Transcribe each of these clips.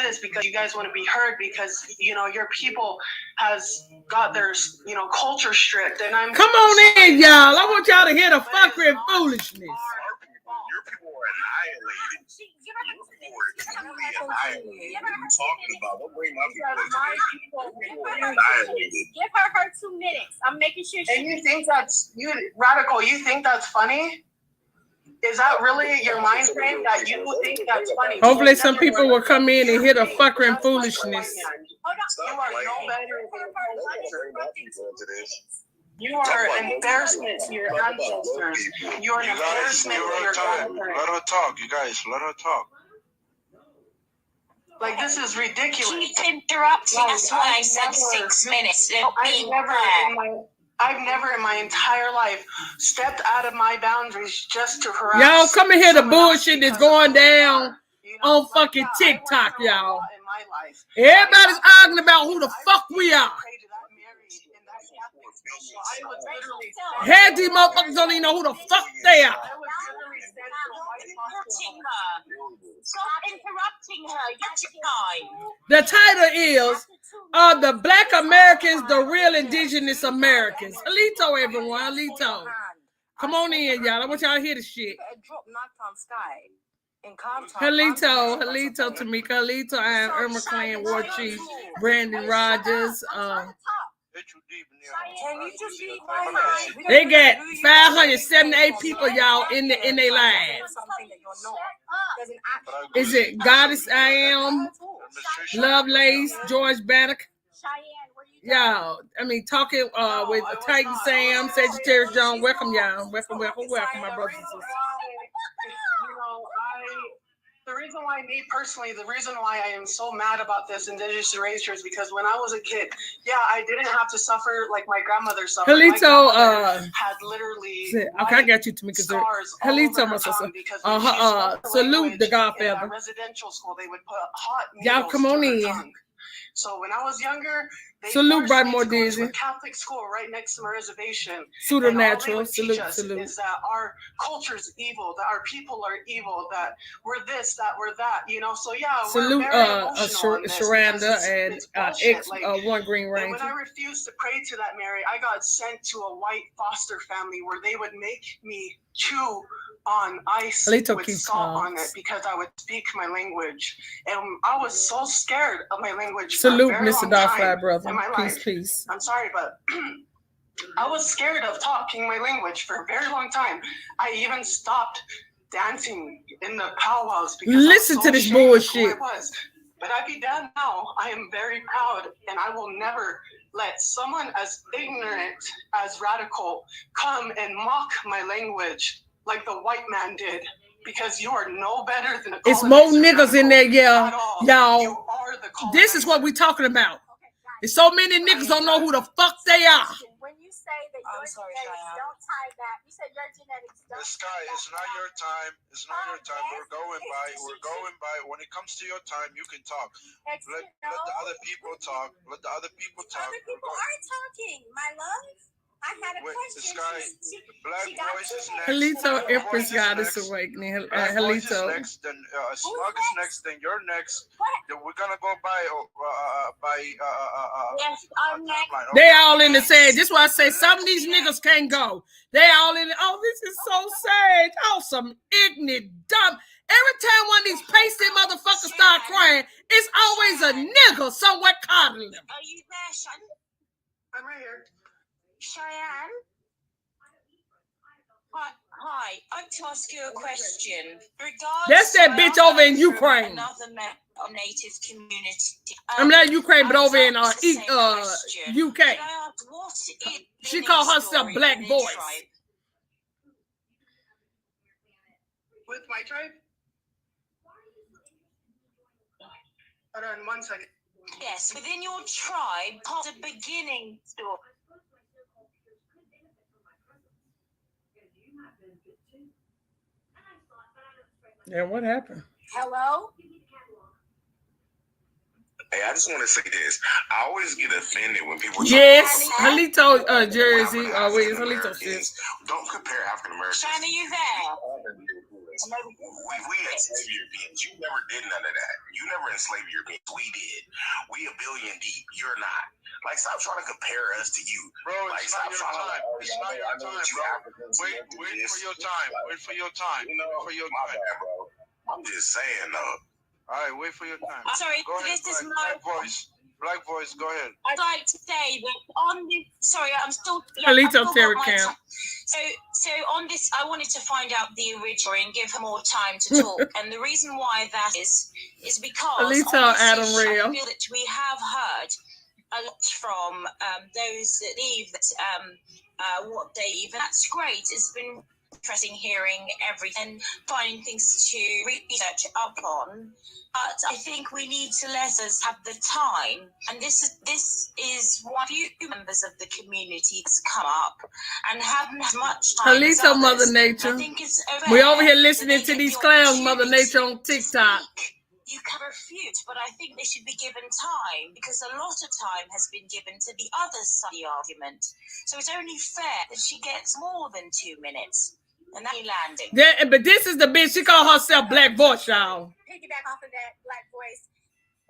this because you guys want to be heard because, you know, your people has got their, you know, culture stripped. And I'm come on in, y'all. I want y'all to hear the fuckery and foolishness. Your people were annihilated. Your people were truly annihilated. What are you talking about? Don't bring my people into this. Give her 2 minutes. I'm making sure she... And you think that's... Radical, you think that's funny? Is that really your mind frame that you think that's funny? Hopefully some people will come in and hear the fuckery and foolishness. You are no better than You are an embarrassment to your ancestors. You are an embarrassment to your grandparents. Let her talk, you guys. Let her talk. Like, this is ridiculous. Keep interrupting. That's why I said 6 minutes. I've never in my entire life stepped out of my boundaries just to harass. Y'all come and hear the bullshit that's going down on fucking TikTok, y'all. Everybody's arguing about who the fuck we are. Half these motherfuckers don't even know who the fuck they are. Stop interrupting her. The title is Are the Black Americans the Real Indigenous Americans? Alito, everyone. Alito. Come on in, y'all. I want y'all to hear the shit. Halito, Tamika, Halito, I am Irma Clan War Chief, Brandon Rogers. They got 578 people, y'all, in their lives. Is it Goddess I Am, Lovelace, George Bannock? Y'all, I mean, talking with Titan Sam, Sagittarius John. Welcome, y'all. Welcome, my brothers and sisters. The reason why, me personally, the reason why I am so mad about this indigenous erasure is because when I was a kid, I didn't have to suffer like my grandmother suffered. Halito, had literally okay, I got you, Tamika. Halito, my sister. Salute the Godfather. Residential school, they would put hot y'all come on in. Tongue. So when I was younger, they salute Brightmore forced me to go to Dizzy. a Catholic school right next to my reservation. Supernatural. Salute. Salute. Is that our culture's evil, that our people are evil, that we're this, that we're that, you know? So salute Sharanda and ex like, One Green Ranger. And when I refused to pray to that Mary, I got sent to a white foster family where they would make me chew on ice with salt on it because I would speak my language, and I was so scared of my language. Salute, Mr. Darfly, brother. Peace. I'm sorry, but I was scared of talking my language for a very long time. I even stopped dancing in the powwows because listen to this bullshit. But I be damned now. I am very proud, and I will never let someone as ignorant as Radical come and mock my language like the white man did, because you are no better than a it's more niggas in there, y'all. This is what we talking about. There's so many niggas don't know who the fuck they are. When you say that your genetics don't tie back, you said your genetics don't. This guy, it's not your time. It's not your time. We're going by. When it comes to your time, you can talk. Let the other people talk. Let the other people talk. Other people are talking, my love. I had a question. Black voice is next. Halito, Empress Goddess Awakening. Halito. Next, then Smug is next, then you're next. Then we're gonna go by yes, I'm next. They all in the sand. This is why I say some of these niggas can't go. They all in. Oh, this is so sad. Oh, some ignorant, dumb. Every time one of these pasty motherfuckers start crying, it's always a nigga somewhere coddling them. Are you there, son? I'm right here. Cheyenne? Hi, I have to ask you a question. That's that bitch over in Ukraine. Another native community. I'm not Ukraine, but over in UK. She called herself Black Voice. With my tribe? Hold on 1 second. Yes, within your tribe, the beginning story. Yeah, what happened? Hello? Hey, I just want to say this. I always get offended when people yes, Halito, Jersey. Wait, Halito shit. Don't compare African Americans. Shana, you there? We enslaved Europeans. You never did none of that. You never enslaved Europeans. We did. We a billion deep. You're not. Like, stop trying to compare us to you. Bro, like, it's not your time. It's not your time, bro. Wait for your time. Wait for your time. You know, wait for your my time. bad, bro. I'm just saying, though. All right, wait for your time. Sorry, Go ahead, this is Black Voice. Black Voice, go ahead. I'd like to say that on the I'm still Halito I've still Terry got my Camp. So on this, I wanted to find out the original and give her more time to talk. And the reason why that is because Halito on this Adam issue, Real. I feel that we have heard a lot from those that leave that what they leave, and that's great. It's been interesting hearing everything and finding things to research up on. But I think we need to let us have the time, and this is one few members of the community that's come up and haven't had much time. as Halito, Mother others. Nature. I think it's We over here that listening they to get these the clowns, Mother opportunity Nature, on to TikTok. speak. You can refute, but I think they should be given time because a lot of time has been given to the other side of the argument. So it's only fair that she gets more than 2 minutes. And that's landing. Yeah, but this is the bitch. She called herself Black Voice, y'all. Piggyback off of that, Black Voice.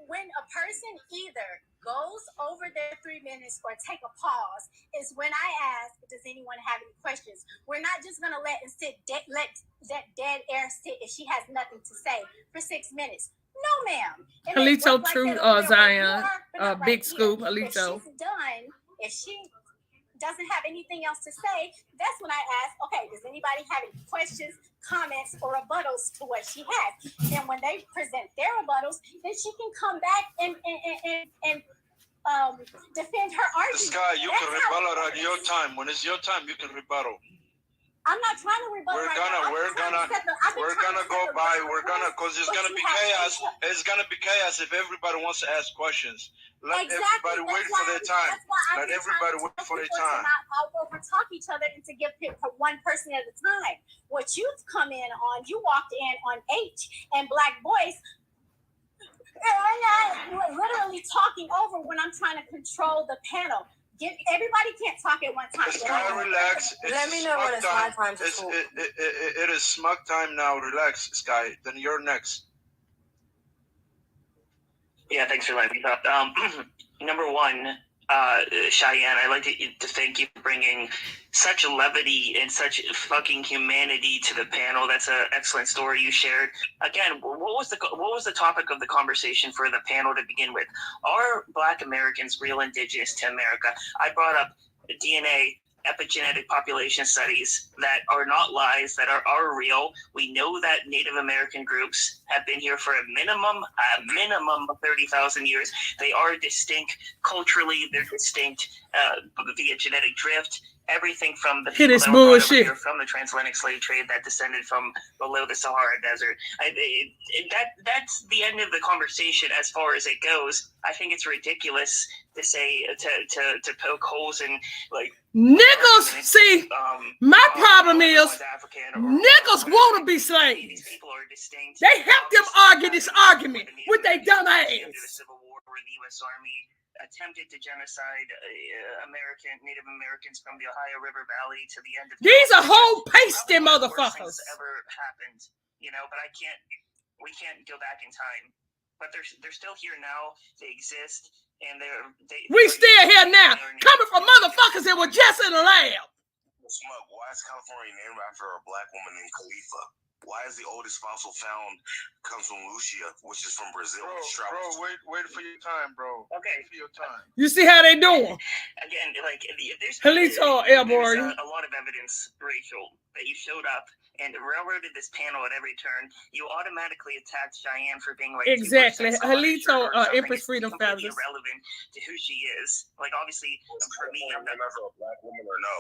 When a person either goes over their 3 minutes or take a pause is when I ask, does anyone have any questions? We're not just going to let that dead air sit if she has nothing to say for 6 minutes. No, ma'am. Halito True, Zion, Big Scoop, Halito. If she's done, if she doesn't have anything else to say, that's when I ask, okay, does anybody have any questions, comments, or rebuttals to what she has? And when they present their rebuttals, then she can come back and defend her argument. Sky, you can rebuttal at your time. When it's your time, you can rebuttal. I'm not trying to rebuttal. We're gonna go by. Because it's gonna be chaos. It's gonna be chaos if everybody wants to ask questions. Let everybody wait for their time. Let everybody wait for their time. I'll overtalk each other and to give one person at a time. What you've come in on, you walked in on H and Black Voice. I'm literally talking over when I'm trying to control the panel. Everybody can't talk at one time. Sky, relax. Let me know when it's my time to talk. It is smug time now. Relax, Sky. Then you're next. Yeah, thanks for letting me talk. Number one, Cheyenne, I'd like to thank you for bringing such levity and such fucking humanity to the panel. That's an excellent story you shared. Again, what was the topic of the conversation for the panel to begin with? Are Black Americans real indigenous to America? I brought up DNA, epigenetic population studies that are not lies, that are real. We know that Native American groups have been here for a minimum of 30,000 years. They are distinct culturally. They're distinct via genetic drift. Everything from the people that were brought over here from the transatlantic slave trade that descended from below the Sahara Desert. That's the end of the conversation as far as it goes. I think it's ridiculous to say to poke holes in like niggas. See, my problem is niggas want to be slaves. These people are distinct. They help them argue this argument with their dumb ass. The Civil War, where the U.S. Army attempted to genocide Native Americans from the Ohio River Valley to the end of these are whole pasty motherfuckers. Ever happened, but we can't go back in time. But they're still here now. They exist, and we still here now, coming from motherfuckers that were just in the lab. Smug, why is California named after a Black woman named Khalifa? Why is the oldest fossil found comes from Lucia, which is from Brazil? Bro, wait for your time, bro. Okay. Wait for your time. You see how they doing? Again, like there's Halito airborne. A lot of evidence, Rachel, that you showed up and railroaded this panel at every turn. You automatically attacked Cheyenne for being like exactly. Halito, Empress Freedom Feathers. Irrelevant to who she is. Like obviously, for me, I'm not a Black woman or no.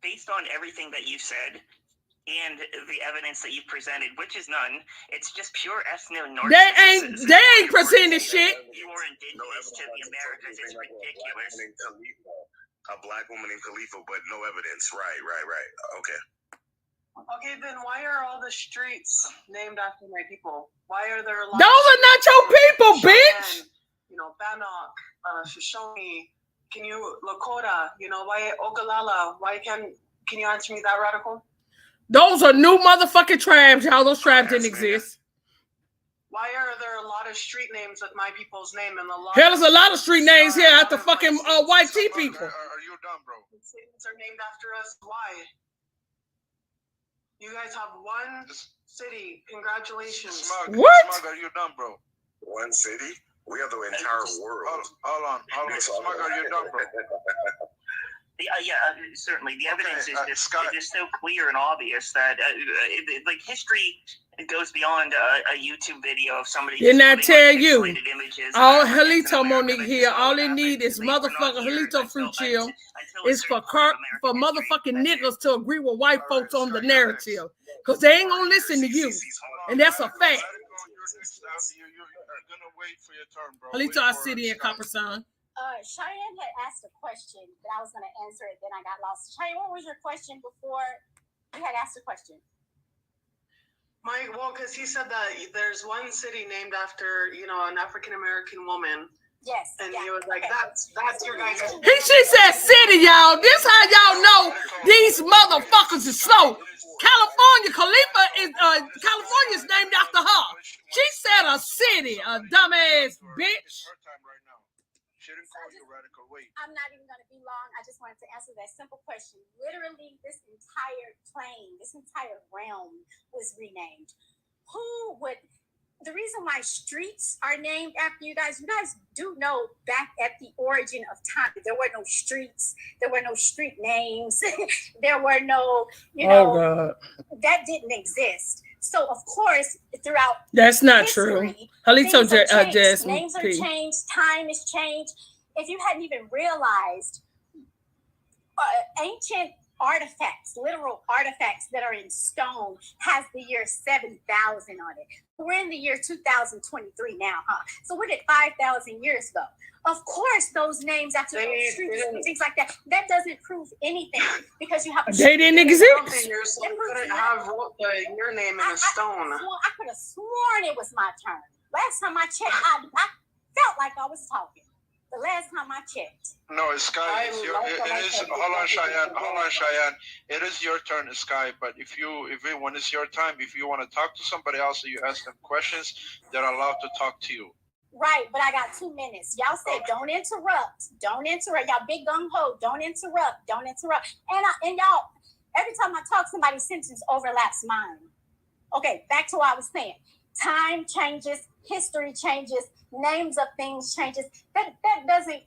Based on everything that you said and the evidence that you've presented, which is none, it's just pure ethno-narcissism. They ain't presenting shit. You are indigenous to the Americas. It's ridiculous. A Black woman named Khalifa, but no evidence. Right. Okay. Okay, then why are all the streets named after my people? Why are there a lot? Those are not your people, bitch. Bannock, Shoshone. Can you Lakota? Why Ogallala? Why can't Can you answer me that, Radical? Those are new motherfucking tribes, y'all. Those tribes didn't exist. Why are there a lot of street names with my people's name and a lot? Hell, there's a lot of street names here after fucking white tea people. Are you dumb, bro? Cities are named after us. Why? You guys have one city. Congratulations. Smug, What? Smug, are you dumb, bro? One city? We have the entire world. Hold on. Smug, are you dumb, bro? Certainly. The evidence is just so clear and obvious that, like, history goes beyond a YouTube video of somebody. Didn't I tell you? Images All Halito Monique here. All they need is motherfucking Halito Fruit Chill. It's for motherfucking niggas to agree with white folks on the narrative. Because they ain't gonna listen to you. And that's a fact. You're gonna wait for your turn, bro. Halito, our city in Copper Sun. Cheyenne had asked a question, but I was going to answer it, then I got lost. Cheyenne, what was your question before you had asked a question? Well, because he said that there's one city named after, an African-American woman. Yes. And he was like, that's your guys'. She said city, y'all. This how y'all know these motherfuckers is slow. California's named after her. She said a city, a dumbass bitch. I'm not even going to be long. I just wanted to answer that simple question. Literally, this entire plane, this entire realm was renamed. The reason why streets are named after you guys do know back at the origin of time, there were no streets, there were no street names, there were no, that didn't exist. So, of course, throughout that's not history, true. Halito names are changed, time is changed. If you hadn't even realized, ancient artifacts, literal artifacts that are in stone, has the year 7,000 on it. We're in the year 2023 now, huh? So we're at 5,000 years ago. Of course, those names after those streets and things like that, that doesn't prove anything because you have a they didn't exist. You couldn't have your name in a stone. I could have sworn it was my turn. Last time I checked, I felt like I was talking. The last time I checked. No, Sky. Hold on, Cheyenne. It is your turn, Sky. But when it's your time, if you want to talk to somebody else, you ask them questions, they're allowed to talk to you. Right, but I got 2 minutes. Y'all said don't interrupt. Don't interrupt. Y'all big gung ho. Don't interrupt. Don't interrupt. And y'all, every time I talk, somebody's sentence overlaps mine. Okay, back to what I was saying. Time changes, history changes, names of things changes. That doesn't.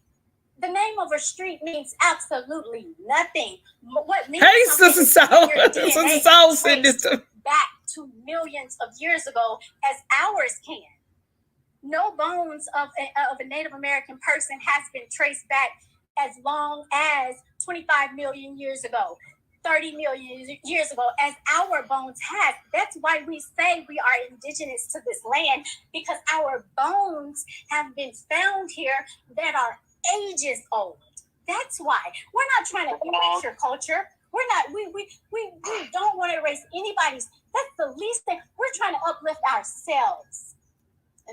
The name of a street means absolutely nothing. What means Sister Soul said this to back to millions of years ago as ours can. No bones of a Native American person has been traced back as long as 25 million years ago. 30 million years ago, as our bones have. That's why we say we are indigenous to this land, because our bones have been found here that are ages old. That's why. We're not trying to erase your culture. We're not, we don't want to erase anybody's. That's the least thing. We're trying to uplift ourselves.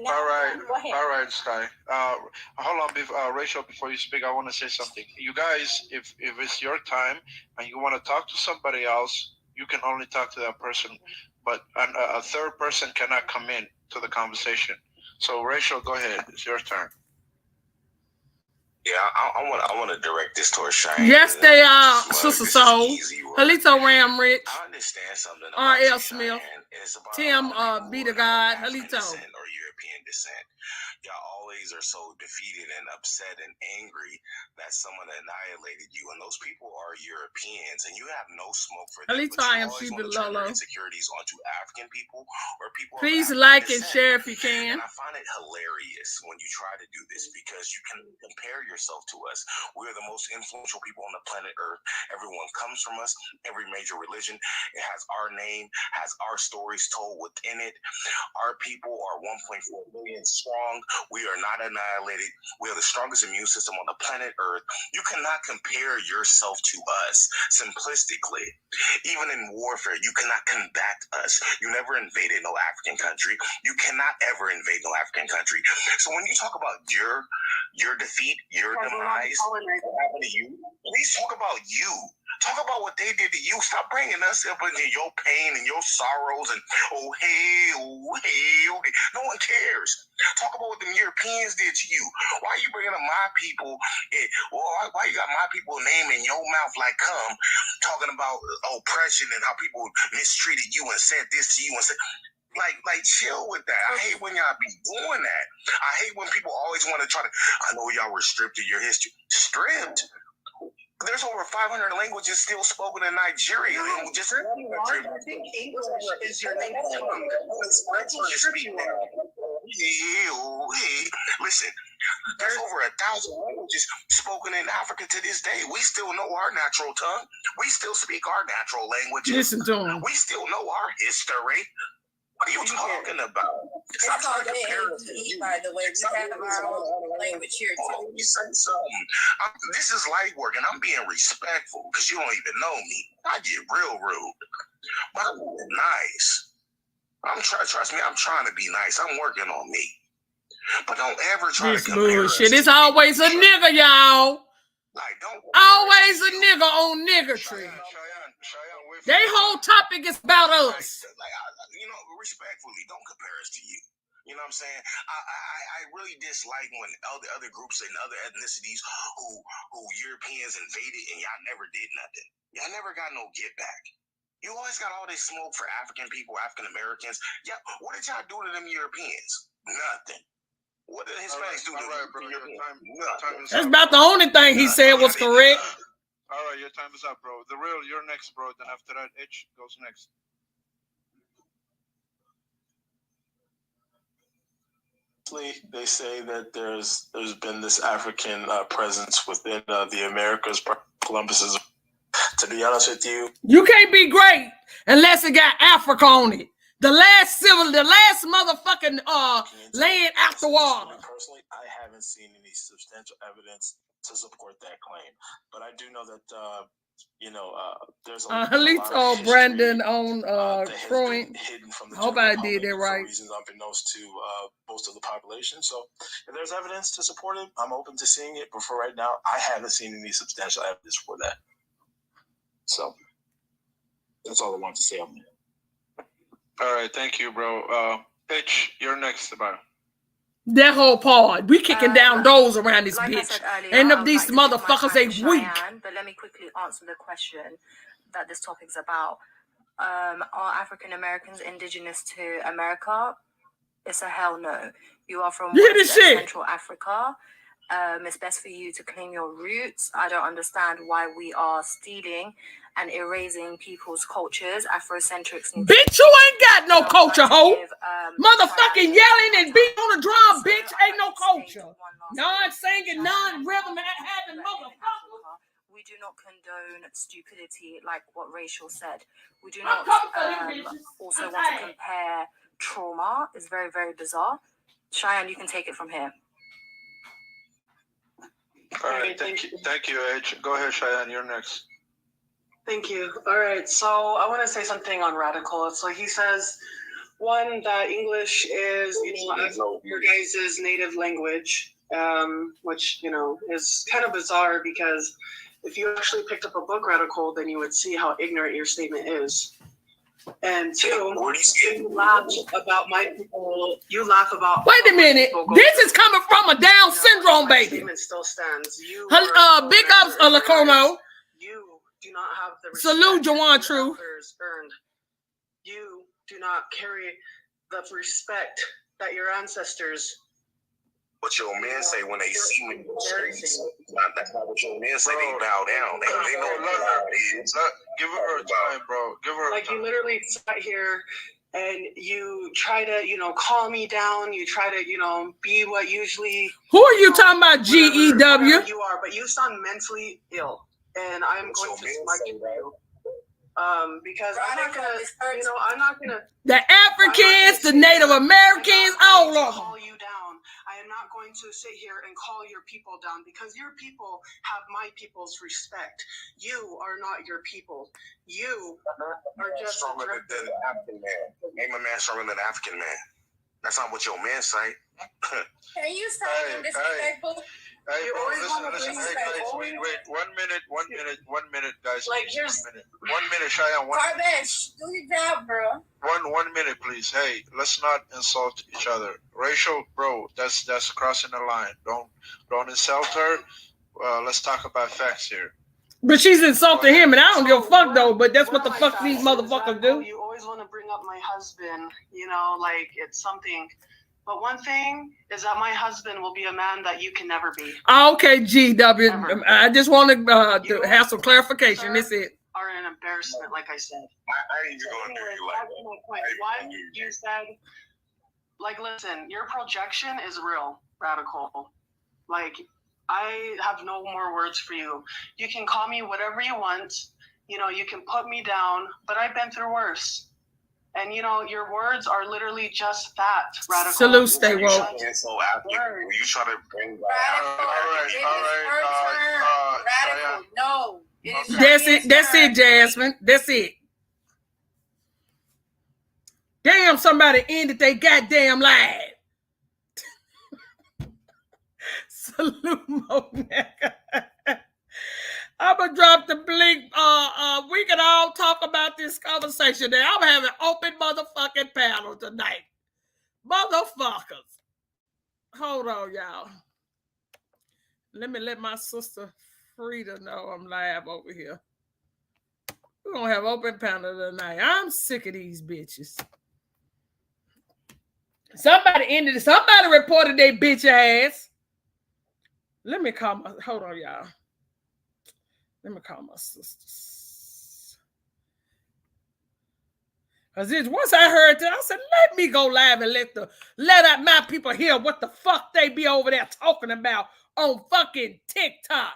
All right, Sky. Hold on, Rachel, before you speak, I want to say something. You guys, if it's your time and you want to talk to somebody else, you can only talk to that person. But a third person cannot come in to the conversation. So, Rachel, go ahead. It's your turn. Yeah, I want to direct this towards Cheyenne. Yes, they are, Sister Soul. Halito Ram Rich. I understand something about R.L. Smith. Tim, be the God. Halito. Or European descent. Y'all always are so defeated and upset and angry that someone annihilated you, and those people are Europeans, and you have no smoke for them. Halito, I am Sheba Lolo. Insecurities onto African people or people. Please like and share if you can. And I find it hilarious when you try to do this because you can compare yourself to us. We are the most influential people on the planet Earth. Everyone comes from us. Every major religion, it has our name, has our stories told within it. Our people are 1.4 million strong. We are not annihilated. We are the strongest immune system on the planet Earth. You cannot compare yourself to us simplistically. Even in warfare, you cannot combat us. You never invaded no African country. You cannot ever invade no African country. So when you talk about your defeat, your demise, what happened to you, please talk about you. Talk about what they did to you. Stop bringing us up into your pain and your sorrows and oh hey, oh hey, oh hey. No one cares. Talk about what the Europeans did to you. Why are you bringing up my people? Why you got my people name in your mouth like come talking about oppression and how people mistreated you and said this to you and said like chill with that. I hate when y'all be doing that. I hate when people always want to try to. I know y'all were stripped of your history. Stripped. There's over 500 languages still spoken in Nigeria. No, just I think English is your native tongue. Listen, there's over 1,000 languages spoken in Africa to this day. We still know our natural tongue. We still speak our natural languages. Listen to him. We still know our history. What are you talking about? It's called AAPE, by the way. We have our own language here, too. You said something. This is light work, and I'm being respectful because you don't even know me. I get real rude. But I'm being nice. Trust me, I'm trying to be nice. I'm working on me. But don't ever try to compare bullshit. us. It's always a nigga, y'all. Like, don't always a nigga on niggatry. They whole topic is about us. Respectfully, don't compare us to you. You know what I'm saying? I really dislike when other groups and other ethnicities who Europeans invaded and y'all never did nothing. Y'all never got no get back. You always got all this smoke for African people, African Americans. Yeah, what did y'all do to them Europeans? Nothing. What did Hispanics do to them? Bro, time That's about the only thing he said was correct. All right, your time is up, bro. The real, you're next, bro. Then after that, H goes next. They say that there's been this African presence within the Americas. Columbus is, to be honest with you, you can't be great unless it got Africa on it. The last motherfucking land out the water. Personally, I haven't seen any substantial evidence to support that claim, but I do know that there's a lot of Brandon on Troy. I hope I did that right. For reasons unbeknownst to most of the population. So if there's evidence to support it, I'm open to seeing it. But for right now, I haven't seen any substantial evidence for that. So that's all I want to say on that. All right, thank you, bro. H, you're next, about. That whole part, we kicking down doors around this like bitch. Earlier, End up these motherfuckers, they weak. But let me quickly answer the question that this topic's about. Are African Americans indigenous to America? It's a hell no. You are from Central Africa. It's best for you to claim your roots. I don't understand why we are stealing and erasing people's cultures. Afrocentrics. Bitch, you ain't got no culture, hoe. Motherfucking yelling and beating on the drum, bitch, ain't no culture. Non-singing, non-rhythm, having motherfucker. We do not condone stupidity, like what Rachel said. We do not also want to compare trauma. It's very, very bizarre. Cheyenne, you can take it from here. All right, thank you, H. Go ahead, Cheyenne, you're next. Thank you. All right, so I want to say something on radical. So he says, one, that English is your guys' native language, which, is kind of bizarre because if you actually picked up a book, Radical, then you would see how ignorant your statement is. And two, you laugh about my people. You laugh about. Wait a minute. This is coming from a Down syndrome baby. Statement still stands. You big ups, Lacono. You do not have the salute, Jawan True. Earned. You do not carry the respect that your ancestors. What your men say when they see me in the streets. That's not what your men say. They bow down. They know what it is. Give her time, bro. Give her like time. You literally sat here and you try to, calm me down. You try to, be what usually. Who are you talking about, GEW? You are, but you sound mentally ill, and I'm going to smite you. Because I'm not gonna, I'm not gonna. The Africans, the Native Americans, all of them. Call you down. I am not going to sit here and call your people down because your people have my people's respect. You are not your people. You are just stronger than the African man. Name a man stronger than an African man. That's not what your men say. Can you say disrespectful? Hey, bro, listen. Hey, guys, wait. 1 minute, guys. Like, here's 1 minute, Cheyenne. Carbesh, do your job, bro. 1 minute, please. Hey, let's not insult each other. Racial, bro, that's crossing the line. Don't insult her. Let's talk about facts here. But she's insulting him, and I don't give a fuck though. But that's what the fuck these motherfuckers do. You always want to bring up my husband, you know, like it's something. But one thing is that my husband will be a man that you can never be. Okay, GW. Never. I just want to have some clarification. That's it. Are an embarrassment, like I said. I ain't gonna do you like that. One, you said, like, listen, your projection is real, radical. Like, I have no more words for you. You can call me whatever you want. You know, you can put me down, but I've been through worse. And, you know, your words are literally just that, radical. Salute, stay woke. So after you try to bring back. Radical, no. That's it, Jasmine. That's it. Damn, somebody ended they goddamn live. Salute, Monaca. I'm gonna drop the blink. We can all talk about this conversation there. I'm having open motherfucking panel tonight. Motherfuckers. Hold on, y'all. Let me let my sister Frida know I'm live over here. We're gonna have open panel tonight. I'm sick of these bitches. Somebody reported they bitch ass. Let me call my, hold on, y'all. Let me call my sisters. Because once I heard that, I said, let me go live and let out my people hear what the fuck they be over there talking about on fucking TikTok.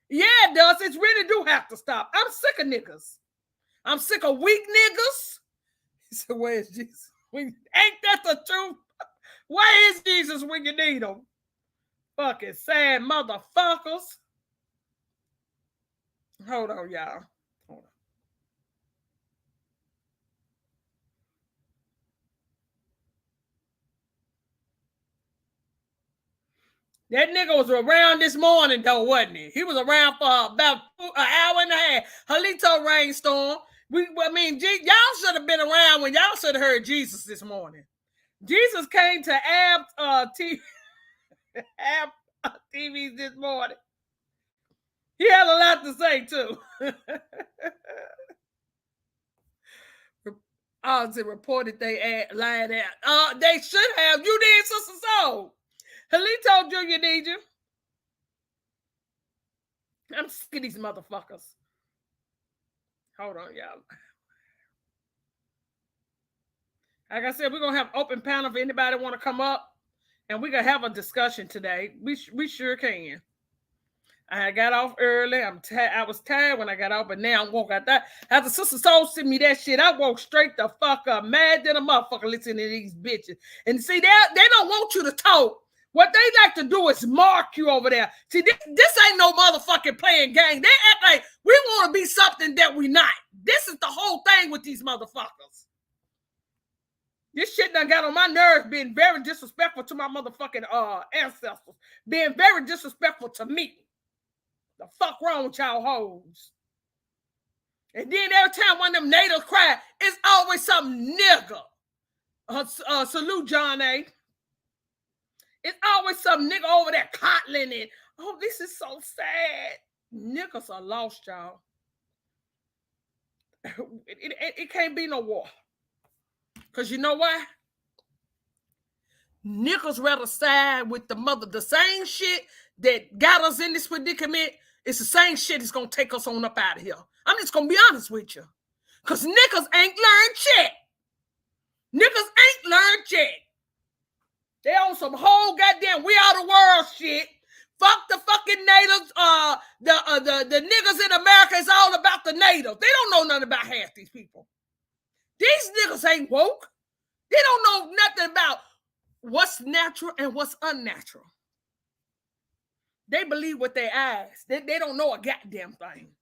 Yeah, it does. It really do have to stop. I'm sick of niggas. I'm sick of weak niggas. He said, where is Jesus? Ain't that the truth? Where is Jesus when you need him? Fucking sad motherfuckers. Hold on, y'all. Hold on. That nigga was around this morning, though, wasn't he? He was around for about an hour and a half. Halito rainstorm. Y'all should have been around when y'all should have heard Jesus this morning. Jesus came to TVs this morning. He had a lot to say, too. It reported they lied out. They should have. You did, Sister Soul. Halito Jr. need you. I'm sick of these motherfuckers. Hold on, y'all. Like I said, we're going to have open panel if anybody want to come up. And we're going to have a discussion today. We sure can. I got off early. I was tired when I got off, but now I'm woke. After Sister Soul sent me that shit, I woke straight the fuck up, mad than a motherfucker listening to these bitches. And see, they don't want you to talk. What they like to do is mark you over there. See, this ain't no motherfucking playing game. They act like we want to be something that we not. This is the whole thing with these motherfuckers. This shit done got on my nerves, being very disrespectful to my motherfucking ancestors, being very disrespectful to me. The fuck wrong with y'all hoes? And then every time one of them natives cry, it's always some nigga. Salute John A. It's always some nigga over there coddling it. Oh, this is so sad. Niggas are lost, y'all. It can't be no war. Because you know why? Niggas rather side with the same shit that got us in this predicament. It's the same shit that's going to take us on up out of here. I'm just going to be honest with you. Because niggas ain't learned shit. Niggas ain't learned shit. They on some whole goddamn we are the world shit. Fuck the fucking natives. The niggas in America is all about the natives. They don't know nothing about half these people. These niggas ain't woke. They don't know nothing about what's natural and what's unnatural. They believe with their eyes. They don't know a goddamn thing.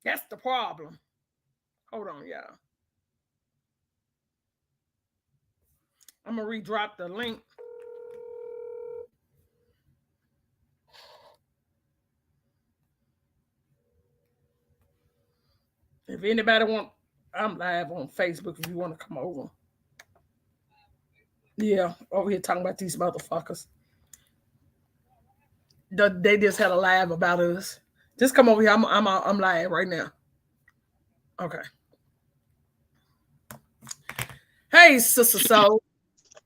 That's the problem. Hold on, y'all. I'm going to redrop the link. If anybody want, I'm live on Facebook if you want to come over. Yeah, over here talking about these motherfuckers. They just had a live about us. Just come over here. I'm live right now. Okay. Hey, Sister Soul.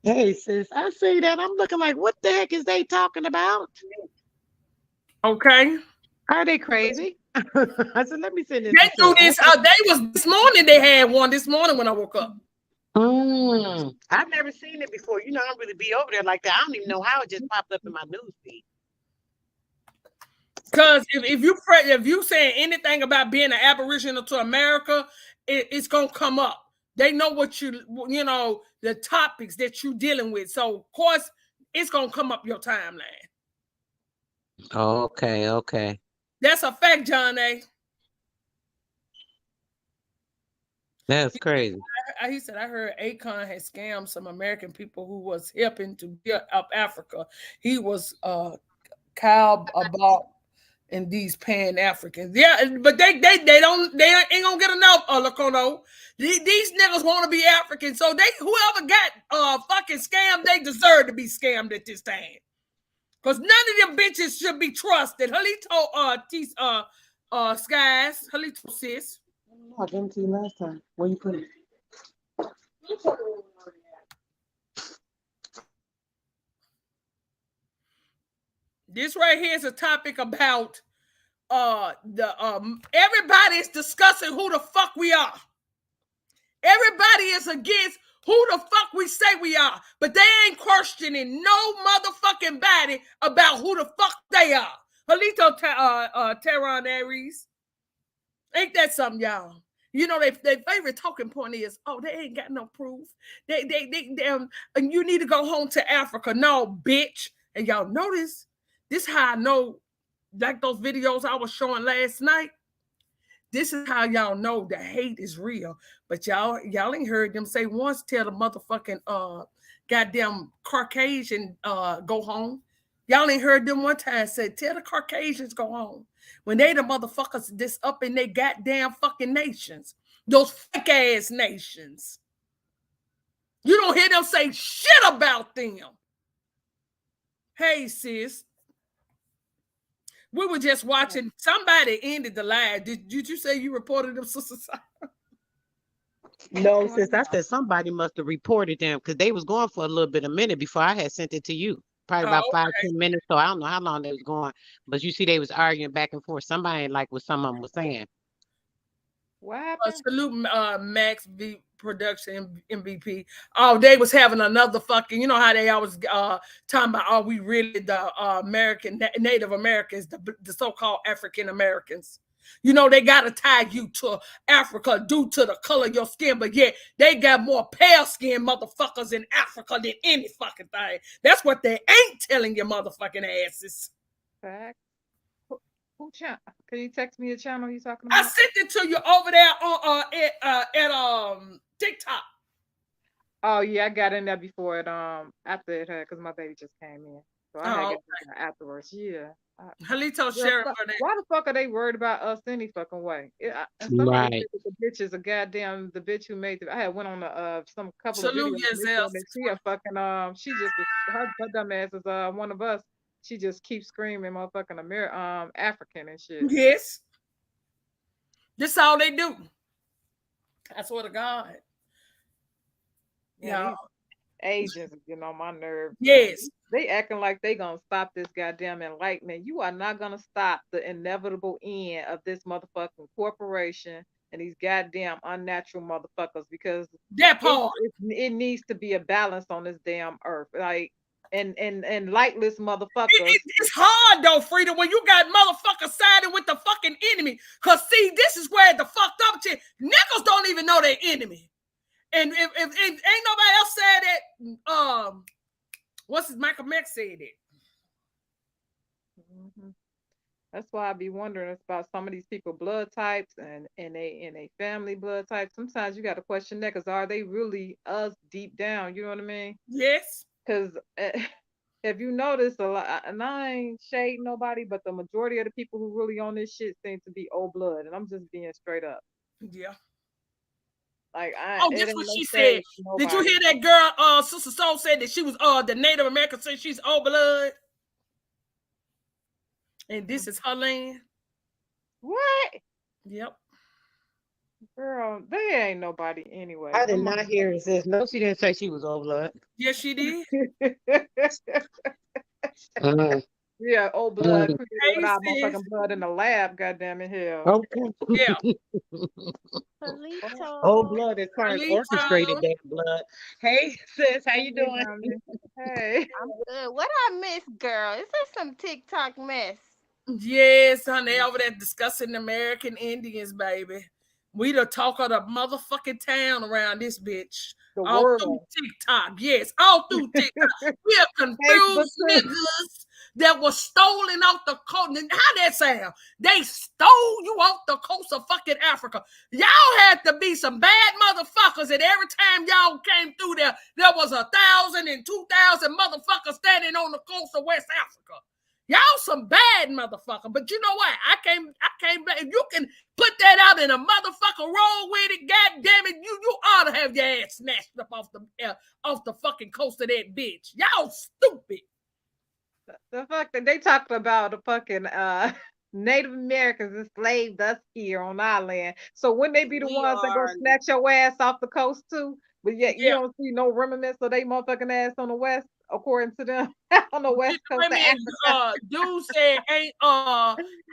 Hey, sis. I see that. I'm looking like, what the heck is they talking about? Okay. Are they crazy? I said, let me send this. They do this. They was this morning. They had one this morning when I woke up. I've never seen it before. You know, I don't really be over there like that. I don't even know how it just popped up in my news feed. Because if you say anything about being an Aboriginal to America, it's gonna come up. They know what you know, the topics that you're dealing with. So of course it's gonna come up your timeline. Okay. That's a fact, John A. That's crazy. He said, I heard Akon had scammed some American people who was helping to get up Africa. He was Kyle about and these Pan-Africans. Yeah, but they ain't gonna get enough, Lacono. These niggas want to be African. So whoever got fucking scammed, they deserve to be scammed at this time. Because none of them bitches should be trusted. Halito Skies, Halito sis. I gave it to you last time. Where you put it? This right here is a topic about everybody's discussing who the fuck we are. Everybody is against who the fuck we say we are, but they ain't questioning no motherfucking body about who the fuck they are. Halito Tehran Aries. Ain't that something, y'all? You know, their favorite talking point is, oh, they ain't got no proof. And you need to go home to Africa. No, bitch. And y'all notice, this is how I know, like those videos I was showing last night, this is how y'all know the hate is real. But y'all ain't heard them say once, tell the motherfucking goddamn Caucasian go home. Y'all ain't heard them one time say, tell the Caucasians go home. When they the motherfuckers this up in their goddamn fucking nations. Those fake ass nations. You don't hear them say shit about them. Hey, sis. We were just watching. Somebody ended the live. Did you say you reported them, Sister? No, sis. I said somebody must have reported them because they was going for a little bit a minute before I had sent it to you. Probably about 5-10 minutes. So I don't know how long they was going. But you see, they was arguing back and forth. Somebody like what some of them was saying. What happened? Salute Max V Production MVP. Oh, they was having another fucking, you know how they always talking about, are we really the American, Native Americans, the so-called African Americans? You know, they got to tie you to Africa due to the color of your skin, but yet they got more pale skin motherfuckers in Africa than any fucking thing. That's what they ain't telling your motherfucking asses. Fact. Who channel? Can you text me the channel you talking about? I sent it to you over there on at TikTok. Oh yeah, I got in there before it after it had because my baby just came in, so I had to get in there afterwards. Yeah. Halito sharing for that. Why the fuck are they worried about us any fucking way? Right. The bitch is a goddamn the bitch who made the. I had went on a couple Salute of videos. She a fucking she just her dumb ass is one of us. She just keeps screaming motherfucking African and shit. Yes. This all they do. I swear to God. Yeah. Agents getting on my nerves. Yes. They acting like they gonna stop this goddamn enlightenment. You are not gonna stop the inevitable end of this motherfucking corporation and these goddamn unnatural motherfuckers because that part it needs to be a balance on this damn earth. Like and lightless motherfuckers. It's hard though, Frida, when you got motherfuckers siding with the fucking enemy. Cause see, this is where the fucked up shit. Niggas don't even know their enemy. And if ain't nobody else said that, what's his Michael Mack said it. Mm-hmm. That's why I be wondering about some of these people blood types and they family blood types. Sometimes you got to question that because are they really us deep down? You know what I mean? Yes. Because if you notice a lot, and I ain't shading nobody, but the majority of the people who really on this shit seem to be old blood, and I'm just being straight up. Yeah. Like This what she said. Did you hear that girl? Sister Soul said that she was the Native American, said she's old blood, and this is her land. What? Yep. Girl, they ain't nobody anyway. I did not hear it. Says no, she didn't say she was old blood. Yes, she did. Yeah, old blood created without motherfucking blood in the lab. Goddamn it, hell. Okay. Yeah. Old blood is trying to orchestrate that blood. Hey sis, how you doing? Hey. I'm good. What I miss, girl? Is there some TikTok mess? Yes, honey, they over there discussing American Indians, baby. We the talk of the motherfucking town around this bitch. All through TikTok. Yes, all through TikTok. We are confused niggas that was stolen off the coast. How that sound? They stole you off the coast of fucking Africa. Y'all had to be some bad motherfuckers, and every time y'all came through there was 1,000 and 2,000 motherfuckers standing on the coast of West Africa. Y'all some bad motherfucker, but you know what? I can't. If you can put that out in a motherfucker roll with it, god damn it, you ought to have your ass snatched up off the fucking coast of that bitch. Y'all stupid. The fuck that they talked about the fucking Native Americans enslaved us here on our land. So wouldn't they be the ones that go snatch your ass off the coast too? But yet you don't see no remnants of they motherfucking ass on the west, according to them, on the west coast of Africa. Dude said, ain't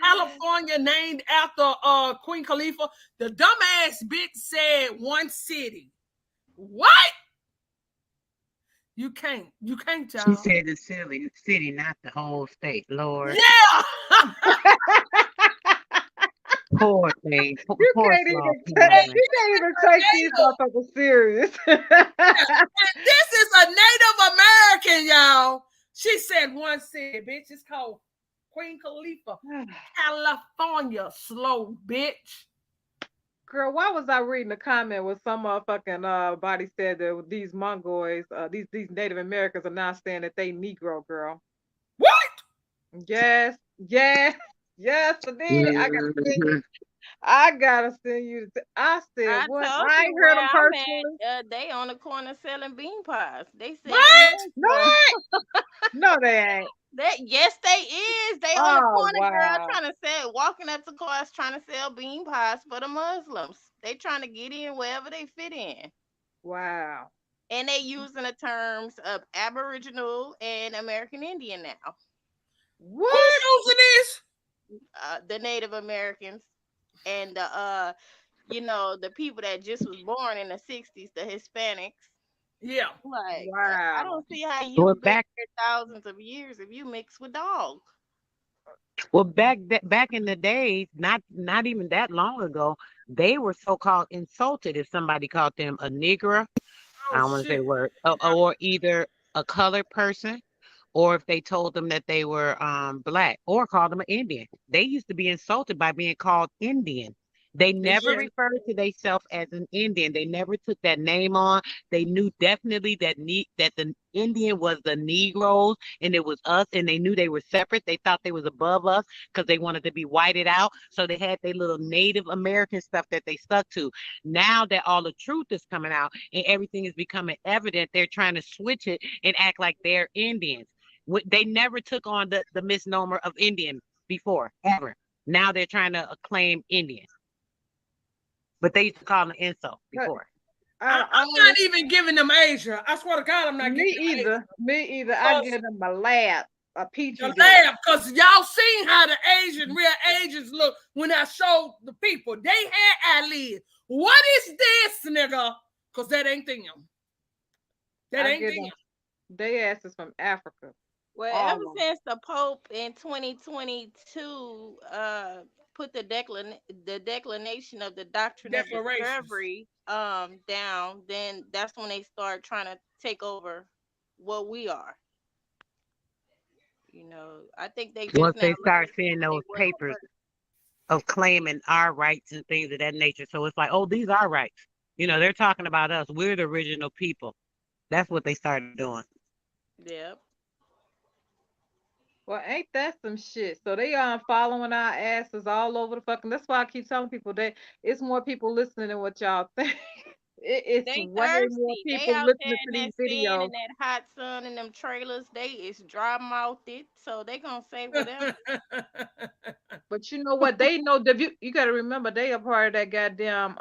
California named after Queen Khalifa? The dumbass bitch said one city. What? You can't, y'all. She said the city, not the whole state, Lord. Yeah. Poor thing. You can't even take these motherfuckers serious. This is a Native American, y'all. She said one city, bitch. It's called Queen Khalifa, California. Slow, bitch. Girl, why was I reading a comment where some motherfucking body said that these Mongols, these Native Americans are now saying that they Negro, girl. What? Yes, I did. I gotta send you. I said what? I ain't heard them personally. They on the corner selling bean pies. They said what? No, they ain't. Yes, they is. They on the corner, girl, trying to sell, walking up to cars, trying to sell bean pies for the Muslims. They trying to get in wherever they fit in. Wow. And they using the terms of Aboriginal and American Indian now. What? Who's using this? The Native Americans and the people that just was born in the 60s, the Hispanics. Yeah. Like, wow. I don't see how you back thousands of years if you mix with dogs. Well, back in the days, not even that long ago, they were so-called insulted if somebody called them a Negro. I don't want to say the word, or either a colored person, or if they told them that they were Black, or called them an Indian. They used to be insulted by being called Indian. They never referred to themselves as an Indian. They never took that name on. They knew definitely that the Indian was the Negroes and it was us, and they knew they were separate. They thought they was above us because they wanted to be whited out. So they had their little Native American stuff that they stuck to. Now that all the truth is coming out and everything is becoming evident, they're trying to switch it and act like they're Indians. They never took on the misnomer of Indian before, ever. Now they're trying to claim Indian. But they used to call them insult before. I'm not even giving them Asia. I swear to God, I'm not giving them Asia. Me either. I give them a lab, a peachy. A lab, because y'all seen how the real Asians look when I showed the people. They had eyelids. What is this, nigga? Because that ain't them. That ain't them. They asses from Africa. Well, ever since the Pope in 2022 put the declination of the doctrine of discovery down, then that's when they start trying to take over what we are. I think they just once they start seeing those papers of claiming our rights and things of that nature. So it's like, oh, these are rights. They're talking about us. We're the original people. That's what they started doing. Yep. Well, ain't that some shit? So they following our asses all over the fucking. That's why I keep telling people that it's more people listening than what y'all think. It's They way more thirsty. They people out there listening to in these that sand videos. and that hot sun and them trailers. They is dry mouthed, so they gonna say whatever. But you know what? They know that you got to remember they are part of that goddamn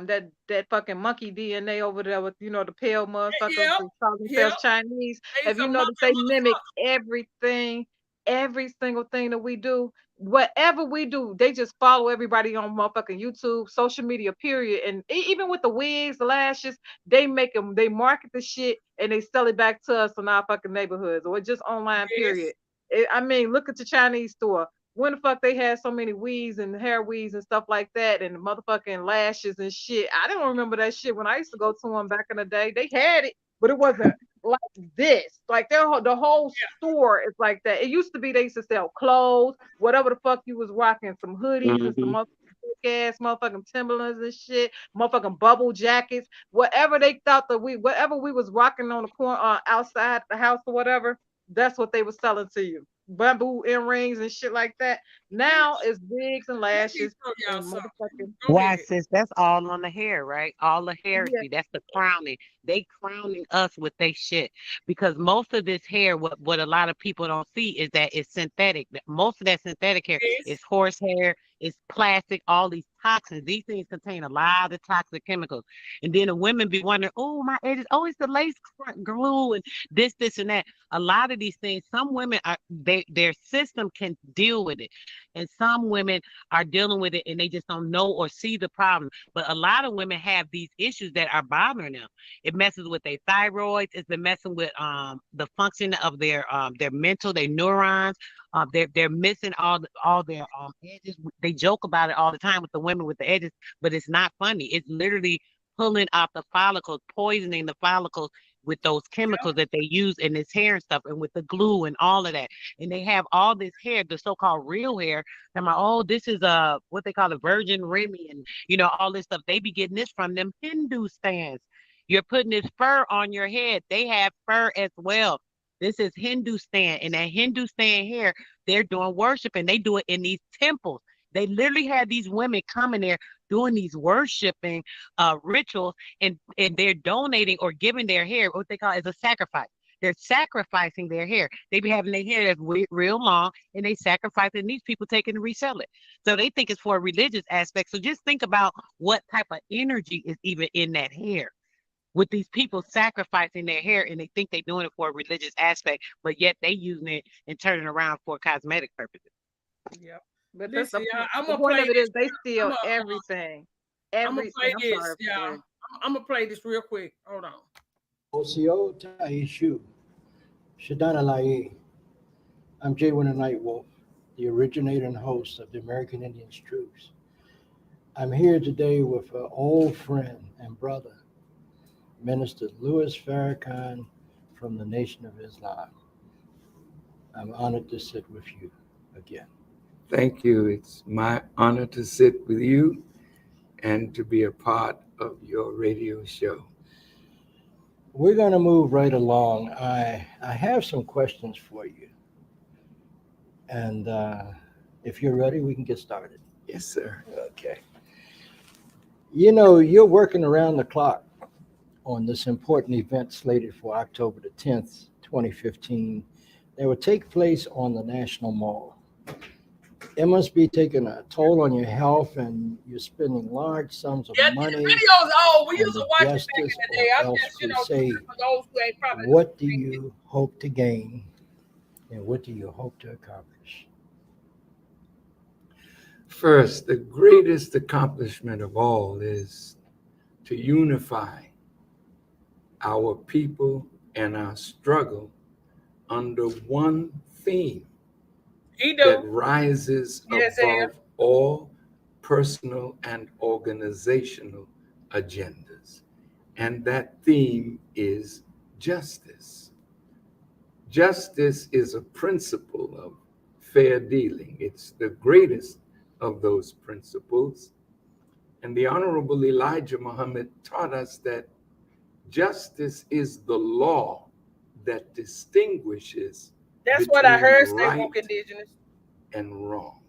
that fucking monkey DNA over there with the pale motherfuckers Yep, who call yep. themselves Chinese. He's Have a you monkey noticed they mimic motherfucker. everything, every single thing that we do? Whatever we do, they just follow everybody on motherfucking YouTube, social media, period. And even with the wigs, the lashes, they make them, they market the shit and they sell it back to us in our fucking neighborhoods or just online, Yes. period. I mean, look at the Chinese store. When the fuck they had so many weaves and hair weaves and stuff like that and the motherfucking lashes and shit. I don't remember that shit when I used to go to them back in the day. They had it, but it wasn't like this. Like the whole store is like that. It used to be they used to sell clothes, whatever the fuck you was rocking, some hoodies and some ass motherfucking Timberlands and shit, motherfucking bubble jackets, whatever they thought that whatever we was rocking on the corner outside the house or whatever, that's what they was selling to you. Bamboo earrings and shit like that. Now it's wigs and Let me lashes show y'all and something. motherfucking Go Why, ahead. sis? That's all on the hair, right? All the hair. yeah. See, that's the crowning. They crowning us with they shit because most of this hair, what a lot of people don't see is that it's synthetic. Most of that synthetic hair Yes. is horse hair, it's plastic, all these toxins. These things contain a lot of toxic chemicals. And then the women be wondering, oh, my edges, oh, it's the lace glue and this, and that. A lot of these things, some women are their system can deal with it. And some women are dealing with it and they just don't know or see the problem. But a lot of women have these issues that are bothering them. It messes with their thyroids. It's been messing with the function of their mental, their neurons. They're missing all their edges. They joke about it all the time with the women with the edges, but it's not funny. It's literally pulling out the follicles, poisoning the follicles with those chemicals that they use in this hair and stuff, and with the glue and all of that. And they have all this hair, the so-called real hair. They're like, oh, this is what they call a virgin Remy, and all this stuff. They be getting this from them Hindu stands. You're putting this fur on your head. They have fur as well. This is Hindustan, and that Hindustan hair, they're doing worship, and they do it in these temples. They literally have these women coming there doing these worshiping rituals, and they're donating or giving their hair, what they call as a sacrifice. They're sacrificing their hair. They be having their hair that's real long, and they sacrifice it, and these people take it and resell it. So they think it's for a religious aspect. So just think about what type of energy is even in that hair with these people sacrificing their hair, and they think they're doing it for a religious aspect, but yet they using it and turning around for cosmetic purposes. Yep. But that's Listen, y'all, I'm the gonna point play of it is this. they steal I'm everything. gonna play Everything. I'm this, sorry. y'all. I'm gonna play this real quick. Hold on. Osio Taishu, Shadana Lai. I'm Jay Winter Nightwolf, the originator and host of the American Indians Truths. I'm here today with an old friend and brother, Minister Louis Farrakhan from the Nation of Islam. I'm honored to sit with you again. Thank you. It's my honor to sit with you and to be a part of your radio show. We're going to move right along. I have some questions for you. And if you're ready, we can get started. Yes, sir. Okay. You're working around the clock on this important event slated for October the 10th, 2015, that will take place on the National Mall. It must be taking a toll on your health, and you're spending large sums of money. The videos, we used to watch it back in Justice, the day. I'm or just, else to say, for those who ain't probably. what do you hope to gain, and what do you hope to accomplish? First, the greatest accomplishment of all is to unify our people and our struggle under one theme that rises above all personal and organizational agendas. And that theme is justice. Justice is a principle of fair dealing. It's the greatest of those principles. And the Honorable Elijah Muhammad taught us that justice is the law that distinguishes That's what I heard. Stay woke, Indigenous. And wrong.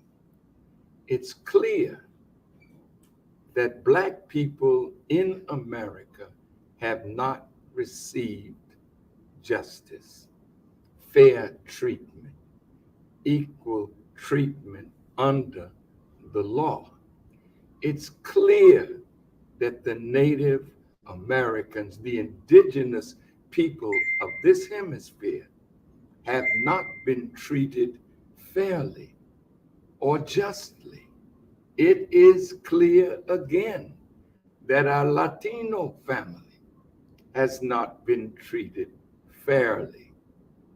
It's clear that Black people in America have not received justice, fair treatment, equal treatment under the law. It's clear that the Native Americans, the indigenous people of this hemisphere, have not been treated fairly or justly. It is clear again that our Latino family has not been treated fairly,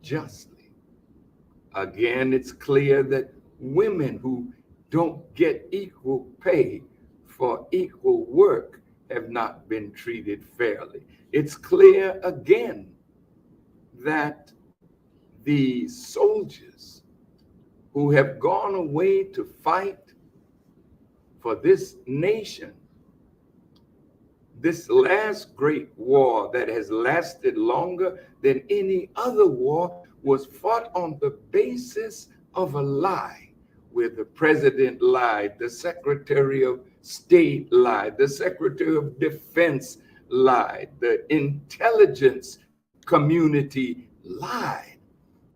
justly. Again, it's clear that women who don't get equal pay for equal work have not been treated fairly. It's clear again that the soldiers who have gone away to fight for this nation, this last great war that has lasted longer than any other war, was fought on the basis of a lie, where the president lied, the Secretary of State lied, the Secretary of Defense lied, the intelligence community lied,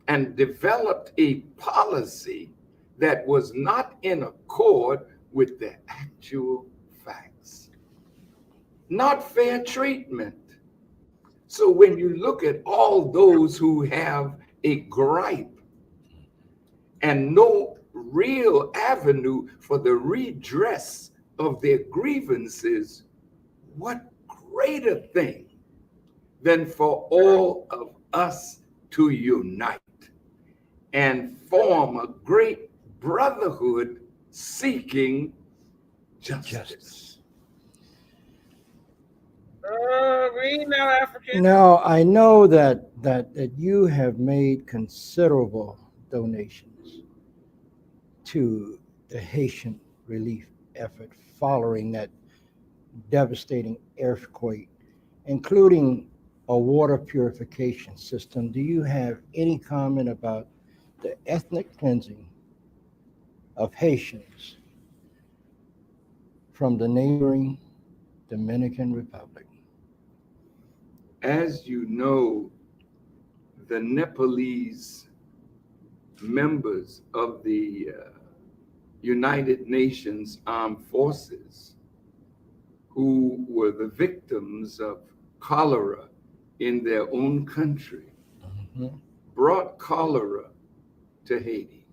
and developed a policy that was not in accord with the actual facts. Not fair treatment. So when you look at all those who have a gripe and no real avenue for the redress of their grievances, what greater thing than for all of us to unite and form a great brotherhood seeking justice. Read now, African. Now, I know that you have made considerable donations to the Haitian relief effort following that devastating earthquake, including a water purification system. Do you have any comment about the ethnic cleansing of Haitians from the neighboring Dominican Republic? As you know, the Nepalese members of the United Nations Armed Forces, who were the victims of cholera in their own country, brought cholera to Haiti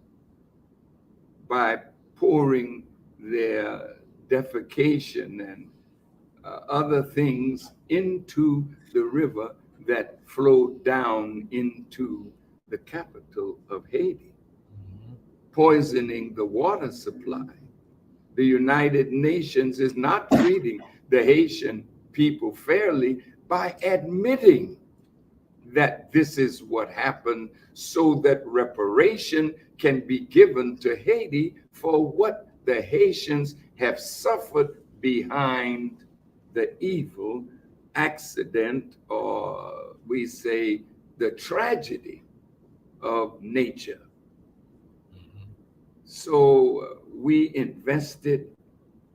by pouring their defecation and other things into the river that flowed down into the capital of Haiti, poisoning the water supply. The United Nations is not treating the Haitian people fairly by admitting that this is what happened, so that reparation can be given to Haiti for what the Haitians have suffered behind the evil accident, or we say the tragedy of nature. So we invested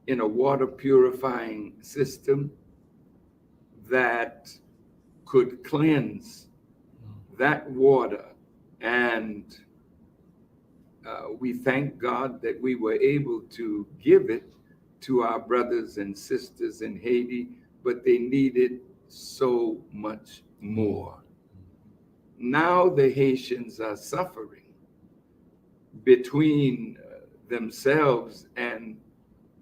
in a water purifying system that could cleanse that water. And we thank God that we were able to give it to our brothers and sisters in Haiti, but they needed so much more. Now the Haitians are suffering between themselves and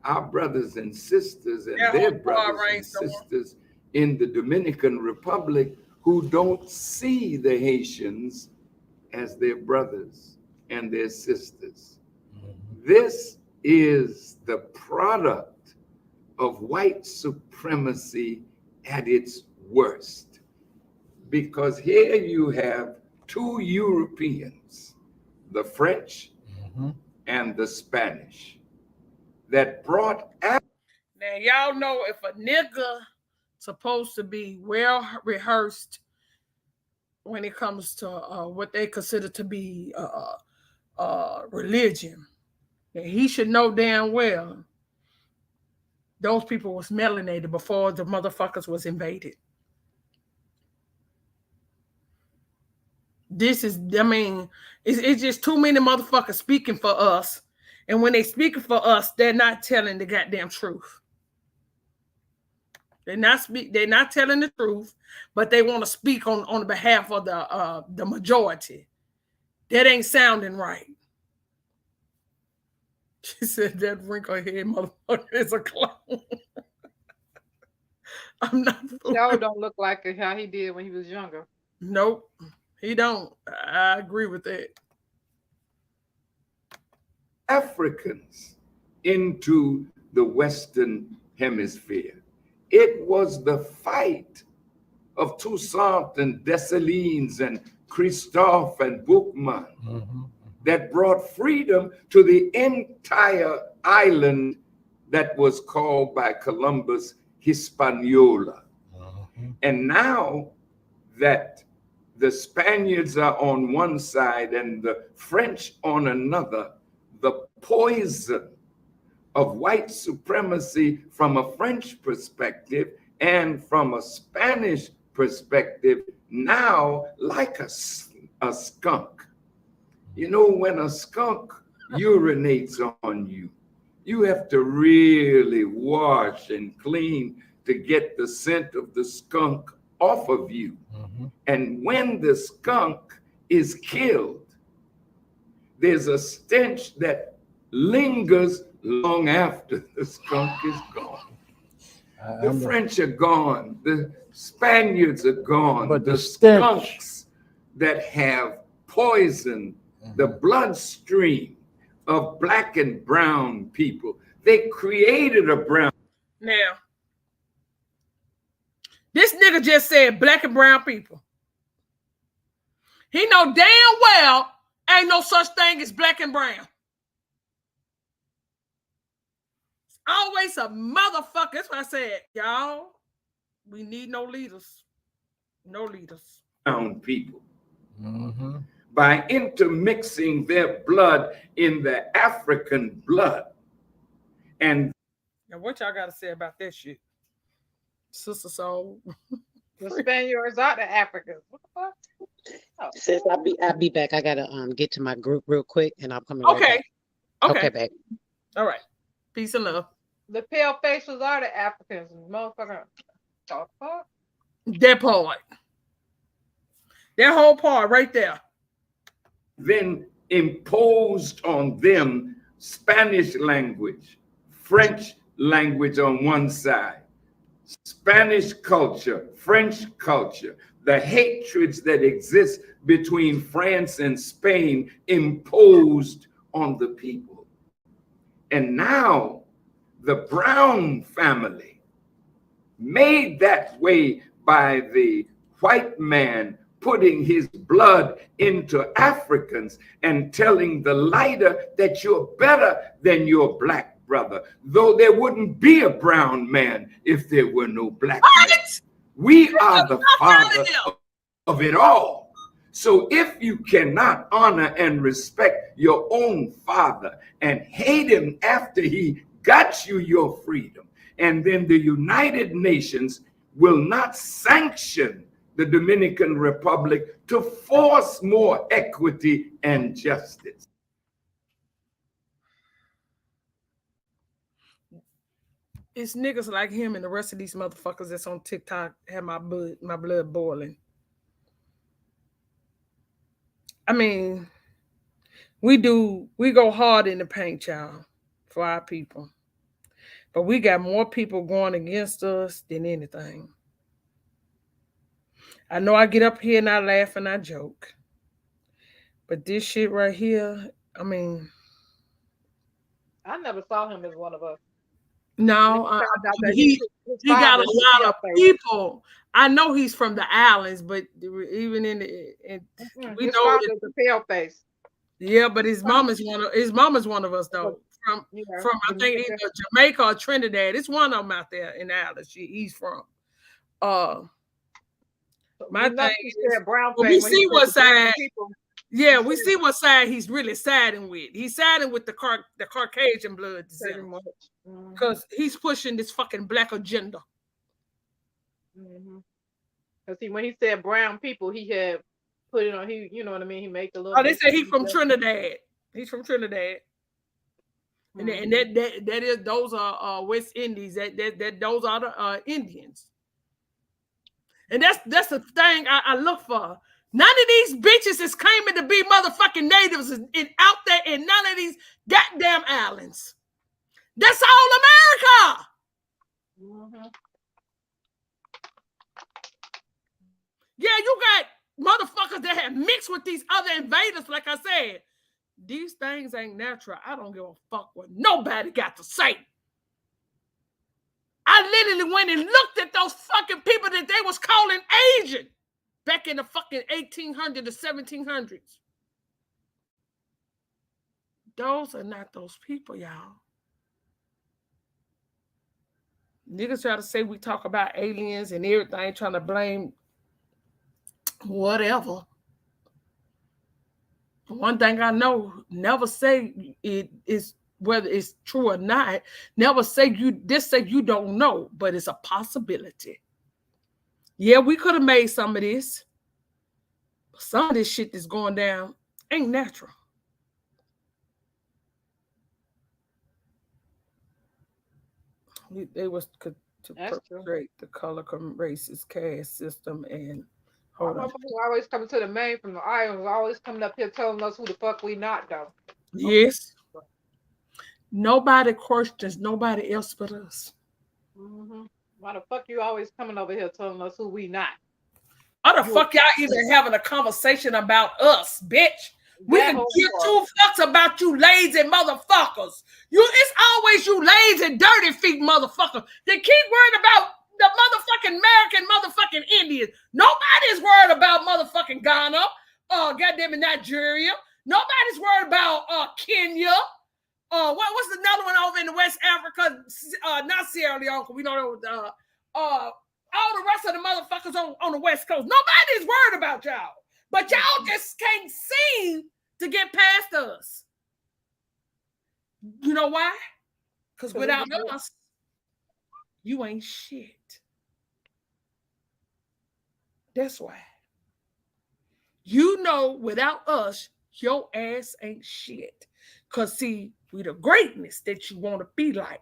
our brothers and sisters and their brothers and sisters in the Dominican Republic, who don't see the Haitians as their brothers and their sisters. This is the product of white supremacy at its worst. Because here you have two Europeans, the French and the Spanish, that brought out. Now, y'all know if a nigga supposed to be well rehearsed when it comes to what they consider to be religion. And he should know damn well those people was melanated before the motherfuckers was invaded. This is, I mean, it's just too many motherfuckers speaking for us. And when they speaking for us, they're not telling the goddamn truth. They're not telling the truth, but they want to speak on behalf of the majority. That ain't sounding right. She said that wrinkle head motherfucker is a clown. I'm not. Joe don't look like how he did when he was younger. Nope, he don't. I agree with that. Africans into the Western Hemisphere. It was the fight of Toussaint and Dessalines and Christophe and Boukman that brought freedom to the entire island that was called by Columbus Hispaniola. And now that the Spaniards are on one side and the French on another, the poison of white supremacy from a French perspective and from a Spanish perspective, now like a skunk. You know, when a skunk urinates on you, you have to really wash and clean to get the scent of the skunk off of you. And when the skunk is killed, there's a stench that lingers long after the skunk is gone. The French are gone. The Spaniards are gone. But the skunks that have poisoned the bloodstream of black and brown people, they created a brown. Now, this nigga just said black and brown people. He know damn well ain't no such thing as black and brown. It's always a motherfucker. That's what I said, y'all. We need no leaders. No leaders. Brown people. By intermixing their blood in the African blood. And now what y'all got to say about that shit? Sister Soul. The Spaniards are the Africans. What the fuck? Oh. Sis, I'll be back. I gotta get to my group real quick, and I'll come right back. Okay, back. All right. Peace and love. The pale faces are the Africans, motherfucker. The fuck? That part. That whole part right there. Then imposed on them Spanish language, French language on one side, Spanish culture, French culture, the hatreds that exist between France and Spain imposed on the people. And now the Brown family, made that way by the white man putting his blood into Africans and telling the lighter that you're better than your black brother, though there wouldn't be a brown man if there were no black men. We are the father of it all. So if you cannot honor and respect your own father and hate him after he got you your freedom, and then the United Nations will not sanction the Dominican Republic to force more equity and justice. It's niggas like him and the rest of these motherfuckers that's on TikTok have my blood boiling. I mean, we go hard in the paint, y'all, for our people. But we got more people going against us than anything. I know I get up here and I laugh and I joke. But this shit right here, I mean. I never saw him as one of us. No, he got a lot of people. I know he's from the islands, but even we know it's a pale face. Yeah, but his mama's one of us though. From I think either Jamaica or Trinidad. It's one of them out there in the islands. He's from. My thing is, brown we see what side. Yeah, we see what side he's really siding with. He's siding with the Caucasian blood, because he's pushing this fucking black agenda. Because when he said brown people, he had put it on. He, you know what I mean. He made the little. Oh, they say he's from Trinidad. He's from Trinidad. And that is, those are West Indies. That those are the Indians. And that's the thing I look for. None of these bitches is claiming to be motherfucking natives out there in none of these goddamn islands. That's all America. Yeah, you got motherfuckers that have mixed with these other invaders. Like I said, these things ain't natural. I don't give a fuck what nobody got to say. I literally went and looked at those fucking people that they was calling Asian back in the fucking 1800s to 1700s. Those are not those people, y'all. Niggas try to say we talk about aliens and everything, trying to blame whatever. One thing I know, never say it is whether it's true or not. Never say you don't know, but it's a possibility. Yeah, we could have made some of this. But some of this shit that's going down ain't natural. They was to perpetrate the color racist caste system and always coming to the main from the islands, always coming up here telling us who the fuck we not though. Yes. Nobody questions nobody else but us. Why the fuck you always coming over here telling us who we not? Why the fuck y'all even having a conversation about us, bitch? We can give two fucks about you lazy motherfuckers. It's always you lazy, dirty feet motherfuckers. They keep worrying about the motherfucking American motherfucking Indians. Nobody's worried about motherfucking Ghana, goddamn it, Nigeria. Nobody's worried about Kenya. What's another one over in the West Africa? Not Sierra Leone. We don't know. All the rest of the motherfuckers on the West Coast. Nobody's worried about y'all. But y'all just can't seem to get past us. You know why? Because without us, you ain't shit. That's why. You know, without us, your ass ain't shit. Because, see, we the greatness that you want to be like.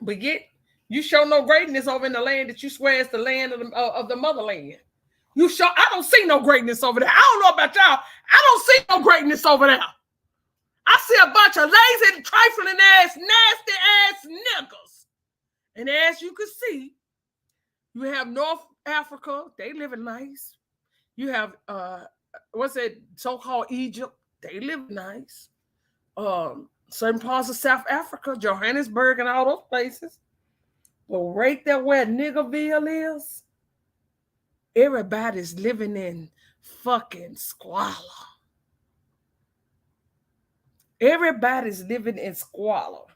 But yet, you show no greatness over in the land that you swear is the land of the motherland. I don't see no greatness over there. I don't know about y'all. I don't see no greatness over there. I see a bunch of lazy, trifling ass, nasty ass niggas. And as you can see, you have North Africa, they living nice. You have what's that so-called Egypt, they live nice. Certain parts of South Africa, Johannesburg and all those places. But right there where Niggerville is, everybody's living in fucking squalor. Everybody's living in squalor.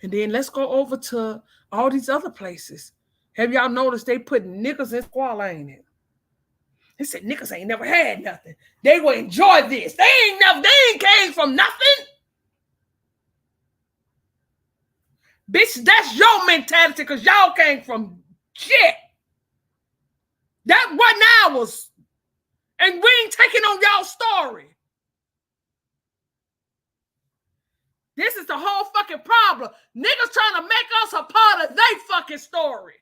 And then let's go over to all these other places. Have y'all noticed they put niggas in squalor, ain't it? They said niggas ain't never had nothing. They will enjoy this. They ain't came from nothing. Bitch, that's your mentality because y'all came from shit. That wasn't ours. And we ain't taking on y'all's story. This is the whole fucking problem. Niggas trying to make us a part of their fucking story.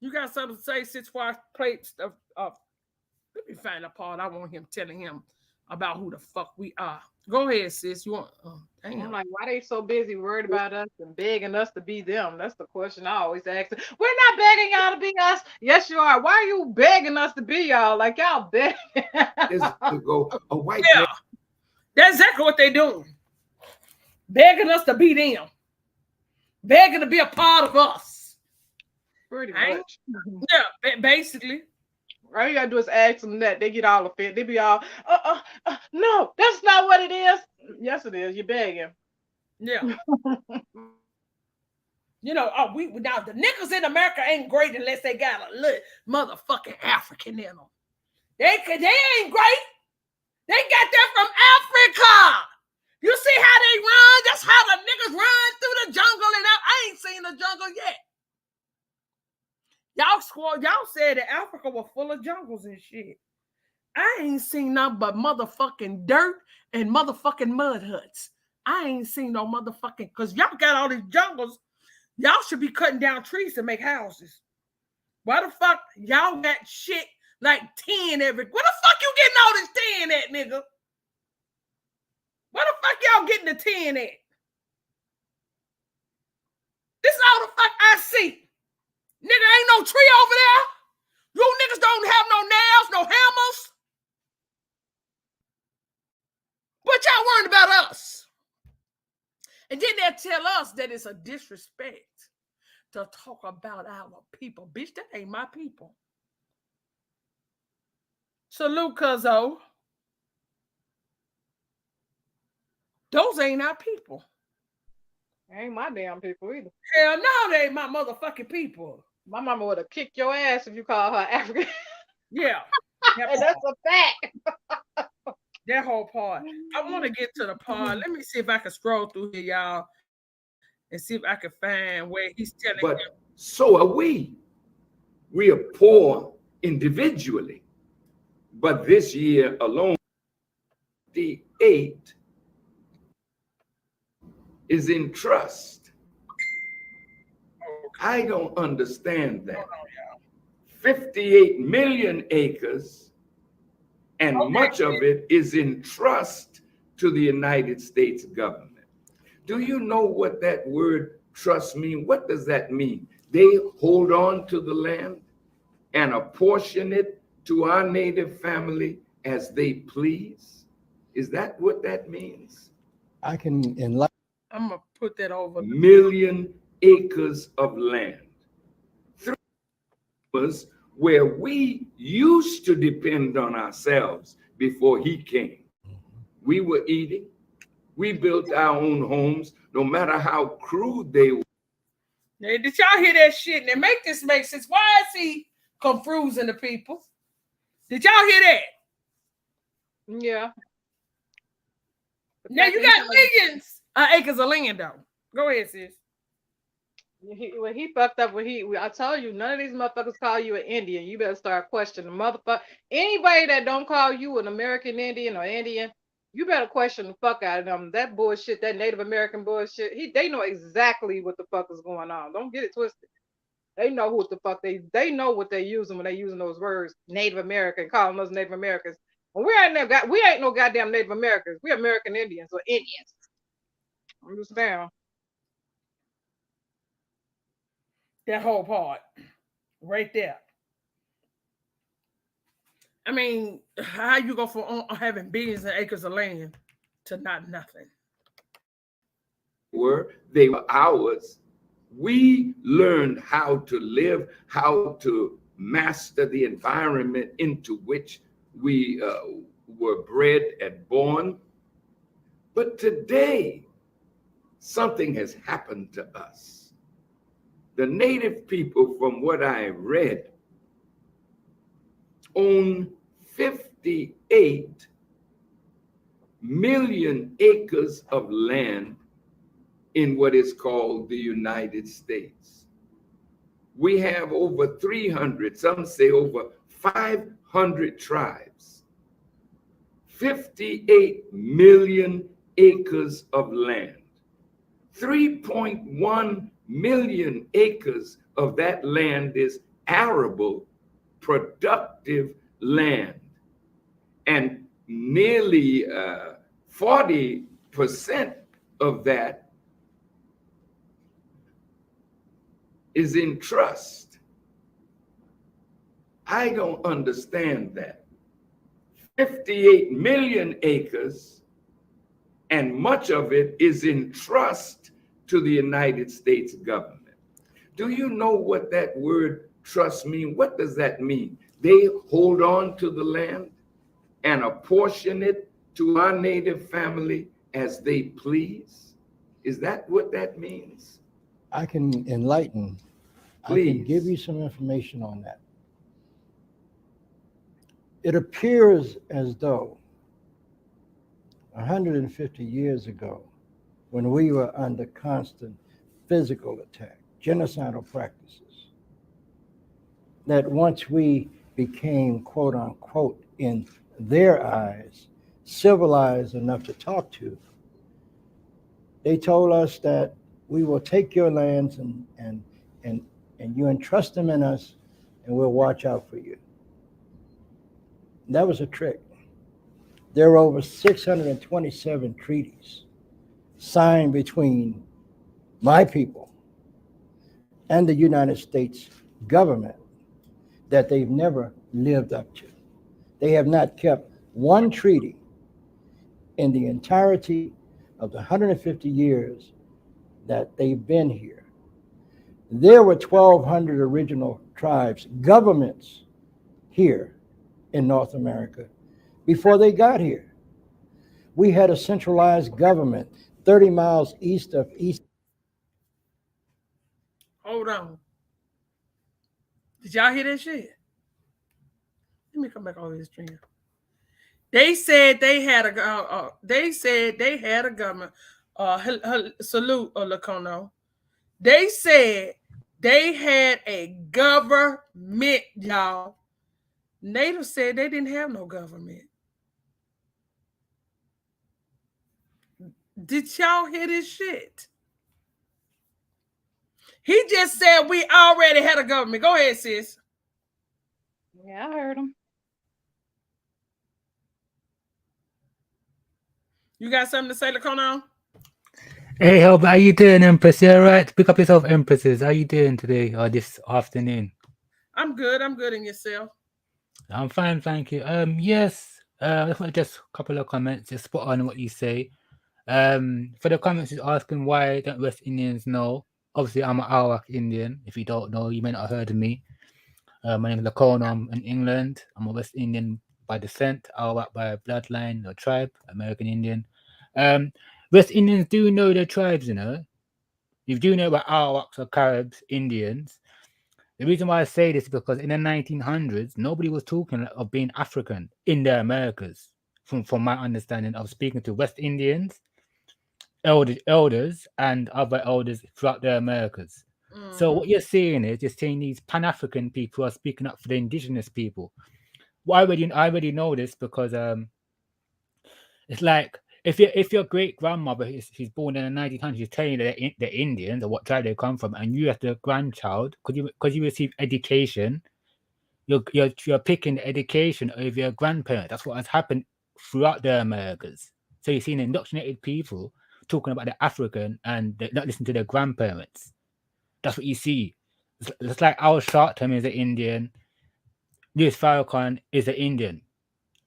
You got something to say since I played stuff? Let me find a part. I want him telling him about who the fuck we are. Go ahead, sis. You want? Damn. I'm like, why they so busy worried about us and begging us to be them? That's the question I always ask. We're not begging y'all to be us. Yes, you are. Why are you begging us to be y'all? Like y'all begging. To go a white man. That's exactly what they do. Begging us to be them. Begging to be a part of us. Pretty much. Yeah, basically. All you gotta do is ask them that. They get all offended. They be all, no, that's not what it is. Yes, it is. You're begging. Yeah. You know, we now the niggas in America ain't great unless they got a little motherfucking African in them. They ain't great. They got that from Africa. You see how they run? That's how the niggas run through the jungle, and I ain't seen the jungle yet. Y'all said that Africa was full of jungles and shit. I ain't seen nothing but motherfucking dirt and motherfucking mud huts. I ain't seen no motherfucking, because y'all got all these jungles. Y'all should be cutting down trees to make houses. Why the fuck y'all got shit like 10 every? Where the fuck you getting all this 10 at, nigga? Where the fuck y'all getting the 10 at? This is all the fuck I see. Nigga, ain't no tree over there. You niggas don't have no nails, no hammers. But y'all worried about us. And then they'll tell us that it's a disrespect to talk about our people. Bitch, that ain't my people. Salute, cuzzo. Those ain't our people. Ain't my damn people either. Hell no, they ain't my motherfucking people. My mama would have kicked your ass if you called her African. Yeah. And that's a fact. That whole part. I want to get to the part. Let me see if I can scroll through here, y'all, and see if I can find where he's telling But him. so are we. We are poor individually. But this year alone, the 8 is in trust. I don't understand that. 58 million acres, and much of it is in trust to the United States government. Do you know what that word trust means? What does that mean? They hold on to the land and apportion it to our native family as they please? Is that what that means? I can enlighten. I'm going to put that over. Million acres of land. 3 was where we used to depend on ourselves before he came. We were eating. We built our own homes, no matter how crude they were. Hey, did y'all hear that shit? And make this make sense. Why is he confusing the people? Did y'all hear that? Yeah. Now you got millions of acres of land, though. Go ahead, sis. When he fucked up, I told you, none of these motherfuckers call you an Indian. You better start questioning motherfucker. Anybody that don't call you an American Indian or Indian, you better question the fuck out of them. That bullshit, that Native American bullshit, they know exactly what the fuck is going on. Don't get it twisted. They know what the fuck they know what they're using when they're using those words, Native American, calling us Native Americans. Well, we ain't no goddamn Native Americans. We're American Indians or Indians. Understand? That whole part right there. I mean, how you go from having billions of acres of land to not nothing? They were ours. We learned how to live, how to master the environment into which we were bred and born. But today, something has happened to us. The native people, from what I read, own 58 million acres of land in what is called the United States. We have over 300, some say over 500 tribes, 58 million acres of land. 3.1 million acres of that land is arable, productive land. And nearly 40% of that is in trust. I don't understand that. 58 million acres, and much of it is in trust to the United States government. Do you know what that word trust means? What does that mean? They hold on to the land and apportion it to our native family as they please? Is that what that means? I can enlighten. Please. I can give you some information on that. It appears as though 150 years ago, when we were under constant physical attack, genocidal practices, that once we became, quote unquote, in their eyes, civilized enough to talk to, they told us that we will take your lands and you entrust them in us, and we'll watch out for you. That was a trick. There were over 627 treaties signed between my people and the United States government that they've never lived up to. They have not kept one treaty in the entirety of the 150 years that they've been here. There were 1,200 original tribes, governments here in North America before they got here. We had a centralized government 30 miles east of East. Hold on. Did y'all hear that shit? Let me come back over this stream. They said they had a. They said they had a government. Salute, Lacono. They said they had a government, y'all. Natives said they didn't have no government. Did y'all hear this shit? He just said we already had a government. Go ahead, sis. Yeah, I heard him. You got something to say, Lacono? Hey, how you doing, Empress? You all right? Pick up yourself, Empresses. How you doing today or this afternoon? I'm good. I'm good in yourself. I'm fine, thank you. Yes. Just a couple of comments. Just spot on what you say. For the comments, is asking why don't West Indians know? Obviously, I'm an Arawak Indian. If you don't know, you may not have heard of me. My name is Lacono. I'm in England. I'm a West Indian by descent, Arawak by bloodline or tribe, American Indian. West Indians do know their tribes, you know. You do know about Arawaks or Caribs, Indians. The reason why I say this is because in the 1900s, nobody was talking of being African in the Americas. From my understanding of speaking to West Indians, elders, and other elders throughout the Americas. Mm-hmm. So what you're seeing is you're seeing these Pan-African people are speaking up for the indigenous people. Well, I already know this because it's like if your great grandmother she's born in the 1900s, she's telling you that they're Indians or what tribe they come from, and you as the grandchild, because you receive education, you're picking the education over your grandparents. That's what has happened throughout the Americas. So you're seeing indoctrinated people talking about the African and they're not listening to their grandparents. That's what you see. It's like Al Sharpton is an Indian, Louis Farrakhan is an Indian.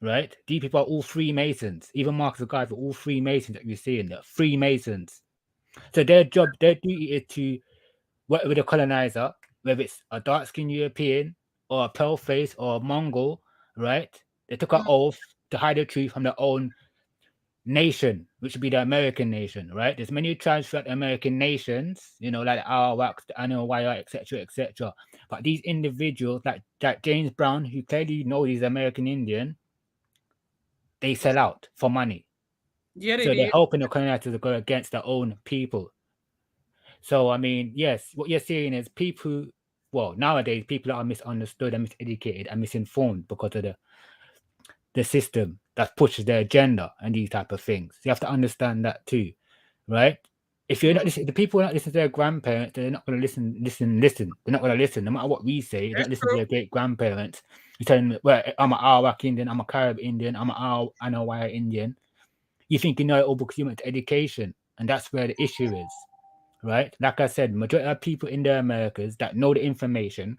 Right? These people are all Freemasons. Even Marcus Garvey are all Freemasons that you're seeing. They're Freemasons. So their duty is to work with the colonizer, whether it's a dark-skinned European or a pale face or a Mongol, right? They took an oath to hide the truth from their own nation, which would be the American nation, right? There's many tribes throughout the American nations, you know, like the Arawaks, the Anawaya, etc., etc. But these individuals, like James Brown, who clearly know he's American Indian, they sell out for money. Yeah, so they're helping the colonizers to go against their own people. So, I mean, yes, what you're seeing is people, well, nowadays, people are misunderstood and miseducated and misinformed because of the system that pushes their agenda and these type of things. You have to understand that too, right? If you're not listening, the people are not listening to their grandparents, they're not going to listen. They're not going to listen. No matter what we say, they're not listening to their great grandparents. You tell them, well, I'm an Arawak Indian, I'm a Carib Indian, I'm an Anawaya Indian. You think you know it all because you went to education, and that's where the issue is, right? Like I said, majority of people in the Americas that know the information,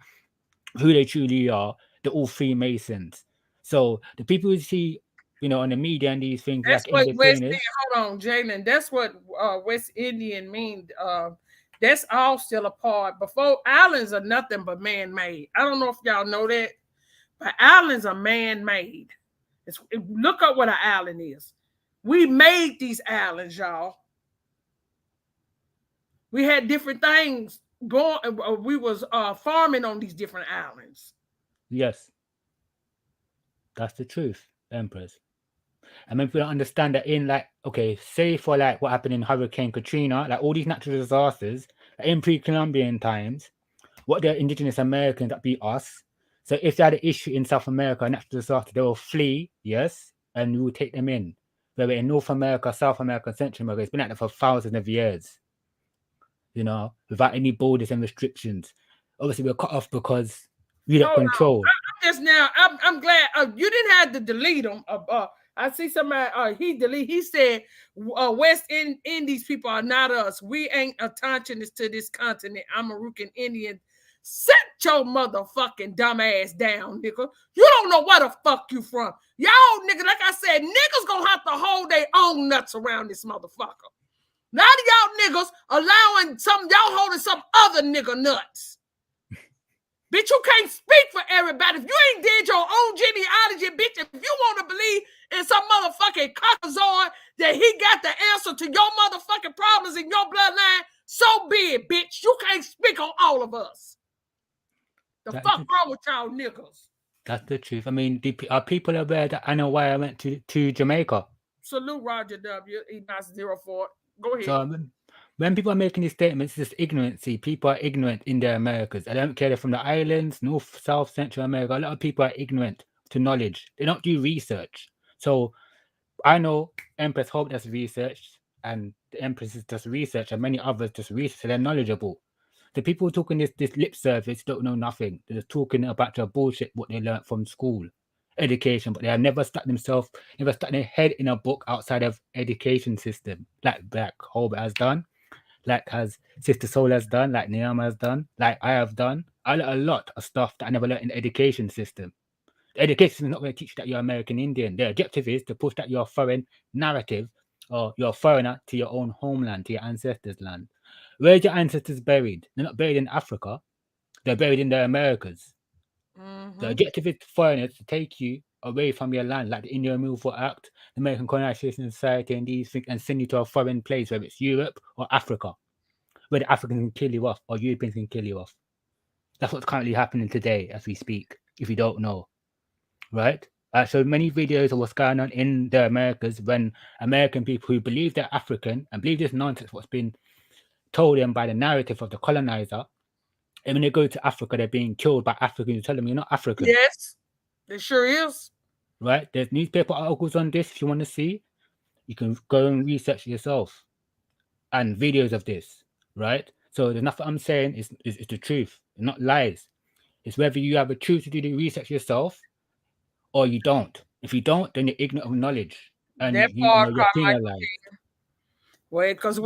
who they truly are, they're all Freemasons. So the people who see, you know, on the media and these things, that's like what West Indian. Hold on, Jalen. That's what West Indian mean. That's all still a part. Before, islands are nothing but man-made. I don't know if y'all know that, but islands are man-made. Look up what an island is. We made these islands, y'all. We had different things going. We was farming on these different islands. Yes. That's the truth, Empress. I mean, people don't understand that in like, okay, say for like what happened in Hurricane Katrina, like all these natural disasters in pre-Columbian times, what the indigenous Americans that beat us. So if they had an issue in South America, a natural disaster, they will flee, yes, and we will take them in. Whether in North America, South America, Central America, it's been like that for thousands of years, you know, without any borders and restrictions. Obviously, we're cut off because we don't control. I'm glad you didn't have to delete them. I see somebody he said West Indies people are not us. We ain't indigenous to this continent. I'm a American Indian. Sit your motherfucking dumb ass down, nigga. You don't know where the fuck you from. Y'all nigga, like I said, niggas gonna have to hold their own nuts around this motherfucker. Now y'all niggas allowing y'all holding some other nigga nuts. Bitch, you can't speak for everybody. If you ain't did your own genealogy, bitch, if you want to believe in some motherfucking caucasoid that he got the answer to your motherfucking problems in your bloodline, so be it, bitch. You can't speak on all of us. The fuck wrong with y'all niggas? That's the truth. I mean, are people aware that I know why I went to Jamaica? Salute Roger W. E904. Go ahead. So when people are making these statements, it's just ignorancy. People are ignorant in the Americas. I don't care they're from the islands, North, South, Central America. A lot of people are ignorant to knowledge. They don't do research. So I know Empress Hope does research, and the Empress does research, and many others just research. So they're knowledgeable. The people talking this lip service don't know nothing. They're just talking about the bullshit what they learned from school, education, but they have never stuck themselves, never stuck their head in a book outside of education system, like Black Hope has done, like has Sister Soul has done, like Niama has done, like I have done. I learned a lot of stuff that I never learned in the education system. The education system is not going to teach you that you're American Indian. The objective is to push that you're a foreign narrative or you're a foreigner to your own homeland, to your ancestors' land. Where's your ancestors buried? They're not buried in Africa. They're buried in the Americas. Mm-hmm. The objective is foreigners to take you away from your land, like the Indian Removal Act, the American Colonization Society, and these things, and send you to a foreign place, whether it's Europe or Africa, where the Africans can kill you off or Europeans can kill you off. That's what's currently happening today as we speak, if you don't know. Right? So many videos of what's going on in the Americas when American people who believe they're African and believe this nonsense, what's been told them by the narrative of the colonizer, and when they go to Africa, they're being killed by Africans who tell them you're not African. Yes, it sure is. Right? There's newspaper articles on this. If you want to see, you can go and research yourself, and videos of this. Right? So there's nothing I'm saying is the truth, not lies. It's whether you have a truth to do the research yourself or you don't. If you don't, then you're ignorant of knowledge and you're penalized. Well, because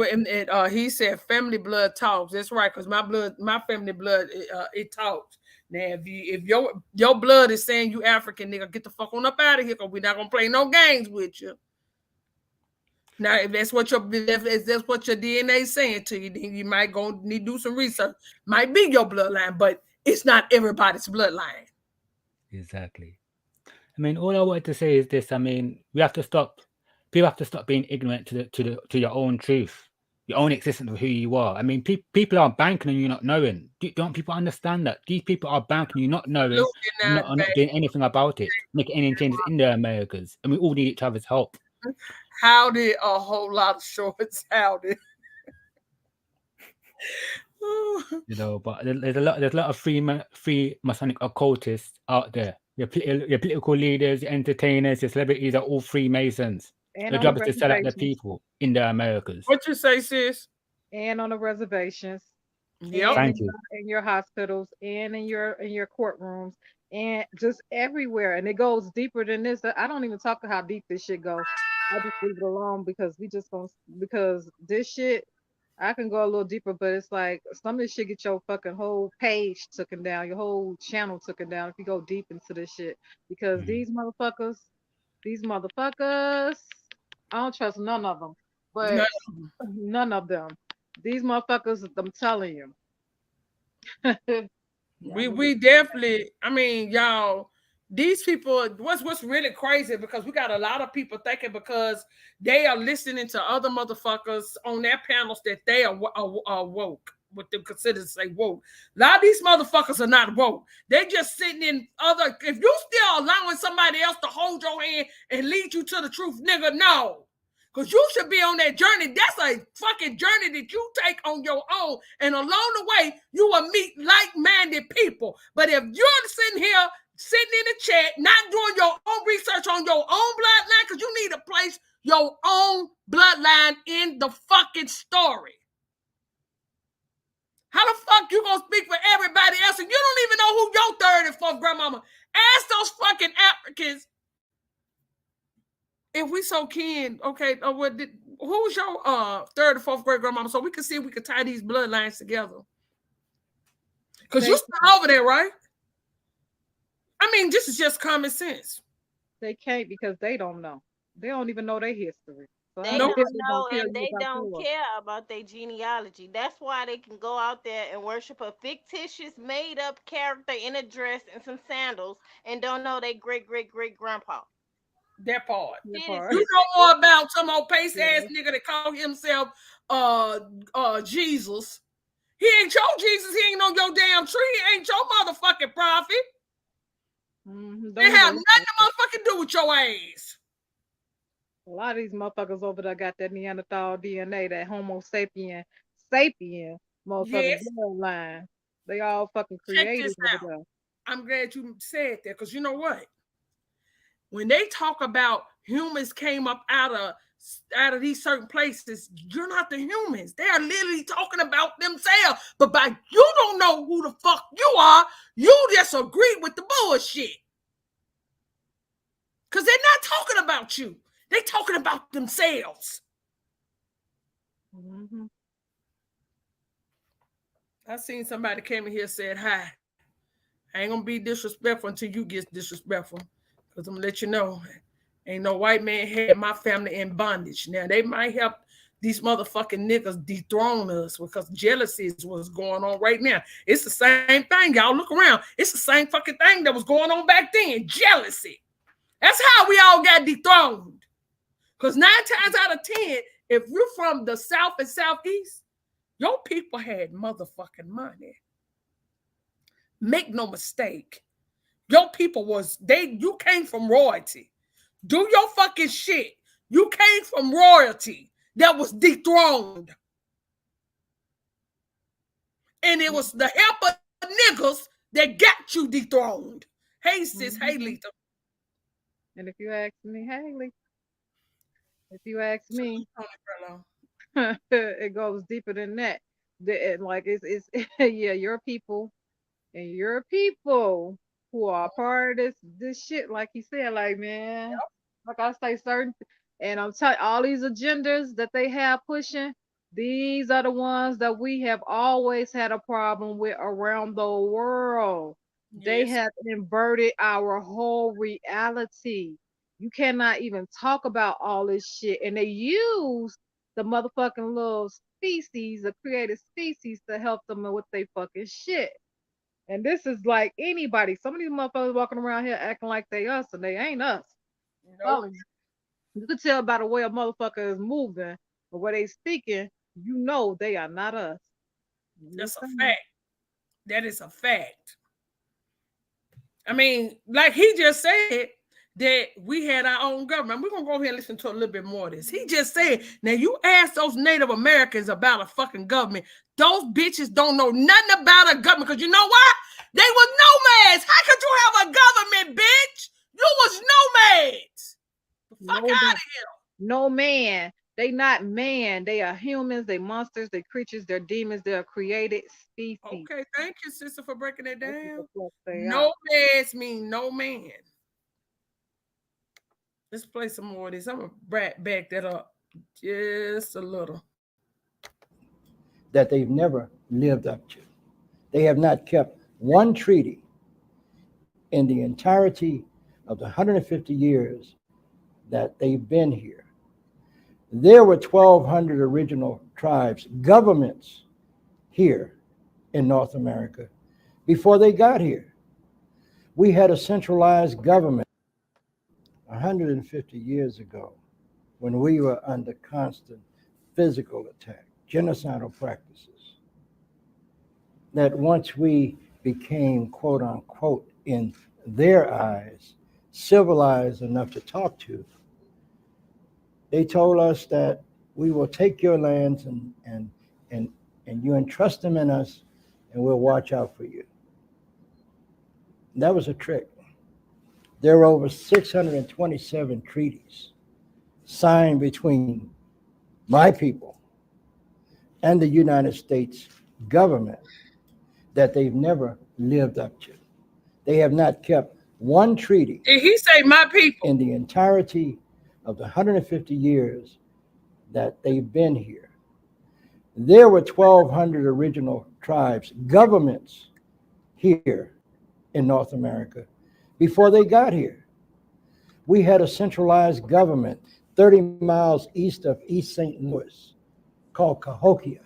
he said family blood talks. That's right, because my family blood, it talks. Now, if your blood is saying you African, nigga, get the fuck on up out of here, because we're not gonna play no games with you. Now, if that's what your DNA is saying to you, then you might go need to do some research. Might be your bloodline, but it's not everybody's bloodline. Exactly. I mean, all I wanted to say is this. I mean, we have to stop. People have to stop being ignorant to your own truth, your own existence of who you are. I mean, people are banking on you not knowing. Don't people understand that? These people are banking on you not knowing, not doing anything about it, making any changes in the Americas, and we all need each other's help. Howdy, a whole lot of shorts. Howdy. You know, but there's a lot of free Masonic occultists out there. Your political leaders, your entertainers, your celebrities are all Freemasons. The job is to sell out the people in the Americas. What you say, sis? And on the reservations. Yep. Thank you. In your hospitals and in your courtrooms and just everywhere. And it goes deeper than this. I don't even talk about how deep this shit goes. I just leave it alone because because this shit, I can go a little deeper, but it's like some of this shit get your fucking whole page taken down, your whole channel taken down if you go deep into this shit. Because these motherfuckers, I don't trust none of them. But none of them. These motherfuckers, I'm telling you. we definitely, I mean, y'all, these people, what's really crazy, because we got a lot of people thinking because they are listening to other motherfuckers on their panels that they are woke, what they consider to say woke. A lot of these motherfuckers are not woke. They just sitting in other, if you still allowing somebody else to hold your hand and lead you to the truth, nigga, no. Because you should be on that journey. That's a fucking journey that you take on your own. And along the way, you will meet like-minded people. But if you're sitting here, sitting in the chat, not doing your own research on your own bloodline, because you need to place your own bloodline in the fucking story. How the fuck you gonna speak for everybody else and you don't even know who your third and fourth grandmama? Ask those fucking Africans. If we so kin, okay, who's your third or fourth great grandmama, so we can see if we can tie these bloodlines together. Because you still over there, right? I mean, this is just common sense. They can't because they don't know. They don't even know their history. So they don't know, and they don't care about their genealogy. That's why they can go out there and worship a fictitious, made-up character in a dress and some sandals and don't know their great-great-great-grandpa. That part. You know more about some old paste-ass nigga that called himself Jesus. He ain't your Jesus. He ain't on your damn tree. He ain't your motherfucking prophet. They have nothing to motherfucking do with your ass. A lot of these motherfuckers over there got that Neanderthal DNA, that Homo sapien motherfucking bloodline. They all fucking created over there. I'm glad you said that, because you know what? When they talk about humans came up out of these certain places, you're not the humans. They are literally talking about themselves. But you don't know who the fuck you are. You just agree with the bullshit. Because they're not talking about you. They're talking about themselves. Mm-hmm. I seen somebody came in here and said, hi. I ain't going to be disrespectful until you get disrespectful. Because I'm going to let you know, ain't no white man had my family in bondage. Now, they might help these motherfucking niggas dethrone us because jealousy is what's going on right now. It's the same thing. Y'all look around. It's the same fucking thing that was going on back then. Jealousy. That's how we all got dethroned. Because 9 times out of 10, if you're from the South and Southeast, your people had motherfucking money. Make no mistake. Your people you came from royalty. Do your fucking shit. You came from royalty that was dethroned. And it was the help of niggas that got you dethroned. Hey, sis. Hey, Letha. And if you ask me, Haley, if you ask me, it goes deeper than that. Like it's yeah, your people and your people who are part of this shit, like he said, like, man, like I say, certain, and I'm telling all these agendas that they have pushing, these are the ones that we have always had a problem with around the world. They have inverted our whole reality. You cannot even talk about all this shit, and they use the motherfucking little species, the created species, to help them with their fucking shit. And this is like anybody. Some of these motherfuckers walking around here acting like they us, and they ain't us. Nope. You can tell by the way a motherfucker is moving or what they speaking, you know they are not us. That's a fact. That is a fact. I mean, like he just said that we had our own government. We're going to go ahead and listen to a little bit more of this. He just said, now you ask those Native Americans about a fucking government. Those bitches don't know nothing about a government, because you know what? They were nomads. How could you have a government, bitch? You was nomads. Fuck out of here. No man. They not man. They are humans. They monsters. They creatures. They're demons. They're created species. Okay, thank you, sister, for breaking it down. Nomads mean no man. Let's play some more of this. I'm going to back that up just a little. That they've never lived up to. They have not kept one treaty in the entirety of the 150 years that they've been here. There were 1,200 original tribes, governments here in North America before they got here. We had a centralized government 150 years ago when we were under constant physical attack, genocidal practices, that once we became, quote unquote, in their eyes, civilized enough to talk to, they told us that we will take your lands and you entrust them in us, and we'll watch out for you. That was a trick. There were over 627 treaties signed between my people and the United States government that they've never lived up to. They have not kept one treaty. Did he say my people? In the entirety of the 150 years that they've been here. There were 1,200 original tribes, governments here in North America before they got here. We had a centralized government 30 miles east of East St. Louis called Cahokia.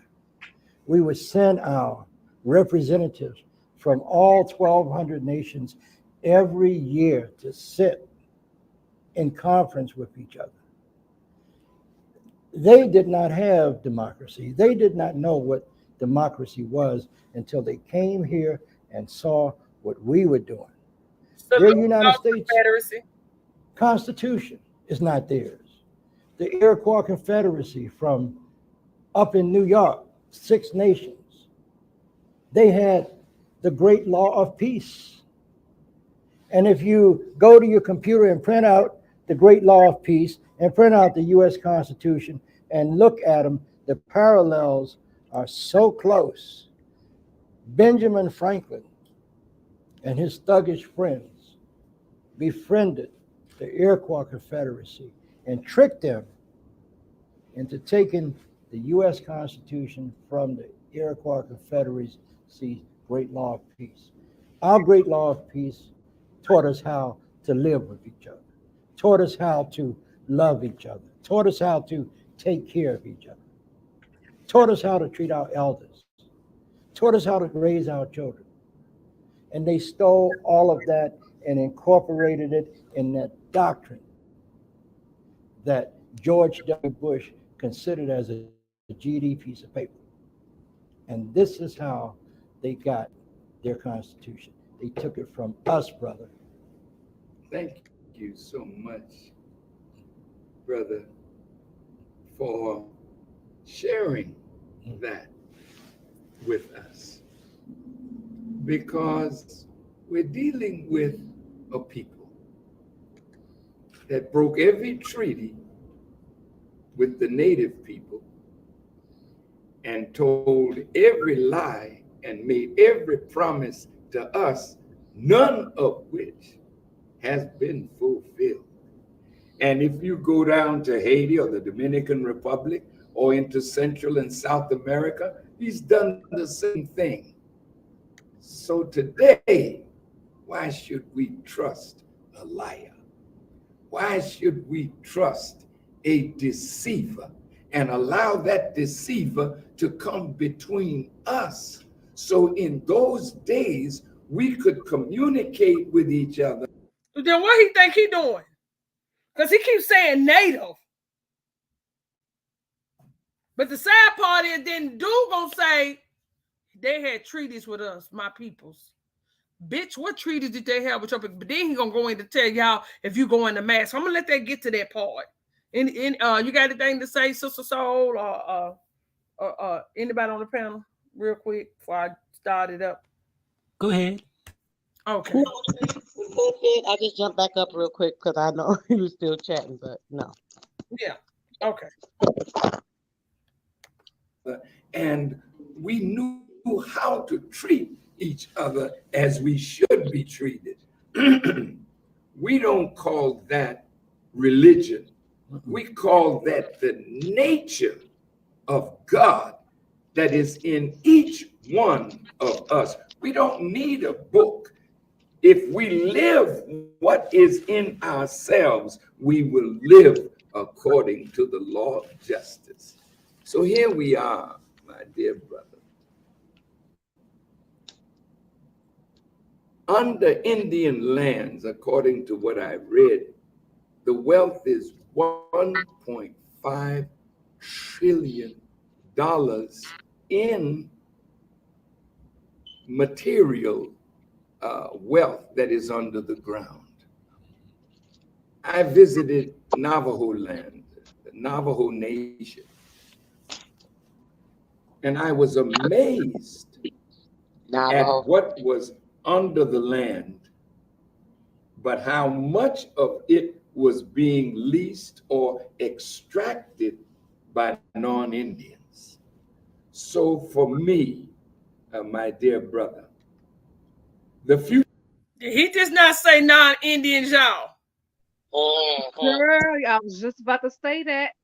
We would send our representatives from all 1,200 nations every year to sit in conference with each other. They did not have democracy. They did not know what democracy was until they came here and saw what we were doing. So Their United States Confederacy Constitution is not theirs. The Iroquois Confederacy from up in New York, 6 nations, they had the Great Law of Peace. And if you go to your computer and print out the Great Law of Peace and print out the U.S. Constitution and look at them, the parallels are so close. Benjamin Franklin and his thuggish friends befriended the Iroquois Confederacy and tricked them into taking the U.S. Constitution from the Iroquois Confederacy's Great Law of Peace. Our Great Law of Peace taught us how to live with each other, taught us how to love each other, taught us how to take care of each other, taught us how to treat our elders, taught us how to raise our children. And they stole all of that and incorporated it in that doctrine that George W. Bush considered as a GD piece of paper. And this is how they got their Constitution. They took it from us, brother. Thank you so much, brother, for sharing that with us. Because we're dealing with a people that broke every treaty with the native people and told every lie and made every promise to us, none of which has been fulfilled. And if you go down to Haiti or the Dominican Republic or into Central and South America, he's done the same thing. So today, why should we trust a liar? Why should we trust a deceiver and allow that deceiver to come between us? So in those days, we could communicate with each other. Then what he think he doing? Because he keeps saying native. But the sad part is then dude gonna say they had treaties with us, my peoples. Bitch, what treaties did they have with your people? But then he gonna go in to tell y'all if you go in the mass. So I'm gonna let that get to that part. You got anything to say, Sister Soul, or anybody on the panel, real quick before I start it up? Go ahead. Okay. I just jumped back up real quick because I know you were still chatting, but no. Yeah. Okay. And we knew how to treat each other as we should be treated. We don't call that religion. We call that the nature of God that is in each one of us. We don't need a book. If we live what is in ourselves, we will live according to the law of justice. So here we are, my dear brother, under Indian lands, according to what I've read, the wealth is $1.5 trillion in material wealth that is under the ground. I visited Navajo land, the Navajo Nation, and I was amazed at what was under the land, but how much of it was being leased or extracted by non-Indians. So for me, my dear brother, the future. Did he just not say non-Indians, y'all? Girl, I was just about to say that.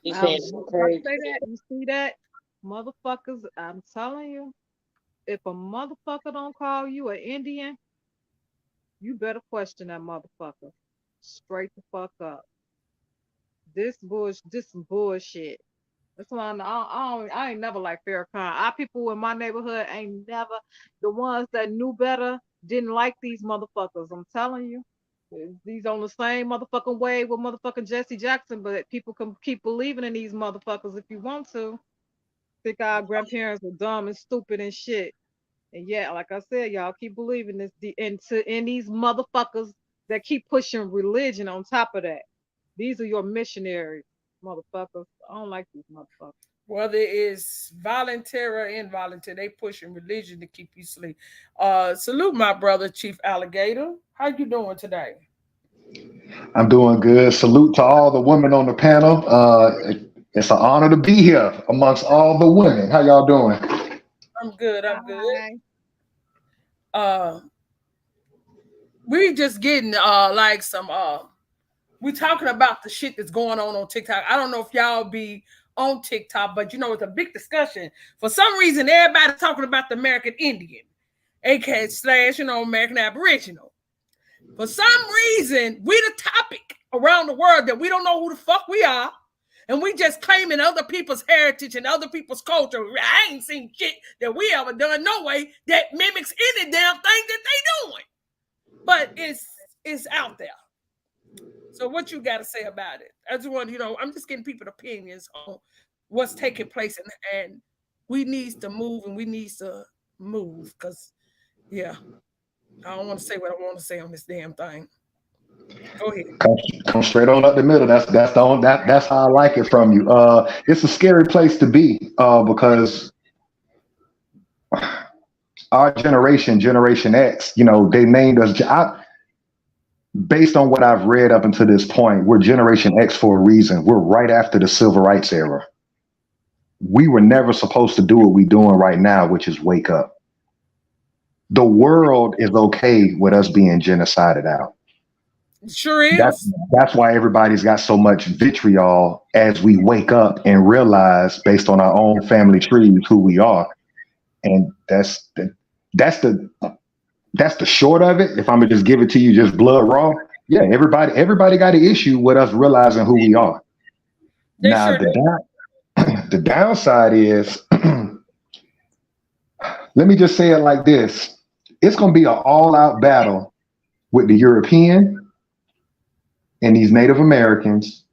You see that? Motherfuckers, I'm telling you, if a motherfucker don't call you an Indian, you better question that motherfucker. Straight the fuck up. This some bullshit. That's why I ain't never like Farrakhan. Our people in my neighborhood ain't never, the ones that knew better didn't like these motherfuckers. I'm telling you. These on the same motherfucking wave with motherfucking Jesse Jackson, but people can keep believing in these motherfuckers if you want to. Think our grandparents were dumb and stupid and shit. And yeah, like I said, y'all keep believing this in these motherfuckers that keep pushing religion on top of that. These are your missionaries, motherfuckers. I don't like these motherfuckers. Whether it's voluntary or involuntary, they pushing religion to keep you asleep. Salute my brother, Chief Alligator. How you doing today? I'm doing good. Salute to all the women on the panel. It's an honor to be here amongst all the women. How y'all doing? I'm good. We just getting like some we talking about the shit that's going on TikTok. I don't know if y'all be on TikTok, but you know it's a big discussion. For some reason, everybody's talking about the American Indian, aka / American Aboriginal. For some reason, we the topic around the world that we don't know who the fuck we are, and we just claiming other people's heritage and other people's culture. I ain't seen shit that we ever done no way that mimics any damn thing that they doing. But it's out there. So what you got to say about it? I just want, I'm just getting people's opinions on what's taking place, and we need to move, because, yeah, I don't want to say what I want to say on this damn thing. Go ahead. Come straight on up the middle. That's how I like it from you. It's a scary place to be because our generation, Generation X, they named us. Based on what I've read up until this point, we're Generation X for a reason. We're right after the Civil Rights era. We were never supposed to do what we're doing right now, which is wake up. The world is okay with us being genocided out. It sure is. That's why everybody's got so much vitriol as we wake up and realize, based on our own family trees, who we are. And that's the short of it. If I'm gonna just give it to you, just blood raw. Yeah, everybody got an issue with us realizing who we are. Now the downside is, let me just say it like this: it's gonna be an all-out battle with the European and these Native Americans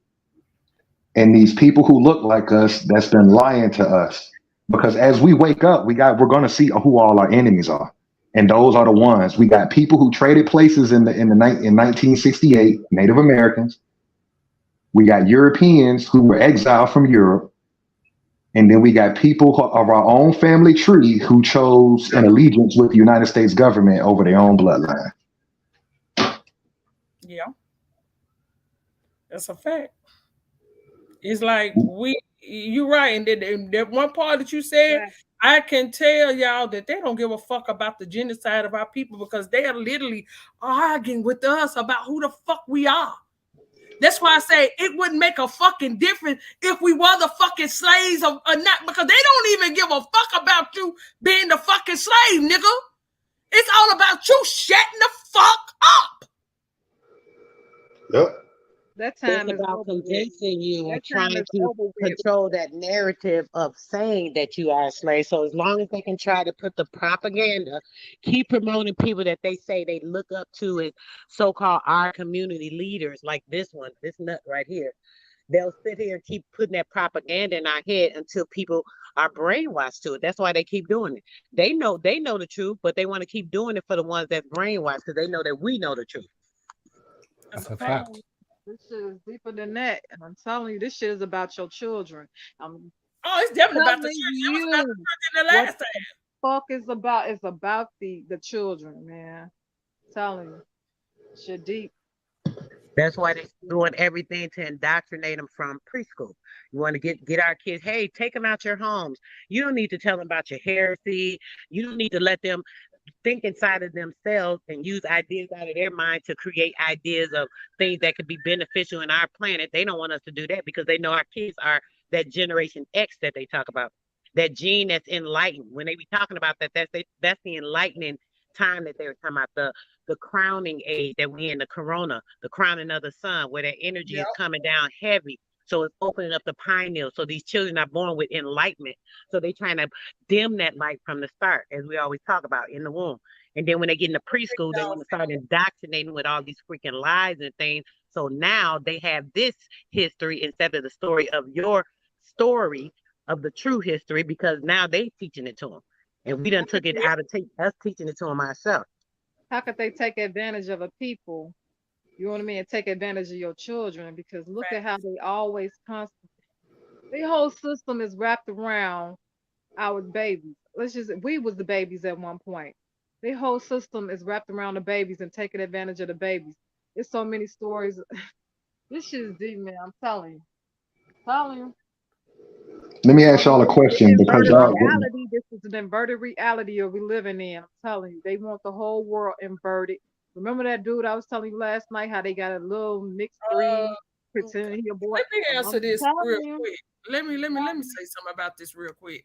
and these people who look like us that's been lying to us. Because as we wake up, we're gonna see who all our enemies are. And those are the ones. We got people who traded places in 1968, Native Americans. We got Europeans who were exiled from Europe. And then we got people of our own family tree who chose an allegiance with the United States government over their own bloodline. Yeah. That's a fact. It's like you're right. And that one part that you said, yeah. I can tell y'all that they don't give a fuck about the genocide of our people because they are literally arguing with us about who the fuck we are. That's why I say it wouldn't make a fucking difference if we were the fucking slaves or not, because they don't even give a fuck about you being the fucking slave, nigga. It's all about you shutting the fuck up. Yep. That time It's is about over with. convincing you or That time trying is to over with. control that narrative of saying that you are a slave. So as long as they can try to put the propaganda, keep promoting people that they say they look up to as so-called our community leaders, like this one, this nut right here. They'll sit here and keep putting that propaganda in our head until people are brainwashed to it. That's why they keep doing it. They know the truth, but they want to keep doing it for the ones that's brainwashed because they know that we know the truth. That's a fact. This shit is deeper than that. And I'm telling you, this shit is about your children. Oh, it's definitely about the telling children. It was about the you children the what last time. the fuck is about. It's about the children, man. Telling you, shit deep. That's why they're doing everything to indoctrinate them from preschool. You want to get our kids, hey, take them out your homes. You don't need to tell them about your heresy. You don't need to let them think inside of themselves and use ideas out of their mind to create ideas of things that could be beneficial in our planet. They don't want us to do that because they know our kids are that generation X that they talk about, that gene that's enlightened. When they be talking about that, that's the enlightening time that they were talking about, the crowning age that we in, the corona, the crowning of the sun, where that energy is coming down heavy. So it's opening up the pineal. So these children are born with enlightenment. So they trying to dim that light from the start, as we always talk about in the womb. And then when they get into preschool, they want to start indoctrinating with all these freaking lies and things. So now they have this history instead of the story of your story of the true history, because now they teaching it to them. And we done took it out of us teaching it to them ourselves. How could they take advantage of a people? You know what I mean? And take advantage of your children, because look at how they always constantly. The whole system is wrapped around our babies. We was the babies at one point. The whole system is wrapped around the babies and taking advantage of the babies. There's so many stories. This shit is deep, man. I'm telling you. Telling you. Let me ask y'all a question because y'all. Reality. This is an inverted reality we living in. I'm telling you, they want the whole world inverted. Remember that dude I was telling you last night how they got a little mixed breed pretending he a boy. Let me answer this real quick. Let me say something about this real quick.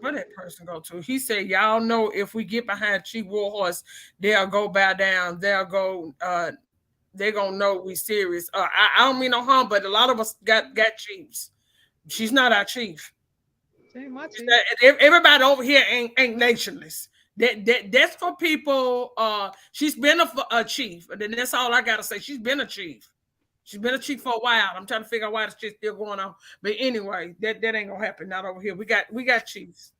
Where that person go to? He said, "Y'all know if we get behind Chief Warhorse, they'll go bow down. They'll go. They're gonna know we serious. I don't mean no harm, but a lot of us got chiefs. She's not our chief. My chief. Everybody over here ain't nationless. That's for people. She's been a chief, and then that's all I gotta say. She's been a chief. She's been a chief for a while. I'm trying to figure out why this shit's still going on. But anyway, that ain't gonna happen. Not over here. We got chiefs.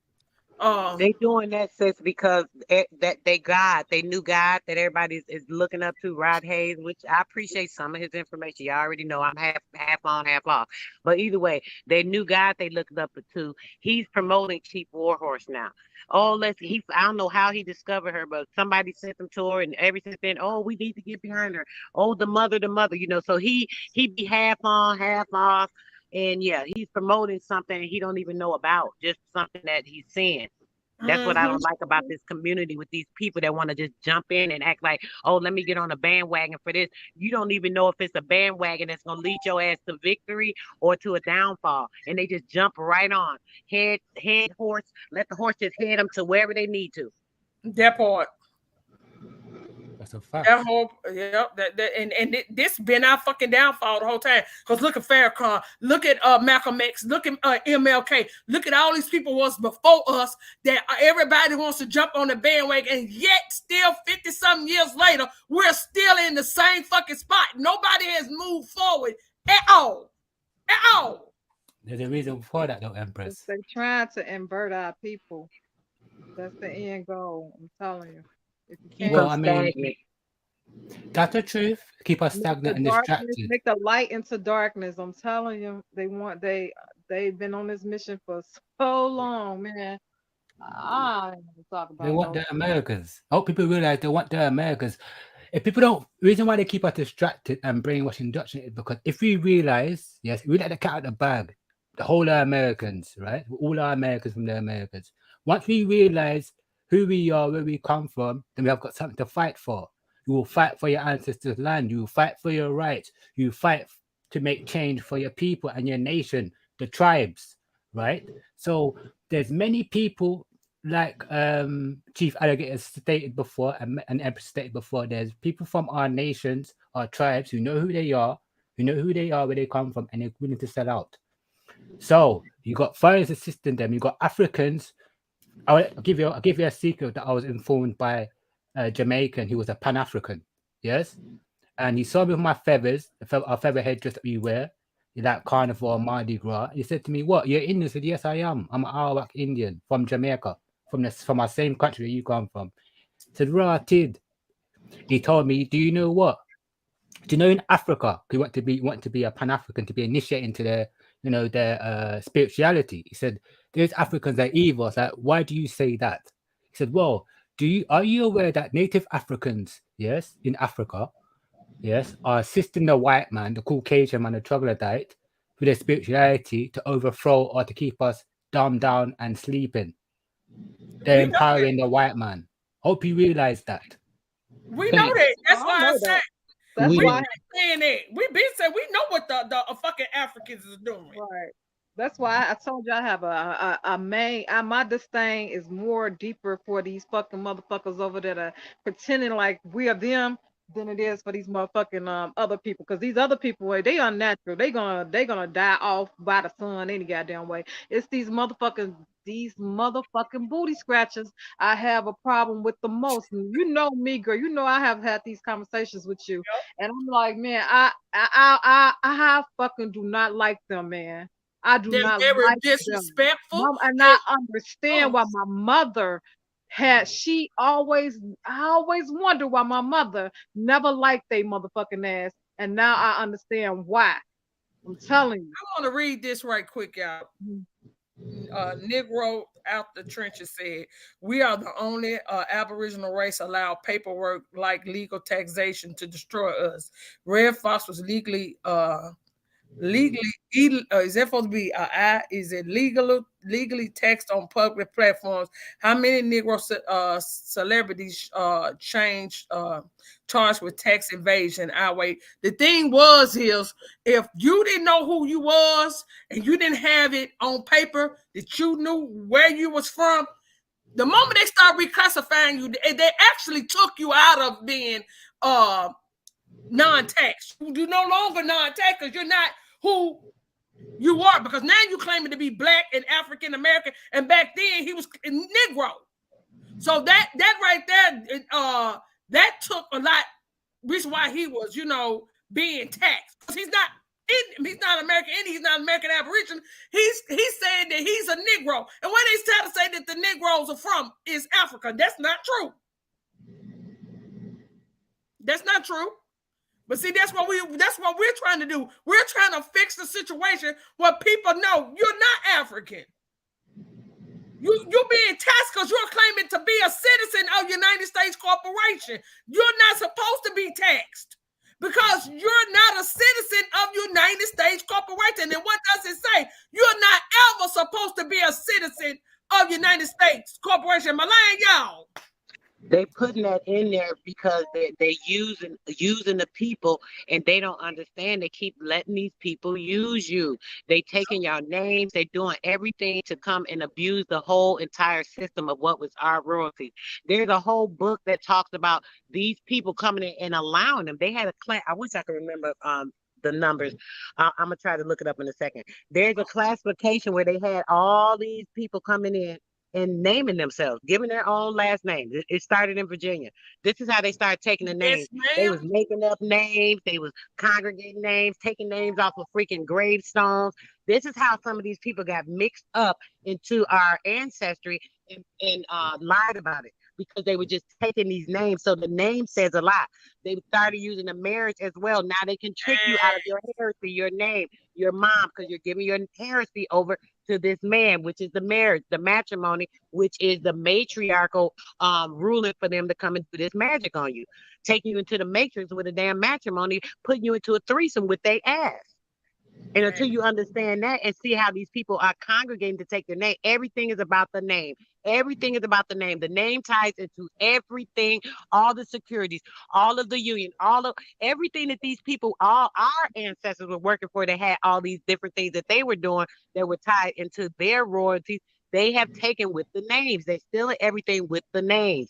They doing that, sis, because that they knew God that everybody is looking up to, Rod Hayes, which I appreciate some of his information. You already know I'm half on, half off. But either way, they knew God they looked up to. He's promoting Chief Warhorse now. Oh, I don't know how he discovered her, but somebody sent him to her, and ever since then, oh, we need to get behind her. Oh, the mother, so he be half on, half off. And yeah, he's promoting something he don't even know about, just something that he's seeing. That's what I don't like about this community with these people that want to just jump in and act like, oh, let me get on a bandwagon for this. You don't even know if it's a bandwagon that's going to lead your ass to victory or to a downfall. And they just jump right on. Head horse, let the horse just head them to wherever they need to. That part. That's a fact. That whole, and this been our fucking downfall the whole time. Because look at Farrakhan, look at Malcolm X, look at MLK, look at all these people was before us that everybody wants to jump on the bandwagon, and yet still 50-something years later, we're still in the same fucking spot. Nobody has moved forward at all. At all. There's a reason for that, though, Empress. They're trying to invert our people. That's the end goal. I'm telling you. Well, I mean, that's the truth. Keep us stagnant and distracted. Make the light into darkness. I'm telling you, they've been on this mission for so long, man. I don't even talk about. They want the Americans. I hope people realize they want the Americans. If people don't, the reason why they keep us distracted and brainwashing indoctrinated is because if we realize, yes, we let the cat out of the bag, the whole Americans, right? All our Americans from the Americans. Once we realize who we are, where we come from, then we have got something to fight for. You will fight for your ancestors' land. You will fight for your rights. You fight to make change for your people and your nation, the tribes, right? So there's many people like Chief Alligator stated before and Empress stated before, there's people from our nations, our tribes who know who they are, where they come from, and they're willing to sell out. So you got foreigners assisting them. You got Africans. I'll give you a secret that I was informed by a Jamaican who was a Pan-African. Yes, and he saw me with my feathers, our feather headdress that we wear, that carnival Mardi Gras. He said to me, "What? You're Indian?" I said, "Yes, I am. I'm an Arawak Indian from Jamaica, from our same country where you come from." I said, "Ratid." He told me, "Do you know what? Do you know in Africa, you want to be a Pan-African, to be initiated into their spirituality?" He said, "There's Africans that are evil." I was like, "Why do you say that?" He said, "Well, are you aware that Native Africans, yes, in Africa, yes, are assisting the white man, the Caucasian man, the troglodyte, with their spirituality to overthrow or to keep us dumbed down and sleeping? They're empowering the white man. Hope you realize that." We know that. That's why I said. That's we why been saying that. We been saying we know what the fucking Africans is doing. Right. That's why I told you I have a main. My disdain is more deeper for these fucking motherfuckers over there that are pretending like we are them than it is for these motherfucking other people. Because these other people, they unnatural. They gonna die off by the sun any goddamn way. It's these motherfucking booty scratchers I have a problem with the most. And you know me, girl. You know I have had these conversations with you, and I'm like, man, I fucking do not like them, man. I do They're not very like disrespectful. them. And I understand why my mother had. I always wonder why my mother never liked they motherfucking ass, and now I understand why. I'm telling you. I want to read this right quick, y'all. Negro out the trenches said, "We are the only Aboriginal race allowed paperwork like legal taxation to destroy us. Red Fox was legally is that supposed to be is it legally taxed on public platforms? How many Negro celebrities charged with tax evasion? The thing was is if you didn't know who you was and you didn't have it on paper that you knew where you was from, the moment they start reclassifying you, they actually took you out of being non-tax. You're no longer non-tax because you're not who you are, because now you claiming to be black and African American, and back then he was Negro. So that right there, that took a lot. Reason why he was, being taxed, because he's not American Indian, he's not American Aboriginal. He's saying that he's a Negro, and when they try to say that the Negroes are from is Africa, that's not true. That's not true. But see, that's what we're trying to do. We're trying to fix the situation where people know you're not African. You're being taxed because you're claiming to be a citizen of United States Corporation. You're not supposed to be taxed because you're not a citizen of United States Corporation. And what does it say? You're not ever supposed to be a citizen of United States Corporation. Malang, y'all. They putting that in there because they're using the people, and they don't understand. They keep letting these people use you. They taking your names. They doing everything to come and abuse the whole entire system of what was our royalties. There's a whole book that talks about these people coming in and allowing them. They had a class. I wish I could remember the numbers. I'm gonna try to look it up in a second. There's a classification where they had all these people coming in and naming themselves, giving their own last name. It started in Virginia. This is how they started taking the names. They was making up names. They was congregating names, taking names off of freaking gravestones. This is how some of these people got mixed up into our ancestry and lied about it, because they were just taking these names. So the name says a lot. They started using the marriage as well. Now they can trick you out of your heresy, your name, your mom, because you're giving your heresy over to this man, which is the marriage, the matrimony, which is the matriarchal ruling for them to come and do this magic on you, taking you into the matrix with a damn matrimony, putting you into a threesome with their ass. And until you understand that and see how these people are congregating to take their name, everything is about the name. Everything is about the name. The name ties into everything, all the securities, all of the union, everything that these people, all our ancestors were working for. They had all these different things that they were doing that were tied into their royalties. They have taken with the names. They're stealing everything with the names.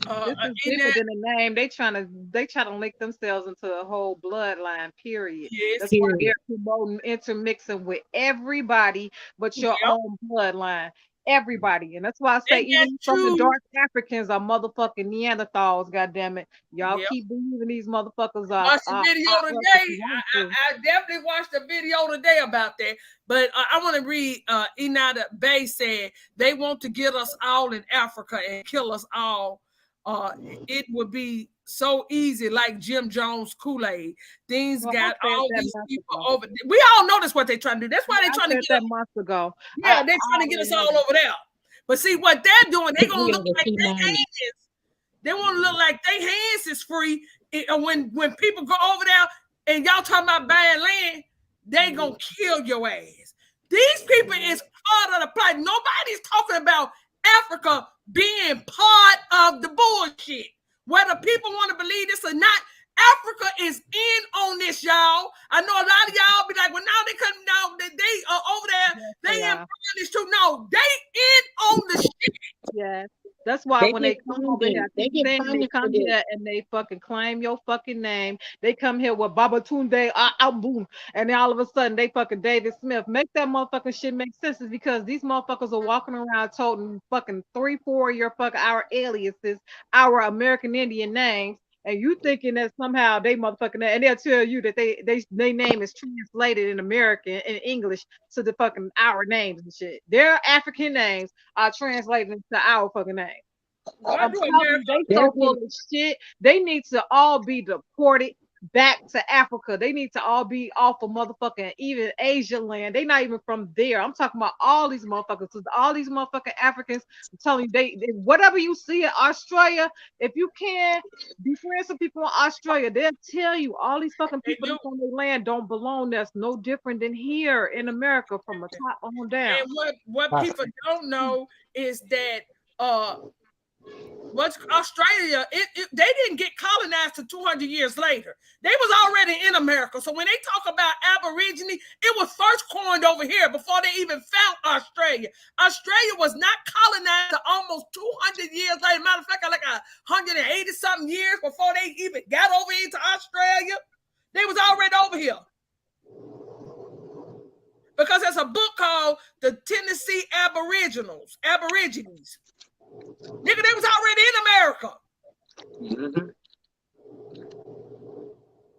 This is deeper than a name. They trying to link themselves into a whole bloodline. Period. Yes. That's why they're promoting intermixing with everybody but your own bloodline. Everybody, and that's why I say even from the dark Africans are motherfucking Neanderthals. Goddamn it, y'all keep believing these motherfuckers are. Watch the video today. I definitely watched the video today about that. But I want to read. Inada Bay said they want to get us all in Africa and kill us all. It would be so easy, like Jim Jones Kool-Aid. Things got all these people over. We all know that's what they're trying to do. That's why they're trying to get that months ago. Yeah, they're trying to get us all over there. But see what they're doing, they're gonna look like their hands. They want to look like their hands is free. When people go over there and y'all talking about buying land, they gonna kill your ass. These people is part of the plot. Nobody's talking about Africa being part of the bullshit. Whether people want to believe this or not, Africa is in on this, y'all. I know a lot of y'all be like, well, now they couldn't know that they are over there. They in this too. No, they in on the shit. Yeah. That's why when they come over here, they come here and they fucking claim your fucking name. They come here with Babatunde, boom, and then all of a sudden they fucking David Smith. Make that motherfucking shit make sense, is because these motherfuckers are walking around toting fucking 3-4 of your fucking our aliases, our American Indian names, and you thinking that somehow they motherfucking, and they'll tell you that they name is translated in American in English to the fucking our names and shit. Their African names are translated into our fucking name. I'm telling you, they so full of shit. They need to all be deported back to Africa. They need to all be off of motherfucking even Asia land. They not even from there. I'm talking about all these motherfuckers. All these motherfucking Africans. I'm telling you, they whatever you see in Australia, if you can be friends with people in Australia, they'll tell you all these fucking people that's on their land don't belong. That's no different than here in America from the top on down. And what people don't know is that what's Australia, they didn't get colonized to 200 years later. They was already in America. So when they talk about Aborigine, it was first coined over here before they even found Australia. Australia was not colonized to almost 200 years later. Matter of fact, like 180 something years before they even got over into Australia. They was already over here. Because there's a book called The Tennessee Aborigines. Nigga, they was already in America.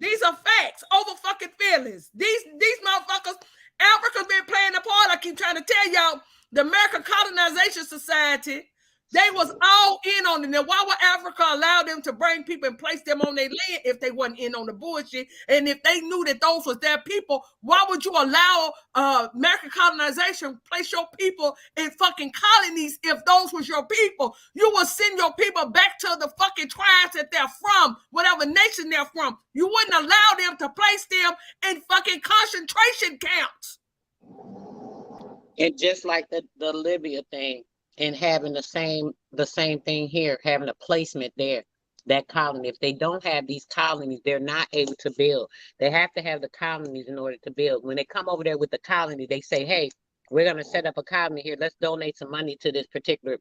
These are facts over fucking feelings. These motherfuckers, Africa's been playing the part. I keep trying to tell y'all, the American Colonization Society, they was all in on it. Now, why would Africa allow them to bring people and place them on their land if they wasn't in on the bullshit? And if they knew that those was their people, why would you allow American colonization place your people in fucking colonies if those was your people? You would send your people back to the fucking tribes that they're from, whatever nation they're from. You wouldn't allow them to place them in fucking concentration camps. And just like the Libya thing, and having the same thing here, having a placement there, that colony. If they don't have these colonies, they're not able to build. They have to have the colonies in order to build. When they come over there with the colony, they say, hey, we're going to set up a colony here. Let's donate some money to this particular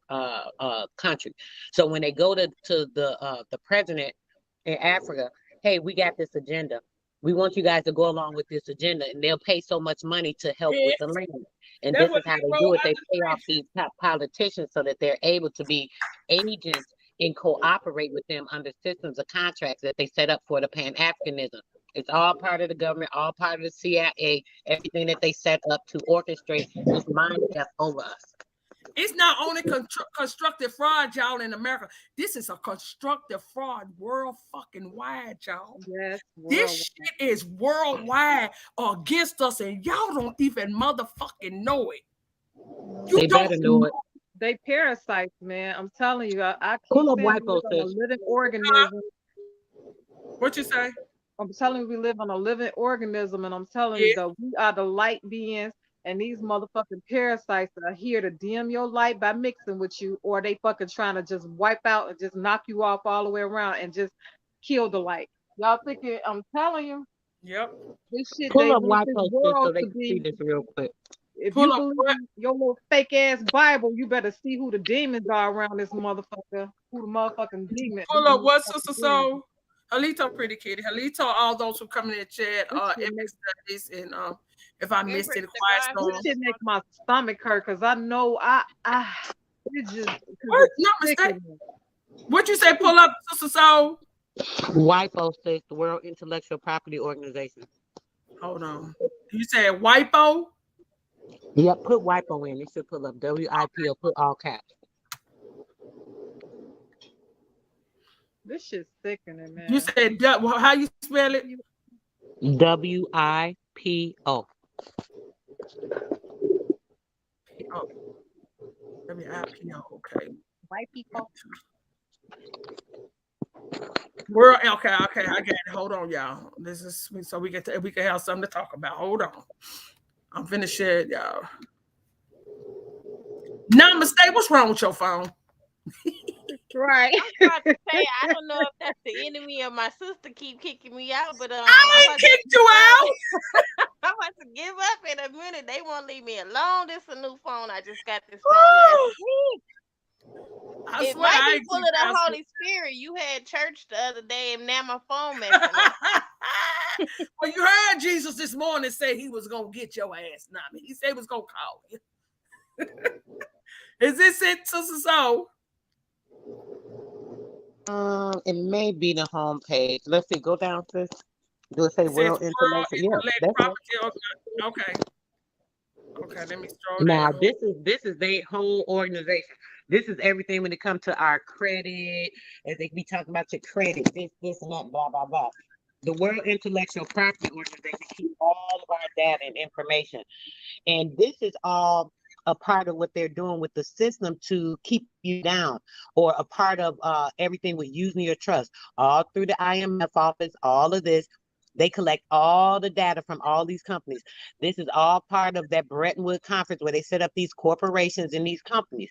country. So when they go to the president in Africa, hey, we got this agenda. We want you guys to go along with this agenda, and they'll pay so much money to help with the land. And this is how they do it. They pay off these top politicians so that they're able to be agents and cooperate with them under systems of contracts that they set up for the Pan-Africanism. It's all part of the government, all part of the CIA, everything that they set up to orchestrate this mind death over us. It's not only constructive fraud, y'all, in America. This is a constructive fraud world fucking wide, y'all. Yes, this shit is worldwide against us, and y'all don't even motherfucking know it. They better know it. They parasites, man. I'm telling you. I keep Pull up saying white we live on a living organism. What you say? I'm telling you, we live on a living organism, and I'm telling you that we are the light beings. And these motherfucking parasites are here to dim your light by mixing with you, or they fucking trying to just wipe out and just knock you off all the way around and just kill the light. Y'all thinking, I'm telling you. Yep. This shit, Pull they up want white this folks world so they to can be. see this real quick. if you believe your little fake ass Bible, you better see who the demons are around this motherfucker. Who the motherfucking demons? Pull up what, Sister Soul? Halito, pretty kitty. Halito, all those who come in the chat, epic studies, and if I missed it, quiet storm. This shit make my stomach hurt because I know it's just no mistake. What you say? Pull up, Sister Soul. WIPO says the World Intellectual Property Organization. Hold on. You said WIPO? Yep, put WIPO in. It should pull up WIPO. Put all caps. This shit's sickening, man. You said how you spell it? WIPO. Oh. WIPO. Okay. White people. World. Okay. I got it. Hold on, y'all. This is so we can have something to talk about. Hold on. I'm finished sharing, y'all. Namaste. What's wrong with your phone? Right. I'm about to say, I don't know if that's the enemy or my sister keep kicking me out, but I ain't kicked you out. I'm about to give up in a minute. They won't leave me alone. This is a new phone. I just got this phone last week. It might be full of the Holy Spirit. You had church the other day, and now my phone messing up. Well, you heard Jesus this morning say he was gonna get your ass. Nami. He said he was gonna call you. Is this it, Sister Soul? It may be the home page. Let's see. Go down, sis. Do it say World Intellectual? Yeah, property. Okay. Okay, let me scroll now, down. This is their whole organization. This is everything when it comes to our credit, as they be talking about your credit, this, and that, blah, blah, blah. The World Intellectual Property Organization keeps all of our data and information. And this is all a part of what they're doing with the system to keep you down, or a part of everything with using your trust, all through the IMF office, all of this. They collect all the data from all these companies. This is all part of that Bretton Woods conference where they set up these corporations and these companies.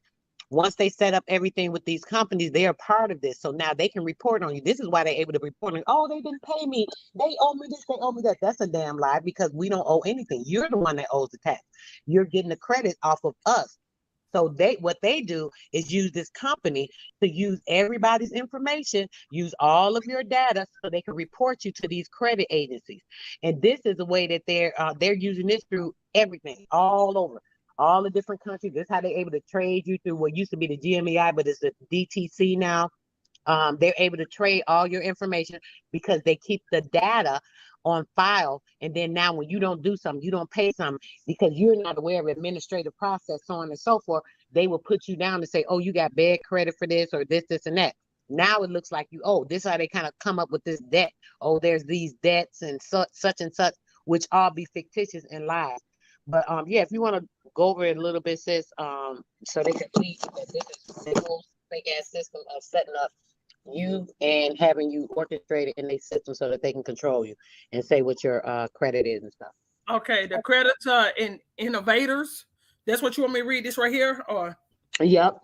Once they set up everything with these companies, they are part of this. So now they can report on you. This is why they're able to report on, oh, they didn't pay me. They owe me this, they owe me that. That's a damn lie, because we don't owe anything. You're the one that owes the tax. You're getting the credit off of us. So what they do is use this company to use everybody's information, use all of your data, so they can report you to these credit agencies. And this is the way that they're using this through everything, all over, all the different countries. This is how they're able to trade you through what used to be the GMEI, but it's the DTC now. They're able to trade all your information because they keep the data on file. And then now when you don't do something, you don't pay something because you're not aware of administrative process, so on and so forth, they will put you down and say, oh, you got bad credit for this or this, and that. Now it looks like you owe. This is how they kind of come up with this debt. Oh, there's these debts and such and such, which all be fictitious and lies. But yeah, if you want to go over it a little bit, sis, so they can please that this is the whole fake ass system of setting up you and having you orchestrated in their system so that they can control you and say what your credit is and stuff. Okay, the credits in innovators. That's what you want me to read this right here, or? Yep.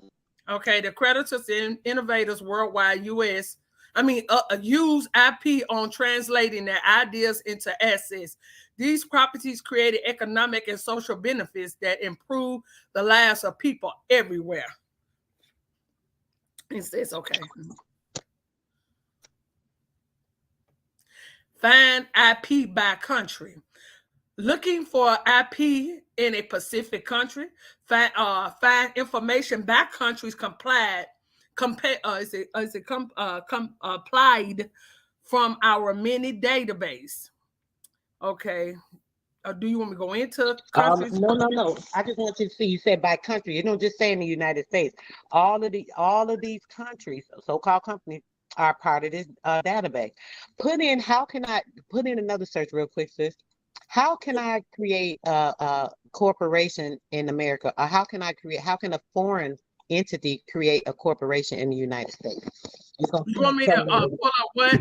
Okay, the creditors in innovators worldwide, use IP on translating their ideas into assets. These properties created economic and social benefits that improve the lives of people everywhere. It says, okay. Find IP by country. Looking for IP in a Pacific country, find information by countries applied from our mini database. Okay. Do you want me to go into countries? No. I just want you to see. You said by country. You don't just say in the United States. All of these countries, so-called companies, are part of this database. Put in another search real quick, sis. How can I create a corporation in America? Or how can a foreign entity create a corporation in the United States? You want me to pull up what?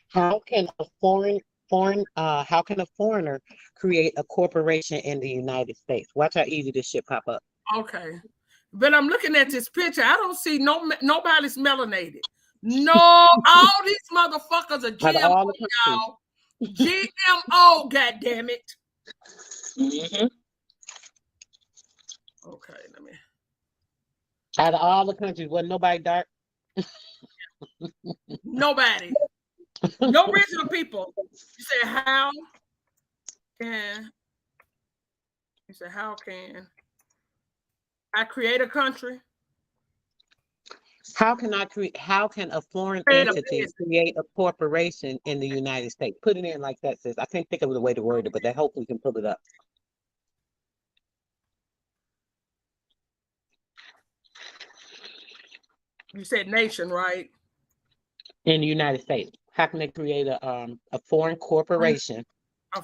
How can a foreigner create a corporation in the United States? Watch how easy this shit pop up. Okay. But I'm looking at this picture. I don't see nobody's melanated. No, all these motherfuckers are GMO, y'all. GMO, goddammit. Mm-hmm. Okay, let me. Out of all the countries, wasn't nobody dark? Nobody. No original people. You said how can I create a country? How can a foreign entity create a corporation in the United States? Put it in like that, sis. I can't think of the way to word it, but that hopefully we can pull it up. You said nation, right? In the United States. How can they create a foreign corporation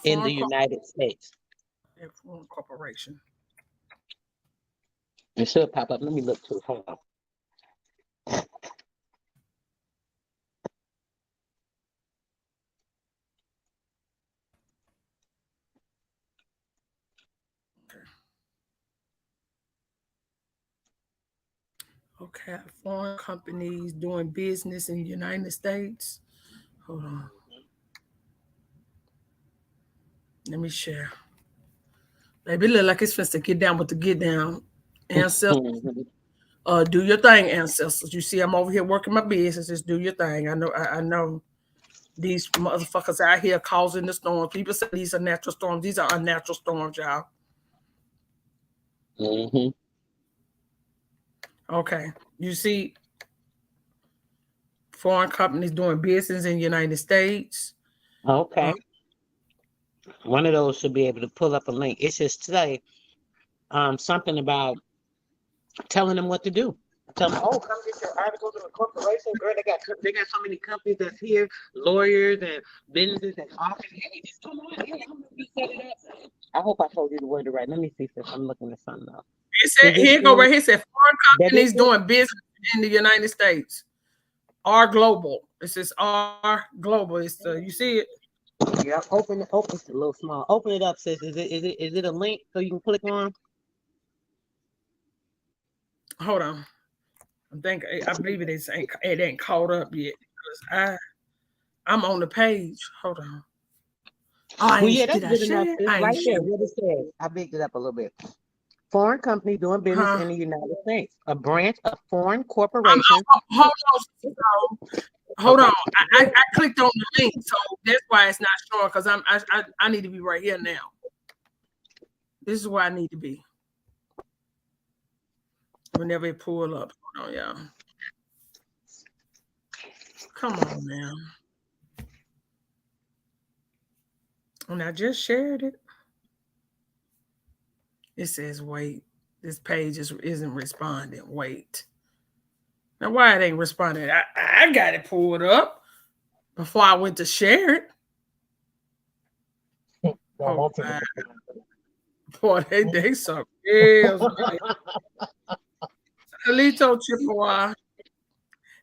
in the United States? A foreign corporation. It should pop up. Let me look too. Hold on. Okay, foreign companies doing business in the United States. Hold on. Let me share. Baby, look like it's supposed to get down with the get down. Ancestors. Do your thing, ancestors. You see, I'm over here working my business. Just do your thing. I know these motherfuckers out here causing the storms. People say these are natural storms. These are unnatural storms, y'all. Mm-hmm. Okay. You see foreign companies doing business in the United States. Okay. One of those should be able to pull up a link. It should say something about telling them what to do. Tell them, oh, come get your articles in the corporation. Girl, they got so many companies that's here, lawyers and businesses and office. Hey, just come on in. We set it up. I hope I told you the word right. Let me see if I'm looking at something else. It said, here go right here. It said foreign companies doing business in the United States. R Global. It says R Global. It's you see it? Yeah, open it. Open it's a little small. Open it up, sis. Is it a link so you can click on? Hold on. I believe it ain't caught up yet because I'm on the page. Hold on. Oh, yeah, that's good enough. It's right there. What it says. I bigged it up a little bit. Foreign company doing business in the United States. A branch of foreign corporation. Hold on. I clicked on the link, so that's why it's not showing because I need to be right here now. This is where I need to be. Whenever it pull up. Hold on, y'all. Come on now. And I just shared it. It says wait. This page isn't responding. Wait. Now why it ain't responding? I got it pulled up before I went to share it. Oh, boy, they suck. Yes, Alito Chippewa.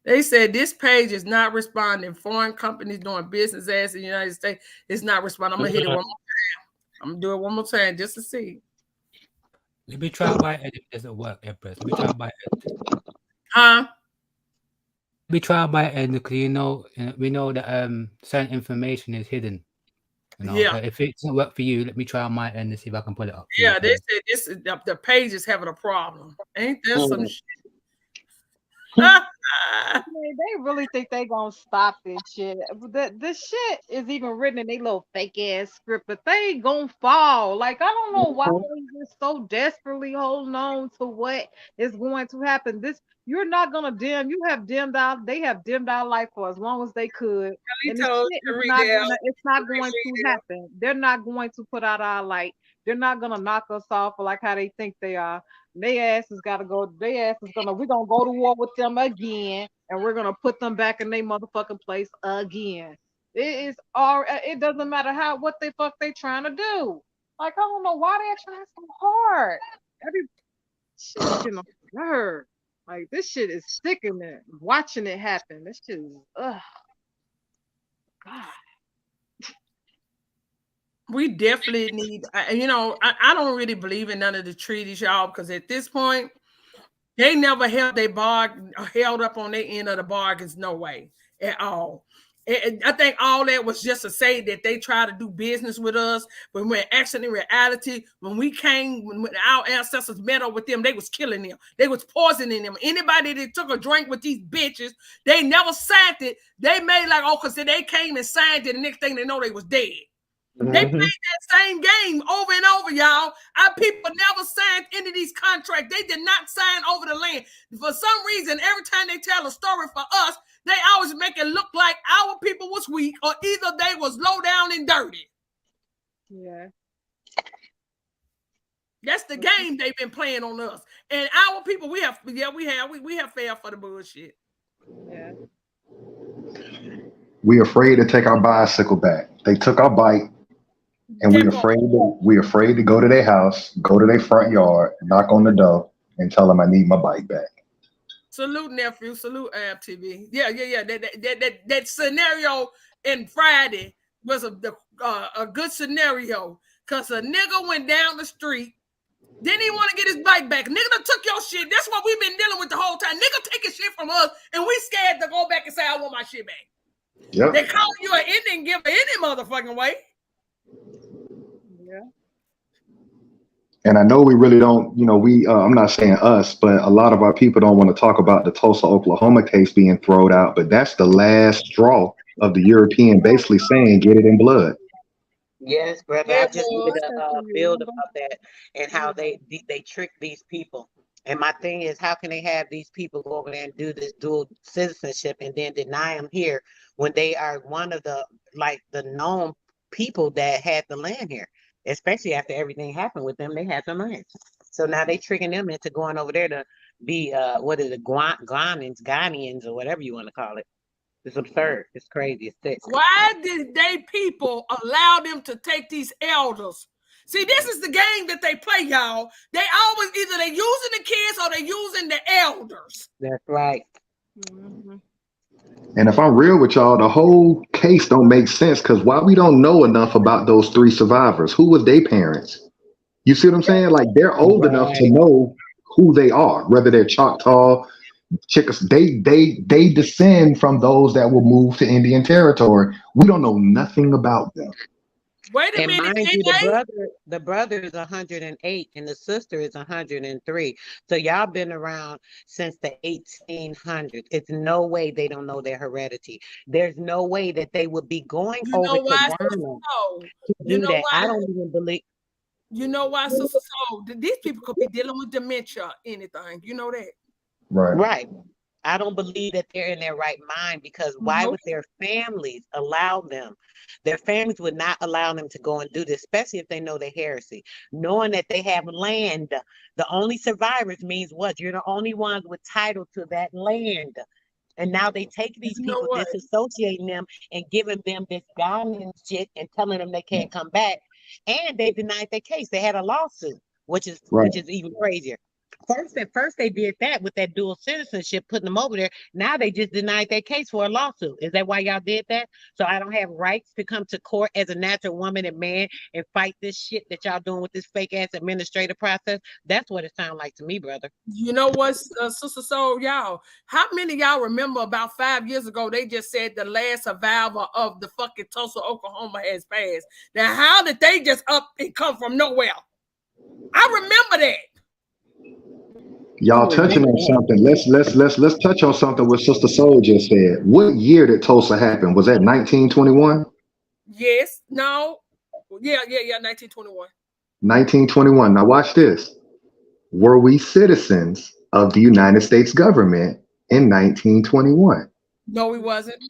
They said this page is not responding. Foreign companies doing business as in the United States is not responding. I'm gonna hit it one more time. I'm gonna do it one more time just to see. Let me try by edit. It doesn't work, Empress. Let me try by edit. Huh? We try by edit because we know that certain information is hidden. Yeah. So if it doesn't work for you, let me try on my end and see if I can pull it up. Yeah, they said the page is having a problem. Ain't there some shit? They really think they gonna stop this shit. This shit is even written in their little fake ass script, but they ain't gonna fall. Like I don't know why they just so desperately holding on to what is going to happen. You're not gonna dim. You have dimmed out. They have dimmed our life for as long as they could, and it's not going to happen. They're not going to put out our light. They're not gonna knock us off like how they think they are. Their ass is gotta go. Their ass is we're gonna go to war with them again, and we're gonna put them back in their motherfucking place again. It doesn't matter what the fuck they trying to do. Like I don't know why they're trying so hard. Every shit's getting on my nerve. Like this shit is sickening. Watching it happen. This shit is God. We definitely need, I don't really believe in none of the treaties, y'all, because at this point, they never held up on their end of the bargains, no way at all. And I think all that was just to say that they try to do business with us, but when actually in reality, when we came, when our ancestors met up with them, they was killing them. They was poisoning them. Anybody that took a drink with these bitches, they never signed it. They made like, oh, because they came and signed it, the next thing they know, they was dead. They played that same game over and over, y'all. Our people never signed into these contracts. They did not sign over the land. For some reason, every time they tell a story for us, they always make it look like our people was weak or either they was low down and dirty. Yeah. That's the game they've been playing on us. And our people, we have failed for the bullshit. Yeah. We're afraid to take our bicycle back. They took our bike. And we're afraid to go to their house, go to their front yard, knock on the door, and tell them I need my bike back. Salute, nephew. Salute, Ab TV. Yeah. That scenario in Friday was a good scenario because a nigga went down the street, didn't even want to get his bike back. Nigga done took your shit. That's what we've been dealing with the whole time. Nigga taking shit from us, and we scared to go back and say I want my shit back. Yep. They call you an Indian giver any motherfucking way. Yeah. And I know we really don't, I'm not saying us, but a lot of our people don't want to talk about the Tulsa, Oklahoma case being thrown out, but that's the last straw of the European basically saying, get it in blood. Yes, brother. I just wanted to build about that and how they trick these people. And my thing is, how can they have these people go over there and do this dual citizenship and then deny them here when they are one of the known people that had the land here? Especially after everything happened with them, they had the land. So now they tricking them into going over there to be Ghanaians or whatever you want to call it. It's absurd. It's crazy. It's sick. Why did they people allow them to take these elders? See, this is the game that they play, y'all. They always either they using the kids or they using the elders. That's right. Mm-hmm. And if I'm real with y'all, the whole case don't make sense because why we don't know enough about those 3 survivors? Who was their parents? You see what I'm saying? Like they're old enough to know who they are, whether they're Choctaw, Chickasaw. They descend from those that will move to Indian Territory. We don't know nothing about them. Wait a minute, mind you, the brother is 108 and the sister is 103. So y'all been around since the 1800s. It's no way they don't know their heredity. There's no way that they would be going over to Ghana to do that. I don't even believe. You know why, Sister Soul? These people could be dealing with dementia, anything. You know that? Right. I don't believe that they're in their right mind because why would their families allow them? Their families would not allow them to go and do this, especially if they know their heresy. Knowing that they have land, the only survivors means what? You're the only ones with title to that land. And now they take these people, disassociating them and giving them this Ghanaian shit and telling them they can't come back. And they denied their case. They had a lawsuit, which is even crazier. First they did that with that dual citizenship, putting them over there. Now they just denied their case for a lawsuit. Is that why y'all did that? So I don't have rights to come to court as a natural woman and man and fight this shit that y'all doing with this fake ass administrative process? That's what it sounds like to me, brother. You know what, Sister Soul, y'all? How many of y'all remember about 5 years ago, they just said the last survivor of the fucking Tulsa, Oklahoma has passed. Now, how did they just up and come from nowhere? I remember that. Y'all touching on something. Let's touch on something what Sister Soul just said. What year did Tulsa happen? Was that 1921? Yes. No. Yeah. 1921. 1921. Now watch this. Were we citizens of the United States government in 1921? No, we wasn't.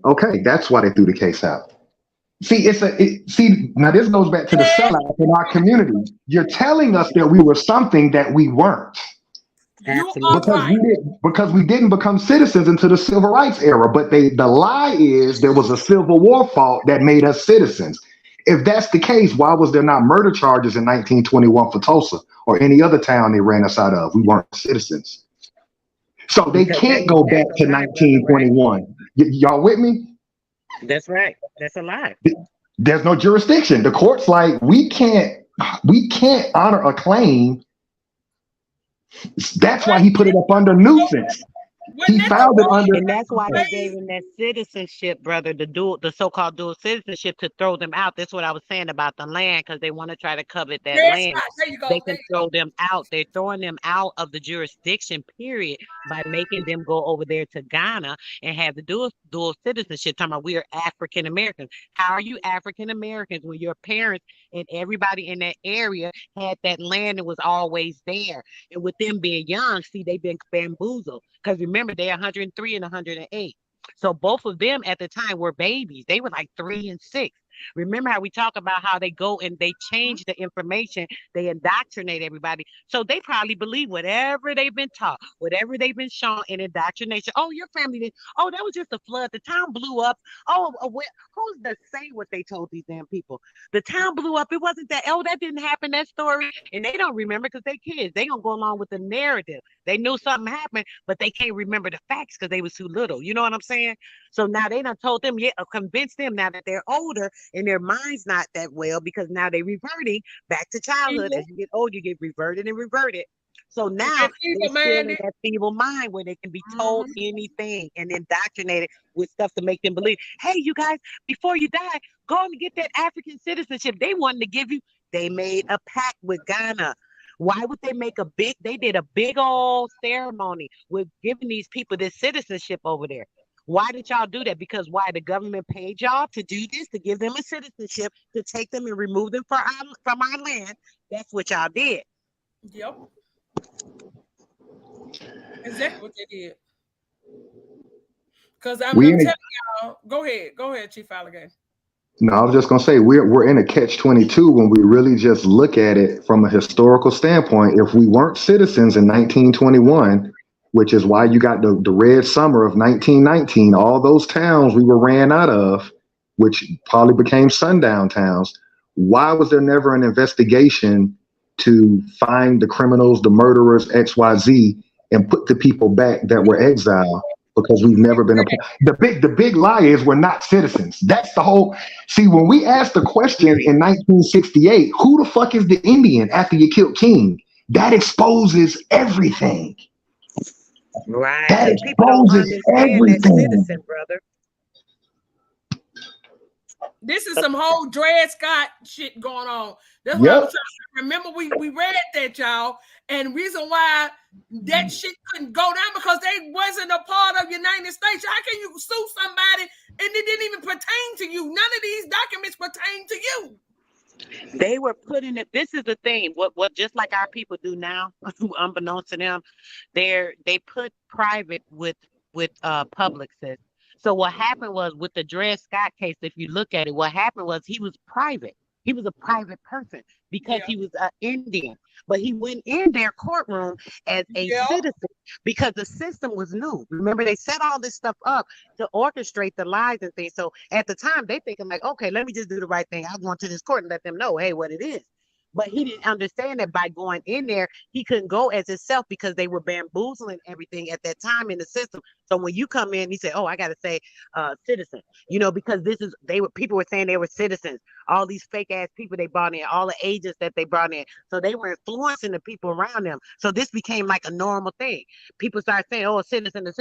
Okay, that's why they threw the case out. See, now this goes back to the sellout in our community. You're telling us that we were something that we weren't. Because we didn't become citizens until the civil rights era. But the lie is there was a civil war fought that made us citizens. If that's the case, why was there not murder charges in 1921 for Tulsa or any other town they ran us out of? We weren't citizens. So they can't go back to 1921. Y'all with me? That's right. That's a lie. There's no jurisdiction. The court's like, we can't honor a claim. That's why he put it up under nuisance. He founded under, and that's why they gave him that citizenship, brother, the so-called dual citizenship to throw them out. That's what I was saying about the land, because they want to try to covet that land. There you go. They can throw them out. They're throwing them out of the jurisdiction, period, by making them go over there to Ghana and have the dual citizenship. Talking about we are African Americans. How are you African Americans when your parents and everybody in that area had that land and was always there? And with them being young, see, they've been bamboozled. Because remember, they're 103 and 108. So both of them at the time were babies. They were like 3 and 6. Remember how we talk about how they go and they change the information, they indoctrinate everybody. So they probably believe whatever they've been taught, whatever they've been shown in indoctrination. Oh, your family did. Oh, that was just a flood. The town blew up. Oh, who's to say what they told these damn people? The town blew up. It wasn't that. Oh, that didn't happen. That story. And they don't remember because they kids. They gonna go along with the narrative. They knew something happened, but they can't remember the facts because they was too little. You know what I'm saying? So now they done told them, convinced them now that they're older and their mind's not that well, because now they're reverting back to childhood. As you get older, you get reverted and reverted. So now they're still in that feeble mind where they can be told anything and indoctrinated with stuff to make them believe, hey, you guys, before you die, go and get that African citizenship they wanted to give you. They made a pact with Ghana. Why would they they did a big old ceremony with giving these people this citizenship over there? Why did y'all do that? Because why? The government paid y'all to do this, to give them a citizenship, to take them and remove them from our land. That's what y'all did. Yep. Exactly what they did. Because I'm telling y'all, go ahead, Chief Alligator. No, I was just gonna say we're in a catch-22 when we really just look at it from a historical standpoint. If we weren't citizens in 1921, which is why you got the Red Summer of 1919, all those towns we were ran out of, which probably became sundown towns. Why was there never an investigation to find the criminals, the murderers, XYZ, and put the people back that were exiled? Because we've never been the big lie is we're not citizens. That's the whole. See, when we asked the question in 1968, who the fuck is the Indian after you killed King? That exposes everything. Right. That People don't understand everything. that citizen, brother. This is some whole Dred Scott shit going on. That's what I was trying to say. Remember, we read that, y'all, and reason why that shit couldn't go down because they wasn't a part of United States. How can you sue somebody and it didn't even pertain to you? None of these documents pertain to you. They were putting it. This is the thing. What just like our people do now, unbeknownst to them, they put private with public. So what happened was with the Dred Scott case, if you look at it, what happened was he was private. He was a private person because he was an Indian, but he went in their courtroom as a citizen because the system was new. Remember, they set all this stuff up to orchestrate the lies and things. So at the time, they thinking like, okay, let me just do the right thing. I'll go into this court and let them know, hey, what it is. But he didn't understand that by going in there, he couldn't go as himself because they were bamboozling everything at that time in the system. So when you come in, he said, oh, I got to say citizen, because people were saying they were citizens. All these fake ass people they brought in, all the agents that they brought in. So they were influencing the people around them. So this became like a normal thing. People started saying, oh, a citizen. They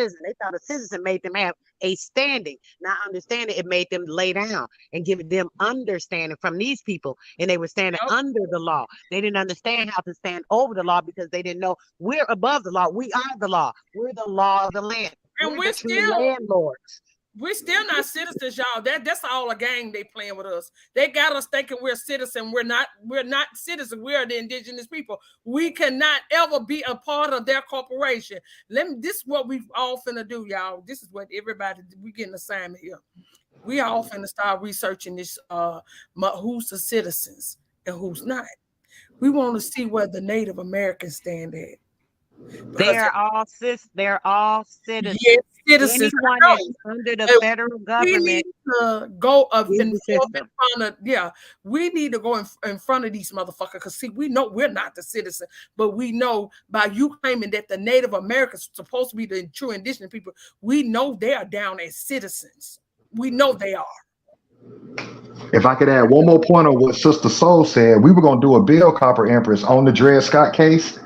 thought a citizen made them have a standing. Not understanding, it made them lay down and give them understanding from these people. And they were standing under the law. They didn't understand how to stand over the law because they didn't know we're above the law. We are the law. We're the law of the land. And we're still landlords. We're still not citizens, y'all. That's all a game they playing with us. They got us thinking we're citizens. We're not citizens. We are the indigenous people. We cannot ever be a part of their corporation. This is what we all finna do, y'all. This is what everybody, we getting assignment here. We all finna start researching this, who's the citizens and who's not. We want to see where the Native Americans stand at. They're all citizens. Yes, citizens. Anyone that's under the federal government. We need to go in front of, we need to go in front of these motherfuckers because see, we know we're not the citizen, but we know by you claiming that the Native Americans are supposed to be the true indigenous people, we know they are down as citizens. We know they are. If I could add one more point on what Sister Soul said, we were going to do a bill, Copper Empress, on the Dred Scott case.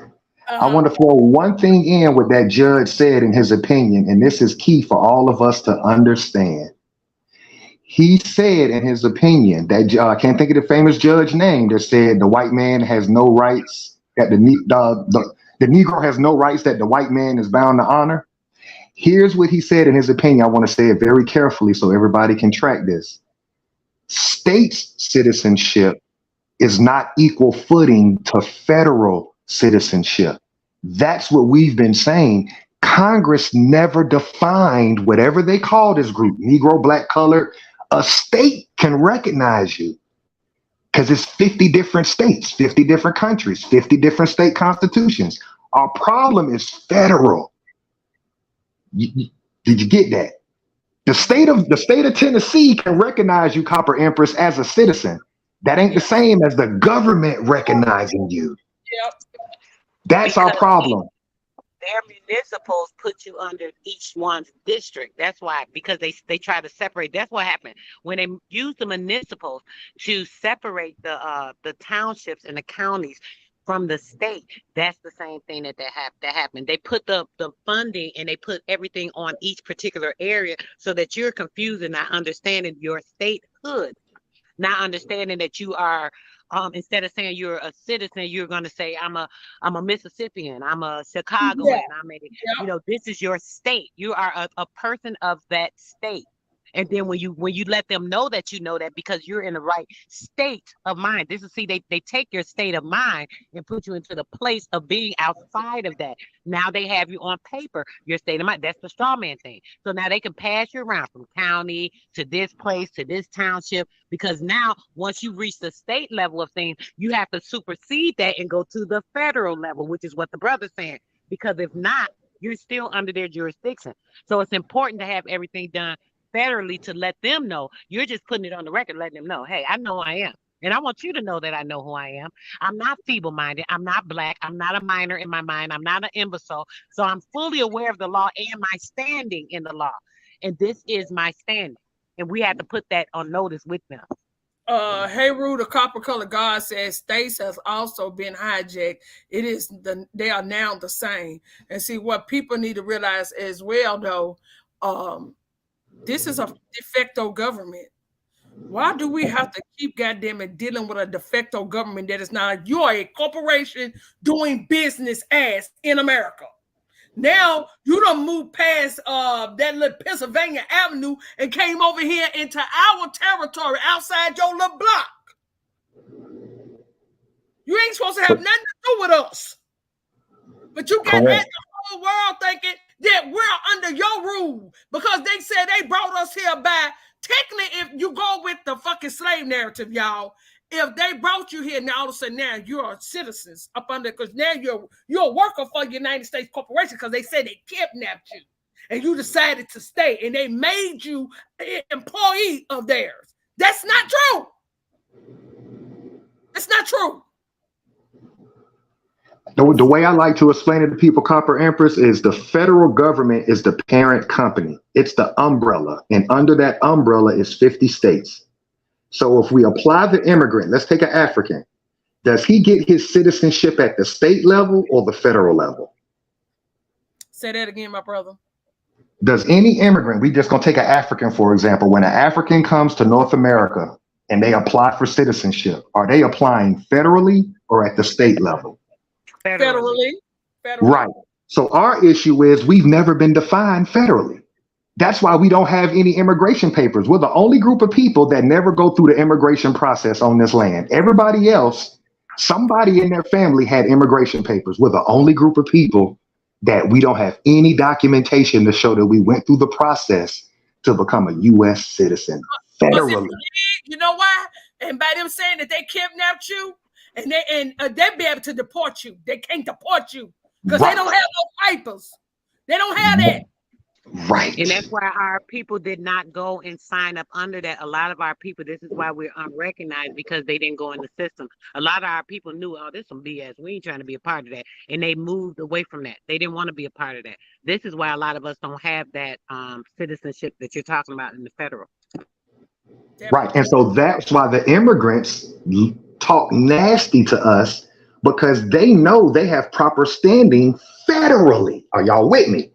I want to throw one thing in what that judge said in his opinion, and this is key for all of us to understand. He said in his opinion that I can't think of the famous judge name that said the white man has no rights, that the Negro has no rights that the white man is bound to honor. Here's what he said in his opinion. I want to say it very carefully so everybody can track this. State citizenship is not equal footing to federal citizenship. That's what we've been saying. Congress never defined whatever they call this group, Negro, Black, Colored. A state can recognize you because it's 50 different states, 50 different countries, 50 different state constitutions. Our problem is federal. Did you get that? The state of Tennessee can recognize you, Copper Empress, as a citizen. That ain't the same as the government recognizing you. Yep. That's our problem. Their municipals put you under each one's district. That's why, because they try to separate. That's what happened when they used the municipals to separate the townships and the counties from the state. That's the same thing that happened. They put the funding and they put everything on each particular area so that you're confused and not understanding your statehood, not understanding that you are. Instead of saying you're a citizen, you're going to say I'm a Mississippian, I'm a Chicagoan, this is your state. You are a person of that state. And then when you let them know that you know that because you're in the right state of mind, they take your state of mind and put you into the place of being outside of that. Now they have you on paper, your state of mind. That's the straw man thing. So now they can pass you around from county to this place to this township, because now once you reach the state level of things, you have to supersede that and go to the federal level, which is what the brother's saying. Because if not, you're still under their jurisdiction. So it's important to have everything done federally to let them know. You're just putting it on the record, letting them know, hey, I know who I am. And I want you to know that I know who I am. I'm not feeble-minded. I'm not Black. I'm not a minor in my mind. I'm not an imbecile. So I'm fully aware of the law and my standing in the law. And this is my standing. And we have to put that on notice with them. Heru, the copper colored God, says states has also been hijacked. They are now the same. And see, what people need to realize as well, though, this is a de facto government. Why do we have to keep goddamn it dealing with a de facto government that is not? You are a corporation doing business as in America. Now you done moved past that little Pennsylvania Avenue and came over here into our territory outside your little block. You ain't supposed to have nothing to do with us. But you got the whole world thinking that we're under your rule because they said they brought us here by. Technically, if you go with the fucking slave narrative, y'all, if they brought you here, now all of a sudden now you're citizens up under, because now you're a worker for the United States Corporation because they said they kidnapped you and you decided to stay and they made you an employee of theirs. That's not true. It's not true. The way I like to explain it to people, Copper Empress, is the federal government is the parent company. It's the umbrella. And under that umbrella is 50 states. So if we apply the immigrant, let's take an African. Does he get his citizenship at the state level or the federal level? Say that again, my brother. Does any immigrant, we just going to take an African, for example, when an African comes to North America and they apply for citizenship, are they applying federally or at the state level? Federally. Right. So our issue is we've never been defined federally. That's why we don't have any immigration papers. We're the only group of people that never go through the immigration process on this land. Everybody else, somebody in their family had immigration papers. We're the only group of people that we don't have any documentation to show that we went through the process to become a U.S. citizen federally. You know why? And by them saying that they kidnapped you, and they be able to deport you. They can't deport you because they don't have no papers. They don't have that. Right. And that's why our people did not go and sign up under that. A lot of our people, this is why we're unrecognized, because they didn't go in the system. A lot of our people knew, oh, this is some BS. We ain't trying to be a part of that. And they moved away from that. They didn't want to be a part of that. This is why a lot of us don't have that citizenship that you're talking about in the federal. Right. And so that's why the immigrants talk nasty to us because they know they have proper standing federally. Are y'all with me?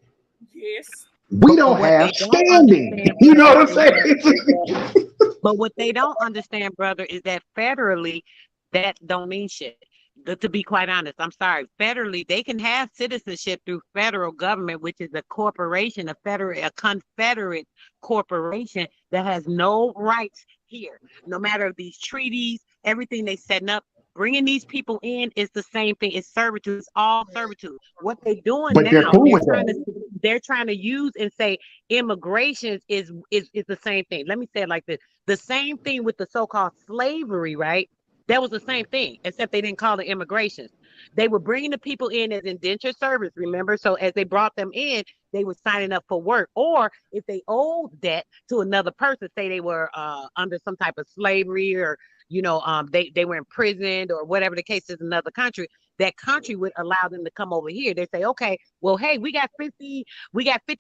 Yes. We don't what have they don't standing. understand, You know brother, what I'm saying? but what they don't understand, brother, is that federally, that don't mean shit. To be quite honest, I'm sorry. Federally, they can have citizenship through federal government, which is a corporation, a confederate corporation that has no rights here. No matter these treaties, everything they setting up, bringing these people in is the same thing. It's servitude. It's all servitude. What they're doing But they're now, cool with that. they're trying to use and say immigration is the same thing. Let me say it like this: the same thing with the so-called slavery, right? That was the same thing, except they didn't call it immigration. They were bringing the people in as indentured service, remember? So as they brought them in, they were signing up for work. Or if they owed debt to another person, say they were under some type of slavery, or they were imprisoned, or whatever the case is in another country, that country would allow them to come over here. They say, okay, well, hey, we got 50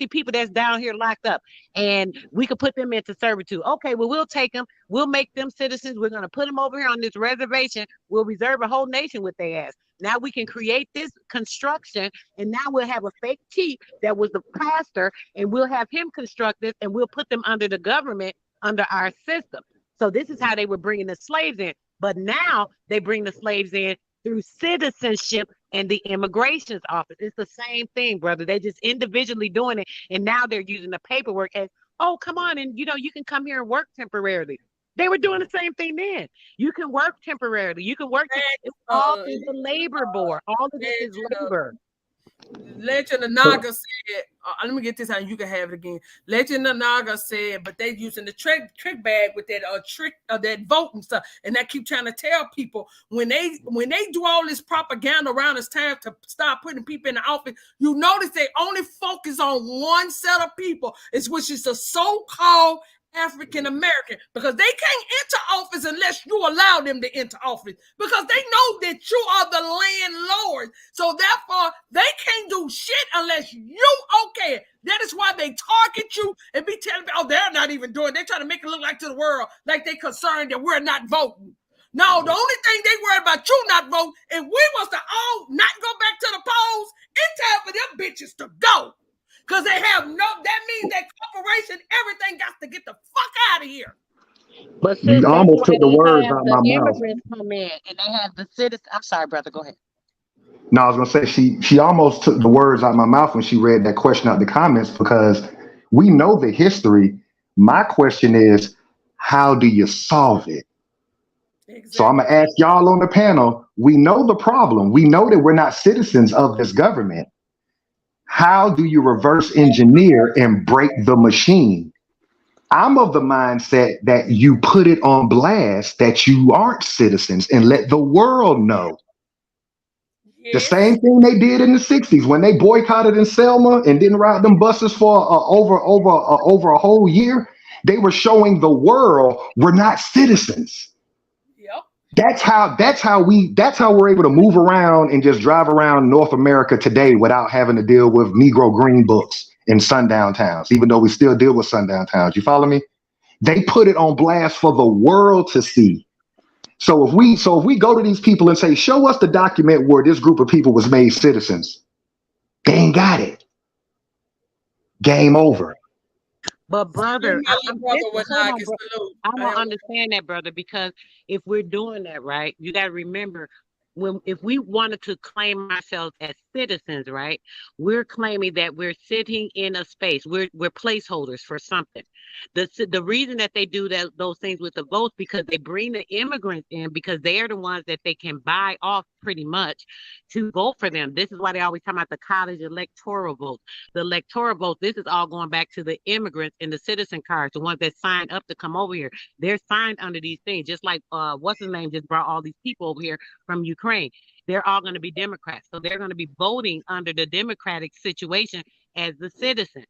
people that's down here locked up, and we could put them into servitude. Okay, well, we'll take them. We'll make them citizens. We're going to put them over here on this reservation. We'll reserve a whole nation with their ass. Now we can create this construction, and now we'll have a fake chief that was the pastor, and we'll have him construct this, and we'll put them under the government, under our system. So this is how they were bringing the slaves in. But now they bring the slaves in through citizenship and the immigrations office. It's the same thing, brother. They're just individually doing it. And now they're using the paperwork as, oh, come on. And, you can come here and work temporarily. They were doing the same thing then. You can work temporarily. You can work. It's all through the labor board. All of this is labor. Legend of Naga said, let me get this out, you can have it again. Legend of Naga said, but they using the trick bag with that trick of that voting stuff, and they keep trying to tell people when they do all this propaganda around it's time to start putting people in the office, you notice they only focus on one set of people, which is the so-called African American, because they can't enter office unless you allow them to enter office, because they know that you are the landlord. So therefore, they can't do shit unless you okay it. That is why they target you and be telling me, oh, they're not even doing it. They're trying to make it look like to the world like they're concerned that we're not voting. No, the only thing they worry about you not voting, if we was to all not go back to the polls, it's time for them bitches to go. Because they have that means that corporation, everything got to get the fuck out of here. But sis, You almost took the words out of my mouth. Immigrants come in and they have the citizens. I'm sorry, brother, go ahead. No, I was gonna say she almost took the words out of my mouth when she read that question out the comments, because we know the history. My question is, how do you solve it? Exactly. So I'm gonna ask y'all on the panel. We know the problem. We know that we're not citizens of this government. How do you reverse engineer and break the machine? I'm of the mindset that you put it on blast that you aren't citizens and let the world know. Yes. The same thing they did in the 60s when they boycotted in Selma and didn't ride them buses for over a whole year. They were showing the world we're not citizens. That's how we're able to move around and just drive around North America today without having to deal with Negro green books in sundown towns, even though we still deal with sundown towns. You follow me? They put it on blast for the world to see. So if we go to these people and say, show us the document where this group of people was made citizens, they ain't got it. Game over. But brother, I don't understand that, brother, because if we're doing that, right, you got to remember, if we wanted to claim ourselves as citizens, right, we're claiming that we're sitting in a space. We're placeholders for something. The reason that they do those things with the votes, because they bring the immigrants in, because they're the ones that they can buy off pretty much to vote for them. This is why they always talk about the college electoral votes. The electoral votes, this is all going back to the immigrants and the citizen cards, the ones that signed up to come over here. They're signed under these things, just like what's his name just brought all these people over here from Ukraine. They're all going to be Democrats. So they're going to be voting under the Democratic situation as the citizen.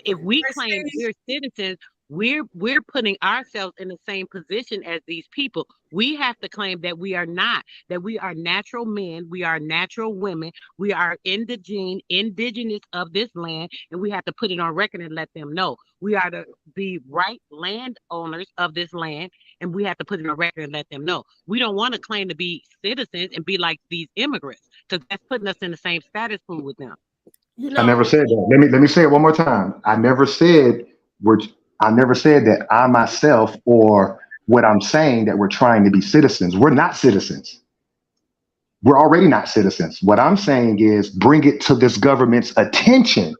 If we claim we're citizens, We're putting ourselves in the same position as these people. We have to claim that we are not, that we are natural men, we are natural women, we are indigenous of this land, and we have to put it on record and let them know. We are the right landowners of this land, and we have to put it on record and let them know. We don't want to claim to be citizens and be like these immigrants, because that's putting us in the same status pool with them. You know, I never said that. Let me say it one more time. I never said that I myself or what I'm saying that we're trying to be citizens. We're not citizens. We're already not citizens. What I'm saying is bring it to this government's attention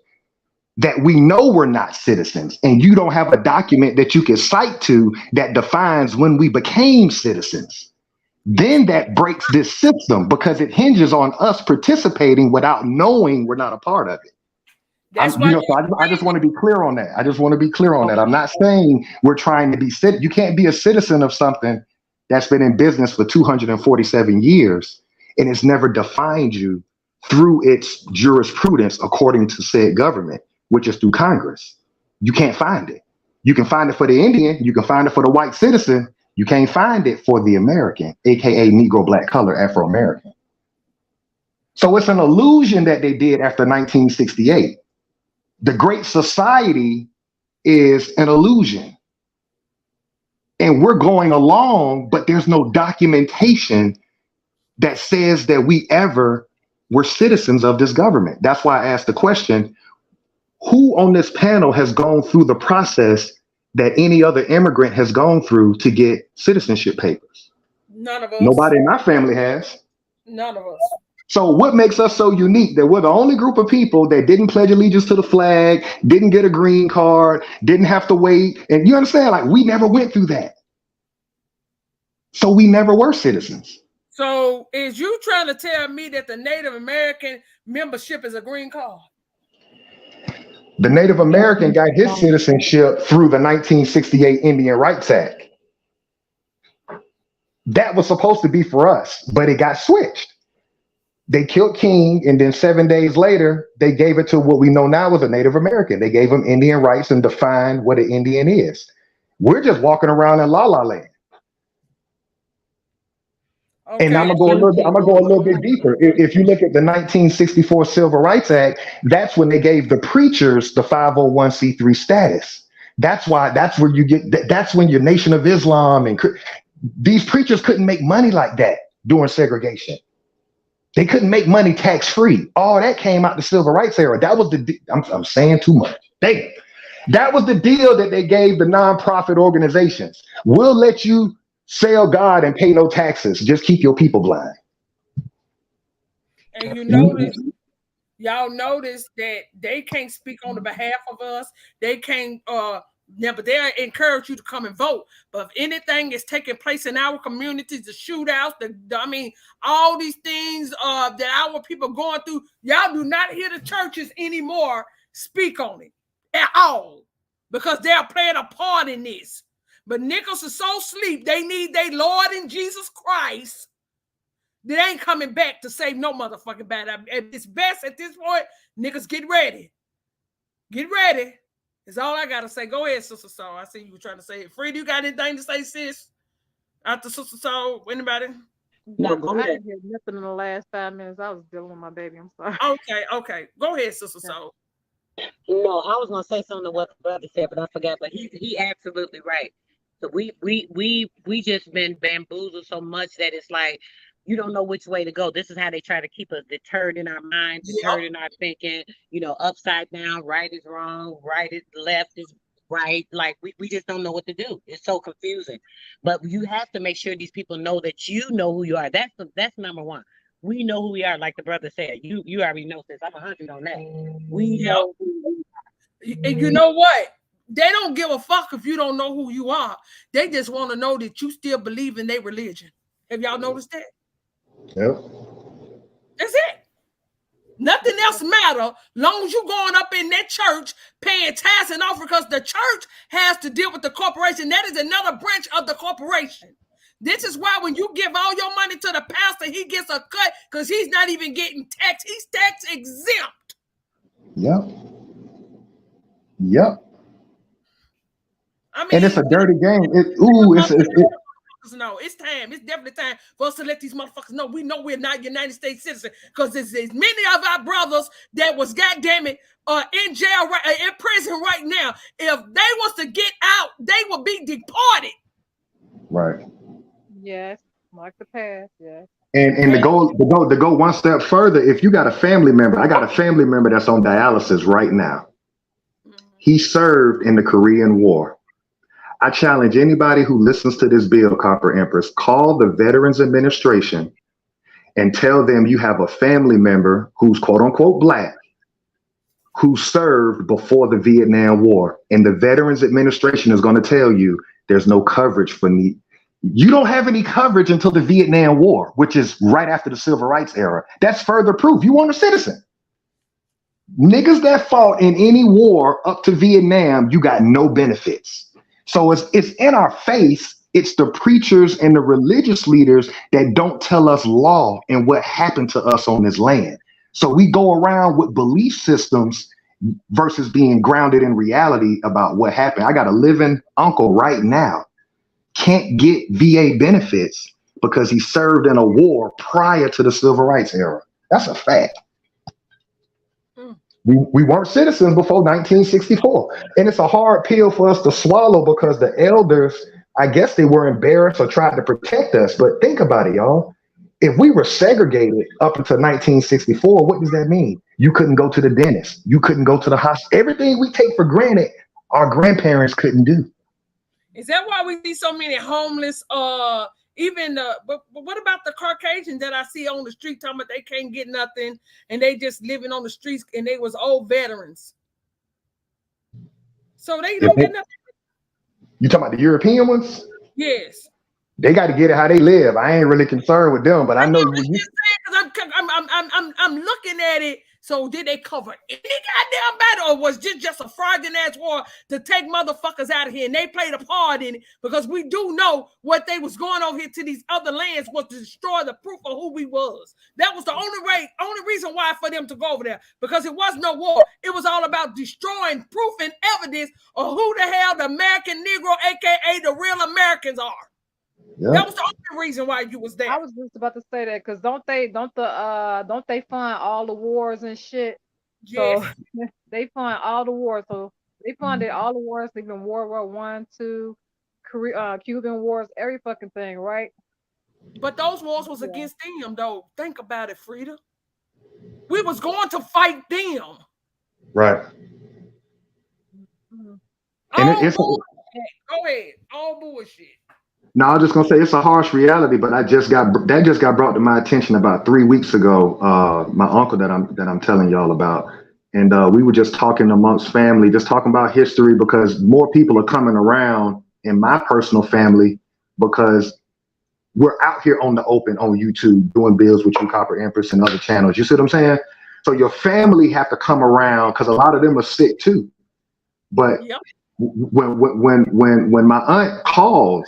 that we know we're not citizens, and you don't have a document that you can cite to that defines when we became citizens. Then that breaks this system because it hinges on us participating without knowing we're not a part of it. That's why I just want to be clear on that. I'm not saying we're trying to be You can't be a citizen of something that's been in business for 247 years and it's never defined you through its jurisprudence according to said government, which is through Congress. You can't find it. You can find it for the Indian. You can find it for the white citizen. You can't find it for the American, aka Negro, black, color, Afro-American. So it's an illusion that they did after 1968. The Great Society is an illusion. And we're going along, but there's no documentation that says that we ever were citizens of this government. That's why I asked the question, who on this panel has gone through the process that any other immigrant has gone through to get citizenship papers? None of us. Nobody in my family has. None of us. So what makes us so unique that we're the only group of people that didn't pledge allegiance to the flag, didn't get a green card, didn't have to wait? And you understand, like, we never went through that. So we never were citizens. So is you trying to tell me that the Native American membership is a green card? The Native American got his citizenship through the 1968 Indian Rights Act. That was supposed to be for us, but it got switched. They killed King, and then 7 days later, they gave it to what we know now as a Native American. They gave him Indian rights and defined what an Indian is. We're just walking around in la la land. Okay. And I'm gonna go a little bit deeper. If you look at the 1964 Civil Rights Act, that's when they gave the preachers the 501c3 status. That's where you get. That's when your Nation of Islam and these preachers couldn't make money like that during segregation. They couldn't make money tax-free. All that came out the civil rights era. That was I'm saying too much. That was the deal that they gave the nonprofit organizations. We'll let you sell God and pay no taxes. Just keep your people blind. And y'all notice that they can't speak on the behalf of us. They can't but they encourage you to come and vote. But if anything is taking place in our communities, the shootouts, all these things that our people are going through, y'all do not hear the churches anymore speak on it at all because they are playing a part in this. But niggas are so asleep, they need their Lord and Jesus Christ. They ain't coming back to save no motherfucking bad. It's best at this point, niggas get ready. Get ready. Is all I gotta say. Go ahead, Sister Soul. I see you were trying to say it. Free, you got anything to say, sis? After Sister Soul, anybody? No, I didn't hear nothing in the last 5 minutes. I was dealing with my baby. I'm sorry. Okay. Go ahead, Sister Soul. No, I was gonna say something to what the brother said, but I forgot. But he absolutely right. So we just been bamboozled so much that it's like you don't know which way to go. This is how they try to keep us deterred in our minds, deterred in our thinking, upside down, right is wrong, right is left is right. Like we just don't know what to do. It's so confusing. But you have to make sure these people know that you know who you are. That's number one. We know who we are, like the brother said. You already know this. I'm 100 on that. We know who we are. And you know what? They don't give a fuck if you don't know who you are. They just want to know that you still believe in their religion. Have y'all noticed that? Yep. That's it. Nothing else matter long as you going up in that church paying tithes and offering because the church has to deal with the corporation. That is another branch of the corporation. This is why when you give all your money to the pastor, he gets a cut because he's not even getting taxed. He's tax exempt. Yep. And it's a dirty game. No, it's time. It's definitely time for us to let these motherfuckers know. We know we're not United States citizens because there's many of our brothers that was, goddamn it, in jail, in prison right now. If they was to get out, they would be deported. Right. Yes, mark the past. Yes. And to go one step further, if you got a family member, I got a family member that's on dialysis right now. He served in the Korean War. I challenge anybody who listens to this bill, Copper Empress, call the Veterans Administration and tell them you have a family member who's quote unquote black, who served before the Vietnam War. And the Veterans Administration is going to tell you there's no coverage for me. You don't have any coverage until the Vietnam War, which is right after the Civil Rights era. That's further proof you weren't a citizen. Niggas that fought in any war up to Vietnam, you got no benefits. So it's in our face. It's the preachers and the religious leaders that don't tell us law and what happened to us on this land. So we go around with belief systems versus being grounded in reality about what happened. I got a living uncle right now, can't get VA benefits because he served in a war prior to the Civil Rights era. That's a fact. We weren't citizens before 1964. And it's a hard pill for us to swallow because the elders, I guess they were embarrassed or tried to protect us. But think about it, y'all. If we were segregated up until 1964, what does that mean? You couldn't go to the dentist. You couldn't go to the hospital. Everything we take for granted, our grandparents couldn't do. Is that why we see so many homeless? But what about the Caucasians that I see on the street talking about they can't get nothing and they just living on the streets and they was old veterans? So they don't get nothing. You talking about the European ones? Yes. They got to get it how they live. I ain't really concerned with them, but I know I'm looking at it. So did they cover any goddamn battle, or was this just a fraudulent ass war to take motherfuckers out of here? And they played a part in it because we do know what they was going over here to these other lands was to destroy the proof of who we was. That was the only reason why for them to go over there, because it was no war. It was all about destroying proof and evidence of who the hell the American Negro, aka the real Americans, are. Yeah. That was the only reason why you was there. I was just about to say that because don't they fund all the wars and shit? Yes. So they fund all the wars. So they funded all the wars, even World War I, II, Cuban wars, every fucking thing, right? But those wars was against them, though. Think about it, Frida. We was going to fight them. Right. Mm-hmm. All bullshit. Go ahead. All bullshit. No, I was just gonna say it's a harsh reality, but that just got brought to my attention about 3 weeks ago. My uncle that I'm telling y'all about, and we were just talking amongst family, just talking about history because more people are coming around in my personal family because we're out here on the open on YouTube doing bills with you, Copper Empress, and other channels. You see what I'm saying? So your family have to come around because a lot of them are sick too. But when my aunt called.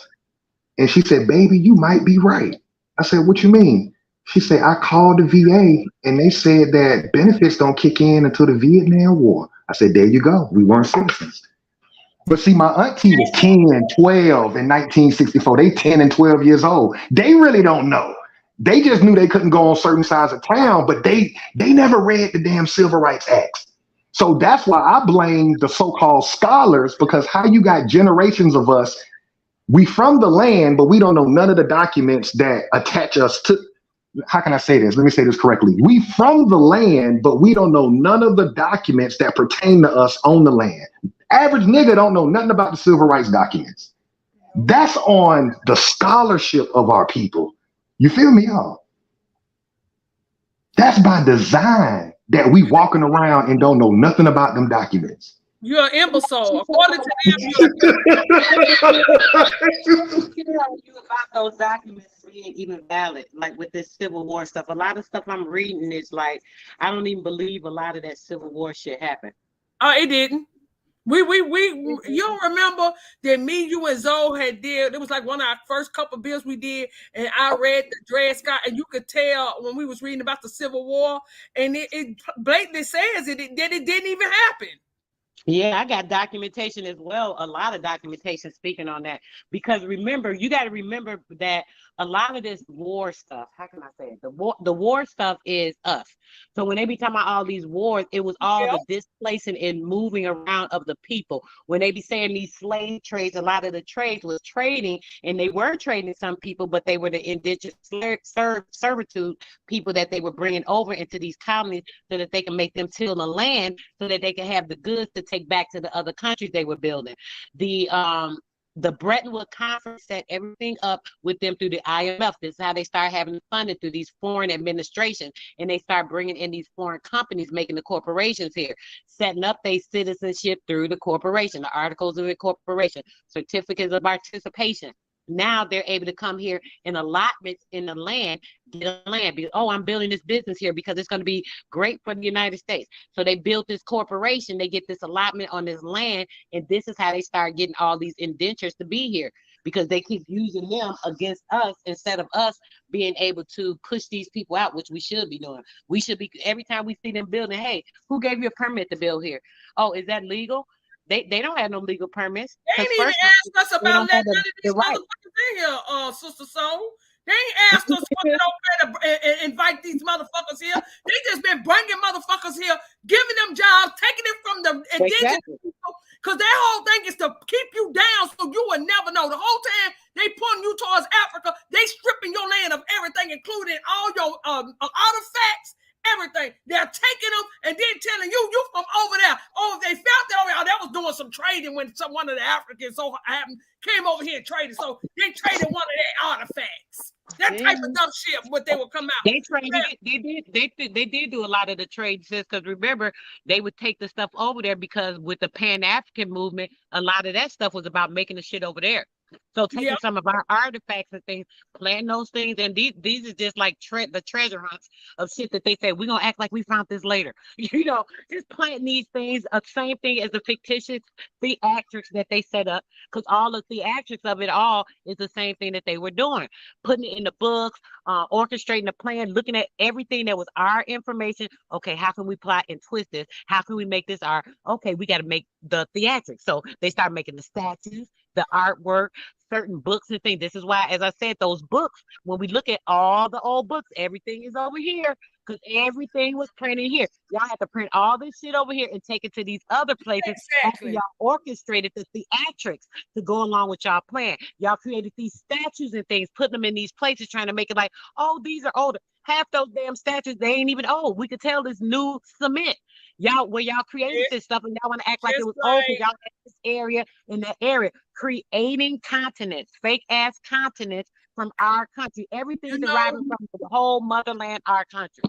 And she said, baby, you might be right. I said, what you mean? She said, I called the VA and they said that benefits don't kick in until the Vietnam War. I said, there you go. We weren't citizens. But see, my auntie was 10 and 12 in 1964. They 10 and 12 years old. They really don't know. They just knew they couldn't go on certain sides of town, but they never read the damn Civil Rights Acts. So that's why I blame the so-called scholars, because how you got generations of us. We from the land, but we don't know none of the documents that attach us to. How can I say this? Let me say this correctly. We from the land, but we don't know none of the documents that pertain to us on the land. Average nigga don't know nothing about the civil rights documents. That's on the scholarship of our people. You feel me, y'all? That's by design that we walking around and don't know nothing about them documents. You're an imbecile. According to them, you about those documents being even valid, like with this Civil War stuff. A lot of stuff I'm reading is like, I don't even believe a lot of that Civil War shit happened. It didn't. You don't remember that me, you, and Zoe had did. It was like one of our first couple bills we did, and I read the Dred Scott, and you could tell when we was reading about the Civil War, and it blatantly says that it didn't even happen. Yeah, I got documentation as well. A lot of documentation speaking on that. Because remember, you got to remember that a lot of this war stuff, how can I say it? The war stuff is us. So when they be talking about all these wars, it was all the displacing and moving around of the people. When they be saying these slave trades, a lot of the trades was trading, and they were trading some people, but they were the indigenous servitude people that they were bringing over into these colonies so that they can make them till the land so that they can have the goods to take back to the other countries they were building. The Bretton Woods Conference set everything up with them through the IMF. This is how they start having funding through these foreign administrations, and they start bringing in these foreign companies, making the corporations here, setting up their citizenship through the corporation, the articles of incorporation, certificates of participation. Now they're able to come here in allotments in the land, get a land. Because, oh, I'm building this business here because it's going to be great for the United States. So they built this corporation, they get this allotment on this land, and this is how they start getting all these indentures to be here, because they keep using them against us instead of us being able to push these people out, which we should be doing. We should be, every time we see them building, hey, who gave you a permit to build here? Oh, is that legal? They don't have no legal permits. They ain't even asked us about letting none of these motherfuckers in here, Sister Soul. They ain't asked us fucking over to invite these motherfuckers here. They just been bringing motherfuckers here, giving them jobs, taking it from the indigenous people, because their whole thing is to keep you down so you will never know. The whole time they pulling you towards Africa, they stripping your land of everything, including all your artifacts, everything. They're taking them and then telling you from over there. Oh, if they found that over there, that was doing some trading when one of the Africans came over here and traded. So they traded one of their artifacts. That type of dumb shit, what they would come out. They traded it. They did do a lot of the trade, because remember, they would take the stuff over there because with the Pan-African movement, a lot of that stuff was about making the shit over there. So taking some of our artifacts and things, planting those things, and these are just like the treasure hunts of shit that they say, we're going to act like we found this later. Just planting these things, same thing as the fictitious theatrics that they set up, because all the theatrics of it all is the same thing that they were doing. Putting it in the books, orchestrating the plan, looking at everything that was our information. Okay, how can we plot and twist this? How can we make this our, okay, we got to make the theatrics. So they start making the statues, the artwork, certain books and things. This is why, as I said, those books, when we look at all the old books, everything is over here because everything was printed here. Y'all have to print all this shit over here and take it to these other places after y'all orchestrated the theatrics to go along with y'all plan. Y'all created these statues and things, putting them in these places, trying to make it like, oh, these are older. Half those damn statues, they ain't even old. We could tell this new cement. Y'all created this stuff, and y'all want to act like it was old because y'all had this area in that area, creating continents, fake ass continents from our country. Everything deriving from the whole motherland, our country.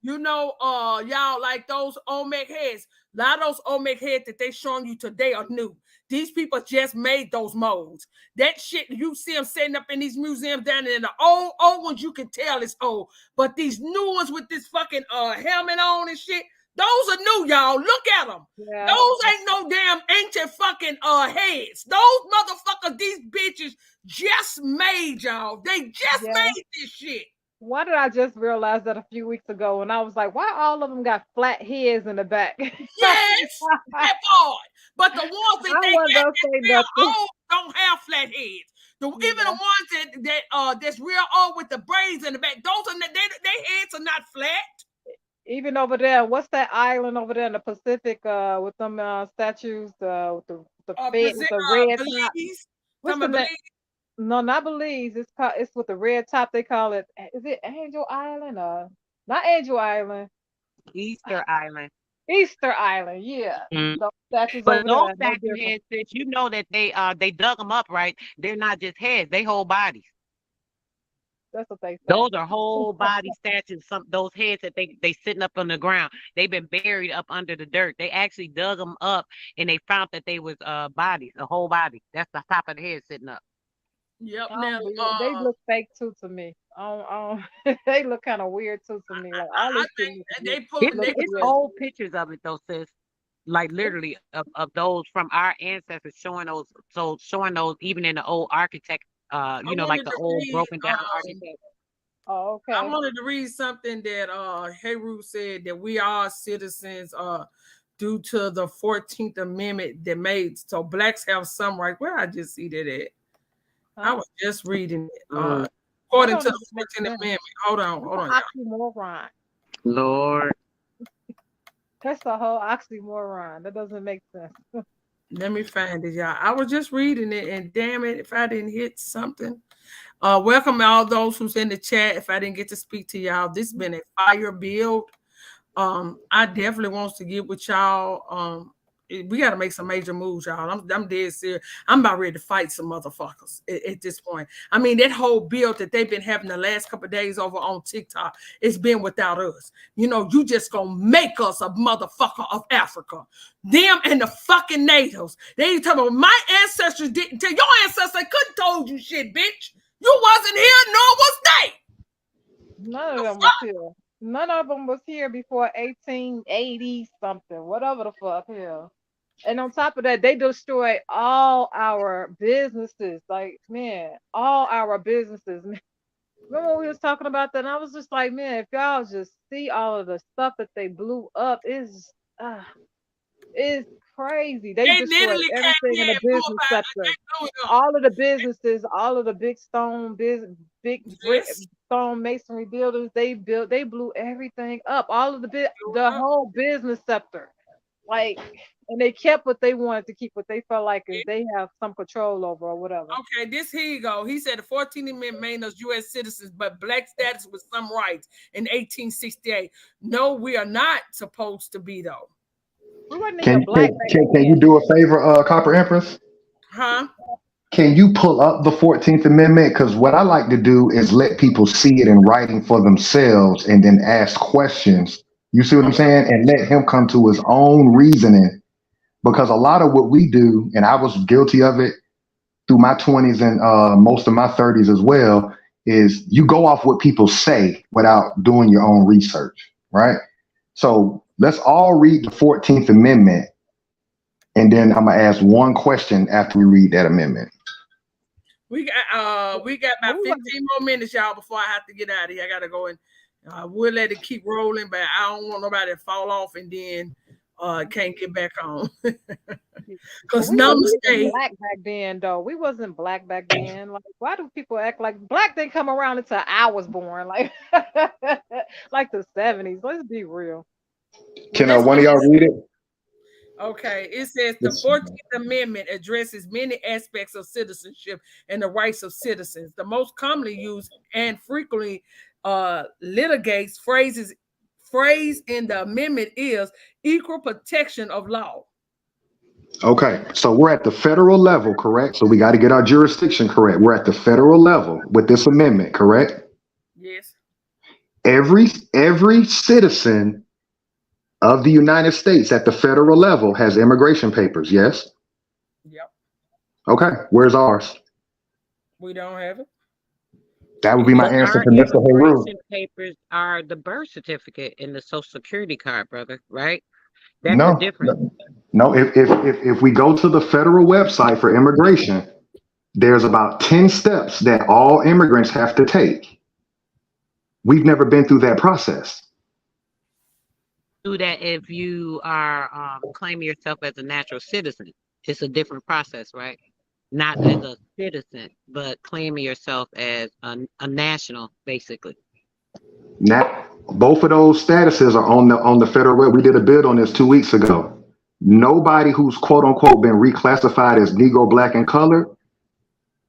Y'all, like those Olmec heads. A lot of those Olmec heads that they showing you today are new. These people just made those molds. That shit, you see them setting up in these museums down there. The old ones, you can tell it's old. But these new ones with this fucking helmet on and shit, those are new, y'all. Look at them. Yeah. Those ain't no damn ancient fucking heads. Those motherfuckers, these bitches just made, y'all. They just made this shit. Why did I just realize that a few weeks ago? And I was like, why all of them got flat heads in the back? Yes, that part. But the ones that they got real old don't have flat heads. Even the ones that's real old with the braids in the back, their heads are not flat. Even over there, what's that island over there in the Pacific with them statues with the red top? What's the name? No, not Belize. It's with the red top. They call it. Is it Angel Island or not Angel Island? Easter Island. Easter Island, yeah. Those statues but over those there. Statue heads, since you know that they dug them up, right? They're not just heads; they whole bodies. That's what they say. Those are whole body statues. Those heads that they sitting up on the ground, they've been buried up under the dirt. They actually dug them up and they found that they was bodies, a whole body. That's the top of the head sitting up. Yep. Now they look fake too to me. They look kind of weird too to me. Like all these it's old pictures of it though, sis. Like literally of those from our ancestors showing those even in the old architect. Like the old broken down architect. Oh, okay. I wanted to read something that Heru said, that we are citizens due to the 14th Amendment that made so blacks have some rights. Where I just see that at? I was just reading it. According to the 14th Amendment. Hold on. Oxymoron. Lord. That's a whole oxymoron. That doesn't make sense. Let me find it, y'all. I was just reading it, and damn it, if I didn't hit something. Welcome all those who's in the chat. If I didn't get to speak to y'all, this has been a fire build. I definitely wants to get with y'all. We got to make some major moves, y'all. I'm dead serious. I'm about ready to fight some motherfuckers at this point. I mean, that whole build that they've been having the last couple of days over on TikTok, it's been without us. You know, you just gonna make us a motherfucker of Africa. Them and the fucking natives. They ain't talking about my ancestors didn't tell your ancestors they couldn't told you shit, bitch. You wasn't here, nor was they. None of them was here. None of them was here before 1880 something, whatever the fuck hell. And on top of that, they destroyed all our businesses. Like, man, all our businesses. Remember when we was talking about that? And I was just like, man, if y'all just see all of the stuff that they blew up, it's crazy. They destroyed everything in the business sector. All of the businesses, all of the big stone big brick stone masonry buildings, they blew everything up. All of the whole business sector. Like, and they kept what they wanted to keep, what they felt like is they have some control over or whatever. Okay, here you go. He said the 14th Amendment made us U.S. citizens, but black status with some rights in 1868. No, we are not supposed to be, though. Can you do a favor, Copper Empress? Huh? Can you pull up the 14th Amendment? Because what I like to do is let people see it in writing for themselves and then ask questions. You see what I'm saying? And let him come to his own reasoning. Because a lot of what we do, and I was guilty of it through my 20s and most of my 30s as well, is you go off what people say without doing your own research, right? So let's all read the 14th Amendment, and then I'm gonna ask one question after we read that amendment. We got about 15 more minutes, y'all, before I have to get out of here. I gotta go and we'll let it keep rolling, but I don't want nobody to fall off and then can't get back on. Because numbers stay black back then, though. We wasn't black back then. Like, why do people act like black didn't come around until I was born? Like, like the 70s. Let's be real. Can one of y'all read it? Okay, it says the 14th Amendment addresses many aspects of citizenship and the rights of citizens. The most commonly used and frequently litigates phrase in the amendment is equal protection of law. Okay, so we're at the federal level, correct? So we got to get our jurisdiction correct. We're at the federal level with this amendment, correct? Yes. Every citizen of the United States at the federal level has immigration papers, yes? Yep. Okay, where's ours? We don't have it. That would be my answer to Mr. Heru. Immigration papers are the birth certificate and the social security card, brother, right? That's the difference. No, if we go to the federal website for immigration, there's about 10 steps that all immigrants have to take. We've never been through that process. Do that if you are claiming yourself as a natural citizen. It's a different process, right? Not as a citizen, but claiming yourself as a national, basically. Now, both of those statuses are on the federal web. We did a bid on this 2 weeks ago. Nobody who's quote unquote been reclassified as Negro, Black, and colored,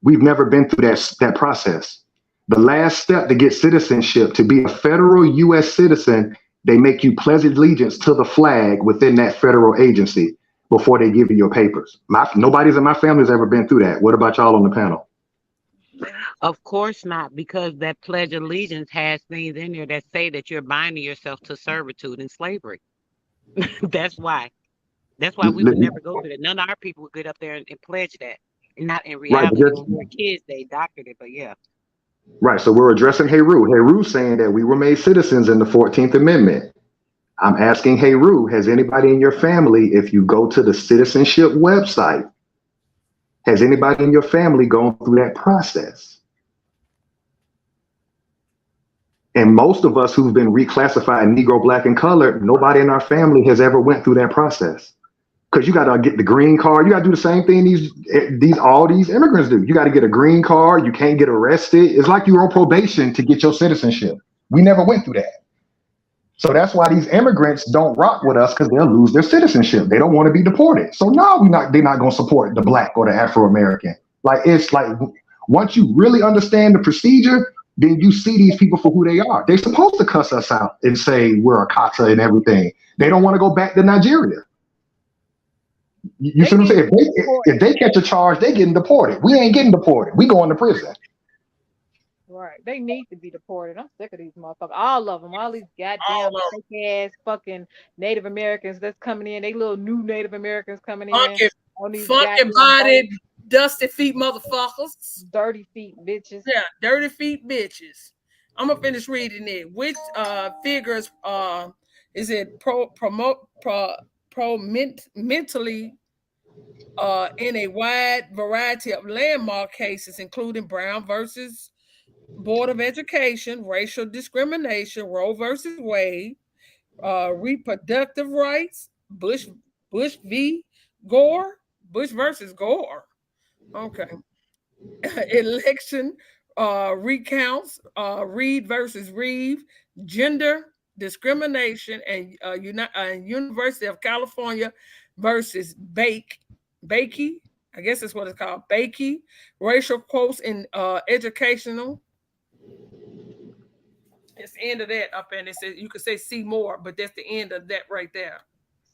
we've never been through that process. The last step to get citizenship, to be a federal U.S. citizen, they make you pledge allegiance to the flag within that federal agency before they give you your papers. Nobody's in my family has ever been through that. What about y'all on the panel? Of course not, because that Pledge of Allegiance has things in there that say that you're binding yourself to servitude and slavery. That's why we would never go through that. None of our people would get up there and pledge that. Not in reality. When we were kids, they doctored it, but yeah. Right. So we're addressing Heru. Heru's saying that we were made citizens in the 14th Amendment. I'm asking Heru, has anybody in your family, if you go to the citizenship website, has anybody in your family gone through that process? And most of us who've been reclassified Negro, Black, and colored, nobody in our family has ever went through that process. Because you got to get the green card. You got to do the same thing all these immigrants do. You got to get a green card. You can't get arrested. It's like you're on probation to get your citizenship. We never went through that. So that's why these immigrants don't rock with us, because they'll lose their citizenship. They don't want to be deported. So no, they're not going to support the Black or the Afro-American. Like, it's like, once you really understand the procedure, then you see these people for who they are. They're supposed to cuss us out and say we're a kata and everything. They don't want to go back to Nigeria. You see what I'm saying? If they catch a charge, they getting deported. We ain't getting deported. We going to prison. Right. They need to be deported. I'm sick of these motherfuckers. All of them. All these goddamn fake ass fucking Native Americans that's coming in. They little new Native Americans coming in. On these funky bodied, dusty feet motherfuckers. Dirty feet bitches. Yeah, dirty feet bitches. I'm gonna finish reading it. Which figures is it mentally in a wide variety of landmark cases, including Brown versus Board of Education, racial discrimination, Roe versus Wade, reproductive rights, Bush v. Gore, Bush versus Gore. Okay. Election recounts, Reed versus Reeve, gender discrimination, and University of California versus Bakey. I guess that's what it's called, Bakey. Racial quotes in educational. It's the end of that up, and it says you could say see more, but that's the end of that right there.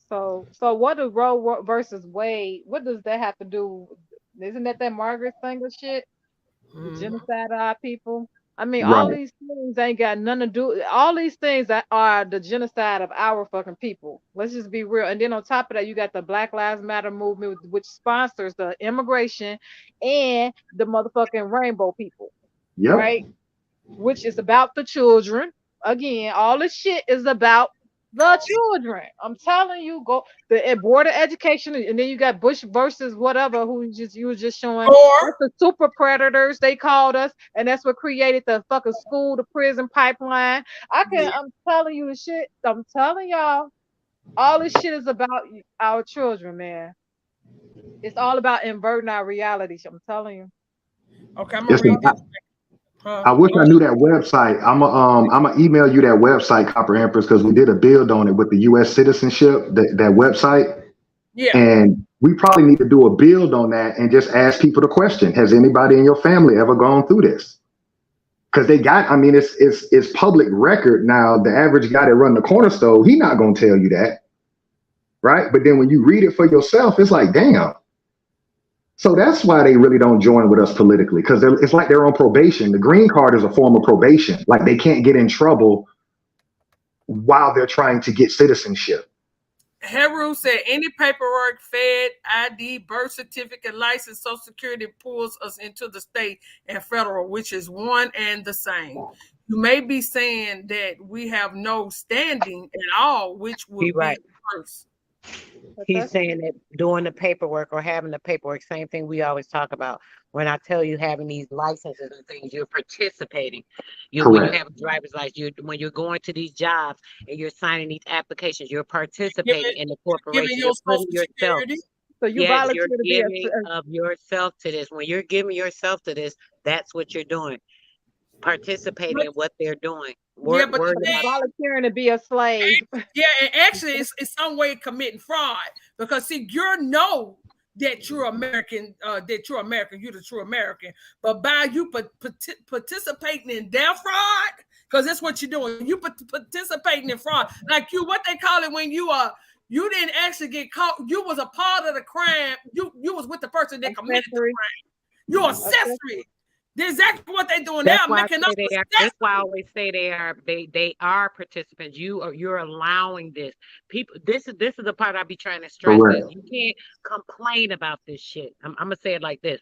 So what does Roe versus Wade? What does that have to do? Isn't that Margaret Sanger shit? The genocide of our people. I mean, all these things ain't got nothing to do. All these things that are the genocide of our fucking people. Let's just be real. And then on top of that, you got the Black Lives Matter movement, which sponsors the immigration and the motherfucking rainbow people. Yep. Right? Which is about the children. Again, all this shit is about the children. I'm telling you, go the Board of Education, and then you got Bush versus whatever, who you were just showing. That's the super predators they called us, and that's what created the fucking school to prison pipeline. I'm telling you the shit. I'm telling y'all, all this shit is about our children, man. It's all about inverting our reality. I'm telling you. Okay, I'm gonna read this. I wish I knew that website. I'm gonna email you that website, Copper Empress, because we did a build on it with the U.S. Citizenship, that website. Yeah. And we probably need to do a build on that and just ask people the question: has anybody in your family ever gone through this? Because it's public record now. The average guy that run the corner store, he not gonna tell you that, right? But then when you read it for yourself, it's like, damn. So that's why they really don't join with us politically, because it's like they're on probation. The green card is a form of probation. Like, they can't get in trouble while they're trying to get citizenship. Heru said any paperwork, Fed, ID, birth certificate, license, Social Security pulls us into the state and federal, which is one and the same. You may be saying that we have no standing at all, which would be first. He's saying that doing the paperwork or having the paperwork, same thing we always talk about. When I tell you having these licenses and things, you're participating. When you have a driver's license, when you're going to these jobs and you're signing these applications, you're participating in the corporation. You're putting yourself. So you you're giving of yourself to this. When you're giving yourself to this, that's what you're doing. Participating in what they're doing. But volunteering to be a slave. Yeah, and actually it's some way committing fraud, because see, you know that you're American, you're the true American. But by you participating in their fraud, because that's what you're doing, you participating in fraud. Like what they call it when you didn't actually get caught, you was a part of the crime, you was with the person that committed the crime. You're accessory. That's exactly what they're doing now. That's why I always say they are participants. You're allowing this. People, this is the part I be trying to stress. You can't complain about this shit. I'm gonna say it like this: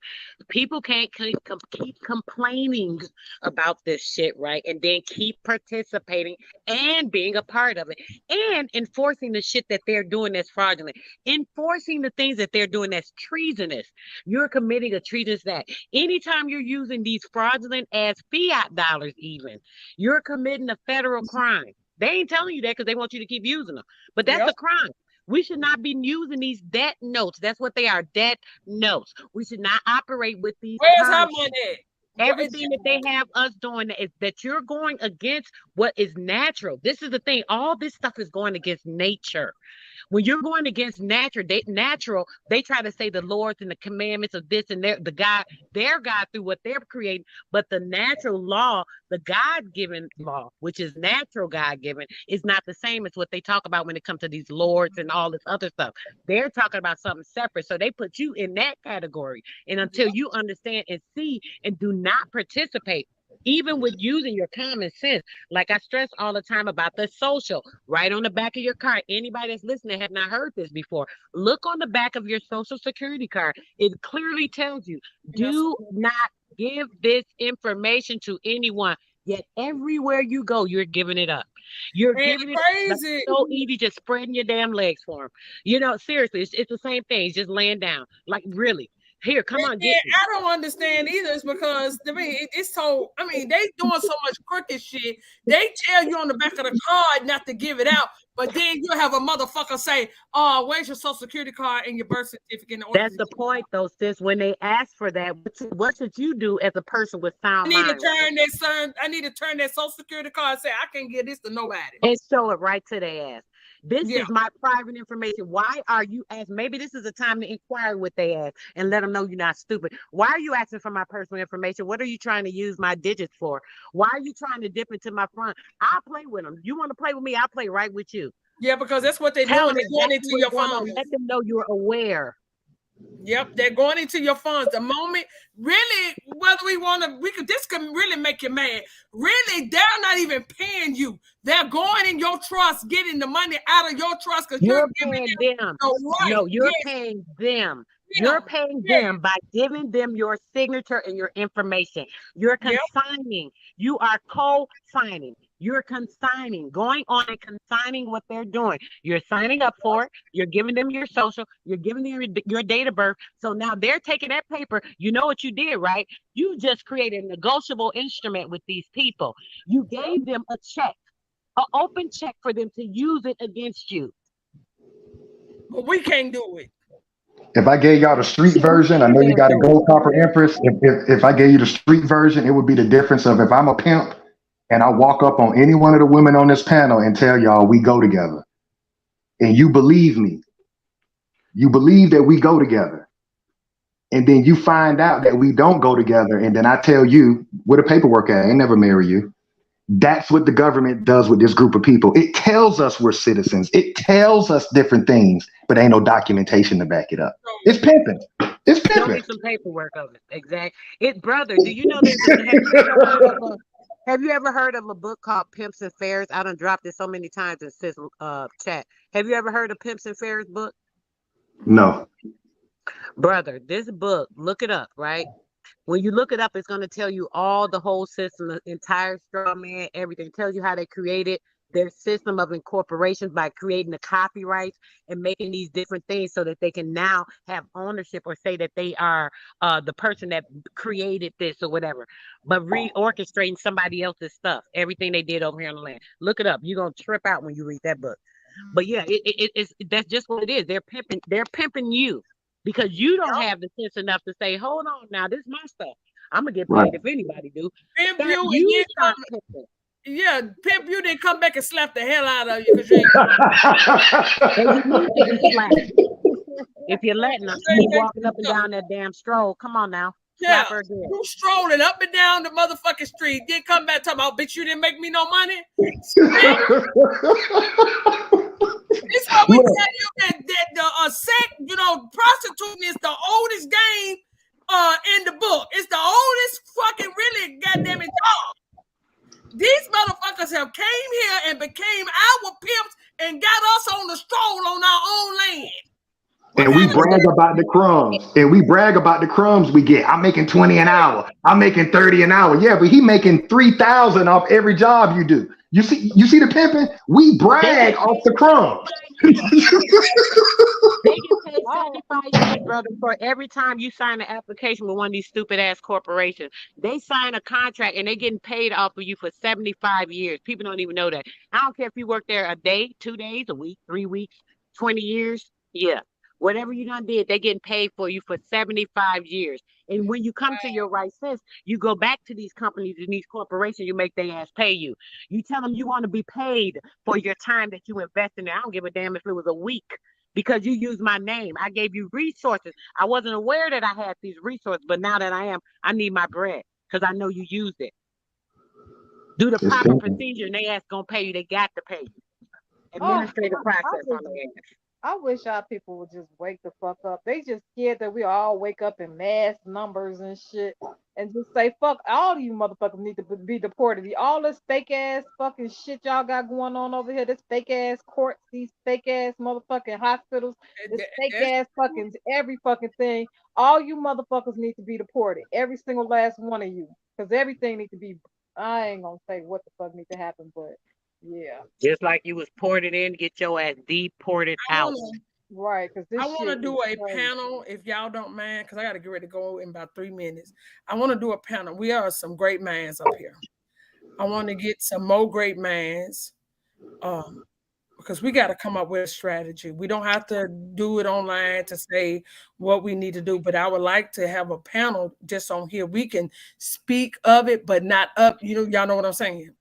people can't keep complaining about this shit, right? And then keep participating and being a part of it and enforcing the shit that they're doing that's fraudulent, enforcing the things that they're doing that's treasonous. You're committing a treasonous act. Anytime you're using using these fraudulent ass fiat dollars even. You're committing a federal crime. They ain't telling you that because they want you to keep using them. But that's a crime. We should not be using these debt notes. That's what they are, debt notes. We should not operate with these. Where's our money at? Everything that they have us doing is that you're going against what is natural. This is the thing. All this stuff is going against nature. When you're going against nature, they try to say the Lord's and the commandments of this and their God through what they're creating. But the natural law, the God-given law, which is natural God-given, is not the same as what they talk about when it comes to these lords and all this other stuff. They're talking about something separate. So they put you in that category. And until you understand and see and do not participate, even with using your common sense, like I stress all the time about the social, right on the back of your card. Anybody that's listening have not heard this before. Look on the back of your social security card. It clearly tells you, do not give this information to anyone. Yet everywhere you go, you're giving it up. You're giving it crazy. It's so easy, just spreading your damn legs for them. You know, seriously, it's the same thing. It's just laying down. Like, really. Here, come on, get me. I don't understand either. It's because it's so. I mean, they doing so much crooked shit. They tell you on the back of the card not to give it out, but then you have a motherfucker say, "Oh, where's your social security card and your birth certificate?" That's the point, though, sis. When they ask for that, what should you do as a person with sound mind? I need to turn that social security card and say, "I can't give this to nobody," and show it right to their ass. This is my private information. Why are you asking? Maybe this is a time to inquire what they ask and let them know you're not stupid. Why are you asking for my personal information? What are you trying to use my digits for? Why are you trying to dip into my front? I'll play with them. You want to play with me? I'll play right with you. Yeah, because that's what they're doing. They're going into your phone. Let them know you're aware. Yep, they're going into your funds. The moment, really, whether this can really make you mad. Really, they're not even paying you. They're going in your trust, getting the money out of your trust because you're paying them. No, you're paying them. You're paying them by giving them your signature and your information. You're consigning. You are co-signing. You're consigning, going on and consigning what they're doing. You're signing up for it. You're giving them your social. You're giving them your date of birth. So now they're taking that paper. You know what you did, right? You just created a negotiable instrument with these people. You gave them a check, an open check for them to use it against you. But we can't do it. If I gave y'all the street version, I know you got a gold copper empress. If I gave you the street version, it would be the difference of if I'm a pimp and I walk up on any one of the women on this panel and tell y'all we go together, and you believe me, you believe that we go together, and then you find out that we don't go together, and then I tell you where the paperwork at, I ain't never marry you. That's what the government does with this group of people. It tells us we're citizens. It tells us different things, but ain't no documentation to back it up. It's pimping. It's pimping. Show me some paperwork of it. Exactly. Brother, do you know have you ever heard of a book called Pimps and Fairs? I done dropped it so many times in sis chat. Have you ever heard of Pimps and Fairs book? No. Brother, this book, look it up, right? When you look it up, it's going to tell you all the whole system, the entire straw man, everything. It tells you how they created their system of incorporations by creating the copyrights and making these different things so that they can now have ownership or say that they are the person that created this or whatever, but reorchestrating somebody else's stuff, everything they did over here on the land. Look it up. You're going to trip out when you read that book. But yeah, it's that's just what it is. They're pimping you because you don't have the sense enough to say, hold on now, this is my stuff. I'm going to get paid if anybody do. Pimp you yeah, pimp you didn't come back and slap the hell out of you because you ain't. If you're letting us keep walking up and down that damn stroll, come on now. Yeah, you strolling up and down the motherfucking street. Then come back talking about, bitch, you didn't make me no money. It's what we tell you that the prostituting is the oldest game in the book. It's the oldest fucking really goddamn it job. These motherfuckers have came here and became our pimps and got us on the stroll on our own land. And we brag about the crumbs. We get. I'm making 20 an hour. I'm making 30 an hour. Yeah, but he making 3,000 off every job you do. You see the pimping? We brag off the crumbs. They get paid 75 years, brother, for every time you sign an application with one of these stupid ass corporations. They sign a contract and they getting paid off of you for 75 years. People don't even know that. I don't care if you work there a day, 2 days, a week, 3 weeks, 20 years. Yeah. Whatever you done did, they getting paid for you for 75 years. And when you come to your right sense, you go back to these companies and these corporations, you make their ass pay you. You tell them you want to be paid for your time that you invest in it. I don't give a damn if it was a week because you used my name. I gave you resources. I wasn't aware that I had these resources, but now that I am, I need my bread because I know you used it. Do the proper procedure and they ass gonna pay you. They got to pay you. Administrative process on the ass. I wish our people would just wake the fuck up. They just scared that we all wake up in mass numbers and shit and just say, fuck, all of you motherfuckers need to be deported. All this fake ass fucking shit y'all got going on over here, this fake ass courts, these fake ass motherfucking hospitals, this fake ass fucking every fucking thing. All you motherfuckers need to be deported. Every single last one of you. Because everything needs to be, I ain't gonna say what the fuck needs to happen, but yeah. Just like you was ported in, get your ass deported out. Right, because I want to do a panel, if y'all don't mind, because I got to get ready to go in about 3 minutes. I want to do a panel. We are some great minds up here. I want to get some more great minds because we got to come up with a strategy. We don't have to do it online to say what we need to do, but I would like to have a panel just on here. We can speak of it, but not up. Y'all know what I'm saying?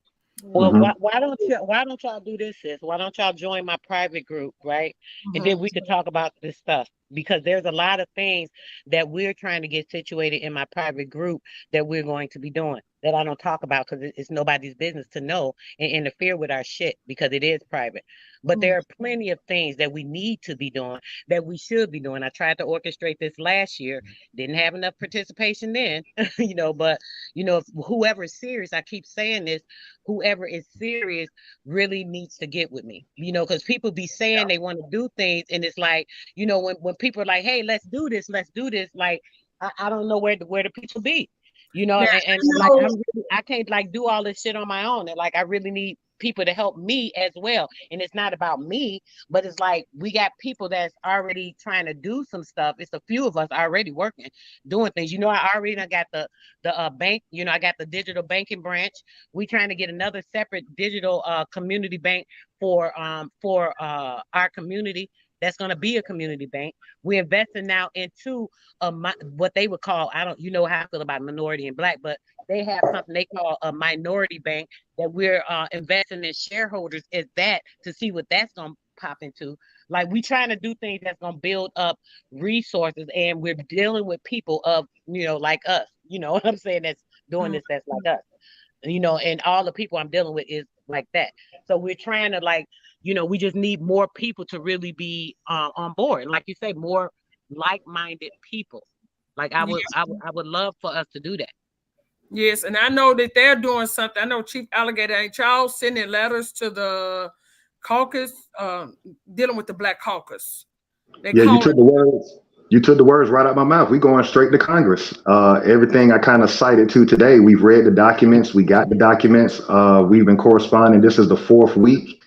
Well, why don't y'all do this, sis? Why don't y'all join my private group, right? And then we could talk about this stuff because there's a lot of things that we're trying to get situated in my private group that we're going to be doing that I don't talk about because it's nobody's business to know and interfere with our shit because it is private. But there are plenty of things that we need to be doing that we should be doing. I tried to orchestrate this last year, didn't have enough participation then, but if whoever is serious, I keep saying this, whoever is serious really needs to get with me, because people be saying they want to do things. And it's like, when people are like, hey, let's do this. Like, I don't know where the people be, I can't like do all this shit on my own. And like, I really need people to help me as well. And it's not about me, but it's like, we got people that's already trying to do some stuff. It's a few of us already working, doing things. I already got the bank, I got the digital banking branch. We trying to get another separate digital community bank for our community. That's going to be a community bank. We're investing now into what they would call, how I feel about minority and black, but they have something they call a minority bank that we're investing in shareholders as that to see what that's going to pop into. Like, we trying to do things that's going to build up resources, and we're dealing with people of, like us, what I'm saying, that's doing this, that's like us, and all the people I'm dealing with is like that. So we're trying to we just need more people to really be on board. Like you say, more like-minded people. Like I would love for us to do that. Yes, and I know that they're doing something. I know Chief Alligator, ain't y'all sending letters to the caucus, dealing with the Black Caucus? You took the words. You took the words right out of my mouth. We going straight to Congress. Everything I kind of cited to today, we've read the documents. We got the documents. We've been corresponding. This is the 4th week.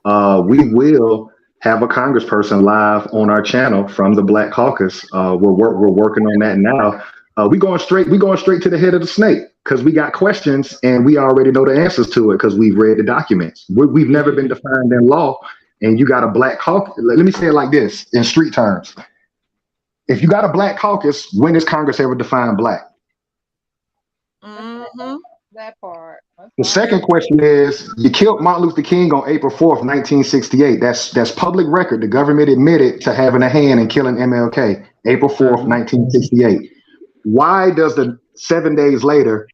We will have a congressperson live on our channel from the Black Caucus. We're working on that now. We going straight to the head of the snake because we got questions and we already know the answers to it because we've read the documents. We've never been defined in law, and you got a Black Caucus. Let me say it like this in street terms. If you got a Black Caucus, when is Congress ever defined Black? That part. The second question is, you killed Martin Luther King on April 4th, 1968. That's public record. The government admitted to having a hand in killing MLK, April 4th, 1968. Why does 7 days later,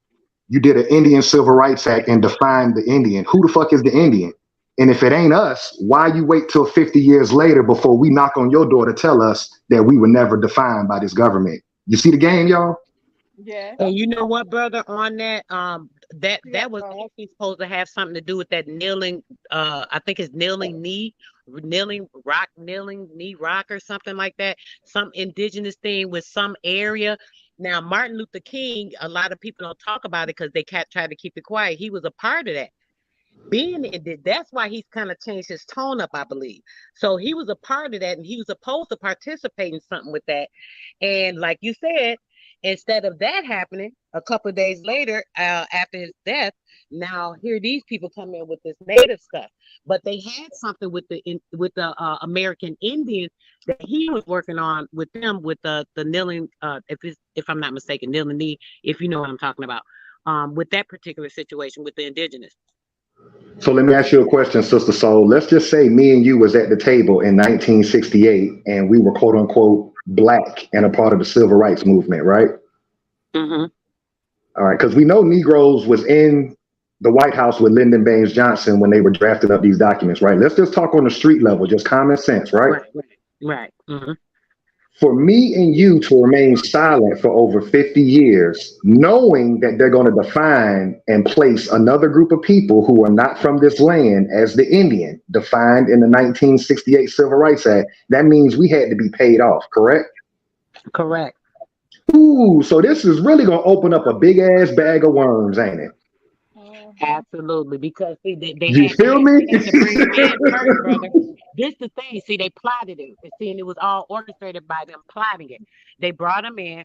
you did an Indian Civil Rights Act and defined the Indian? Who the fuck is the Indian? And if it ain't us, why you wait till 50 years later before we knock on your door to tell us that we were never defined by this government? You see the game, y'all? Yeah. And you know what, brother, on that, that was actually supposed to have something to do with that kneeling, I think it's kneeling knee rock or something like that. Some indigenous thing with some area. Now, Martin Luther King, a lot of people don't talk about it because they tried to keep it quiet. He was a part of that. That's why he's kind of changed his tone up, I believe. So he was a part of that, and he was supposed to participate in something with that. And like you said, instead of that happening, a couple of days later, after his death, now here these people come in with this native stuff. But they had something with the American Indians that he was working on with them with the kneeling, if I'm not mistaken, kneeling knee, if you know what I'm talking about, with that particular situation with the Indigenous. So let me ask you a question, Sister Soul. Let's just say me and you was at the table in 1968 and we were quote unquote black and a part of the civil rights movement, right? Mm-hmm. All right, because we know Negroes was in the White House with Lyndon Baines Johnson when they were drafting up these documents, right? Let's just talk on the street level, just common sense, right? Right. Mm-hmm. For me and you to remain silent for over 50 years, knowing that they're going to define and place another group of people who are not from this land as the Indian, defined in the 1968 Civil Rights Act, that means we had to be paid off, correct? Correct. Ooh, so this is really going to open up a big ass bag of worms, ain't it? Absolutely, because see, they you had, feel me? Had to bring them in first, brother. This the thing. See, they plotted it. See, and it was all orchestrated by them plotting it. They brought them in.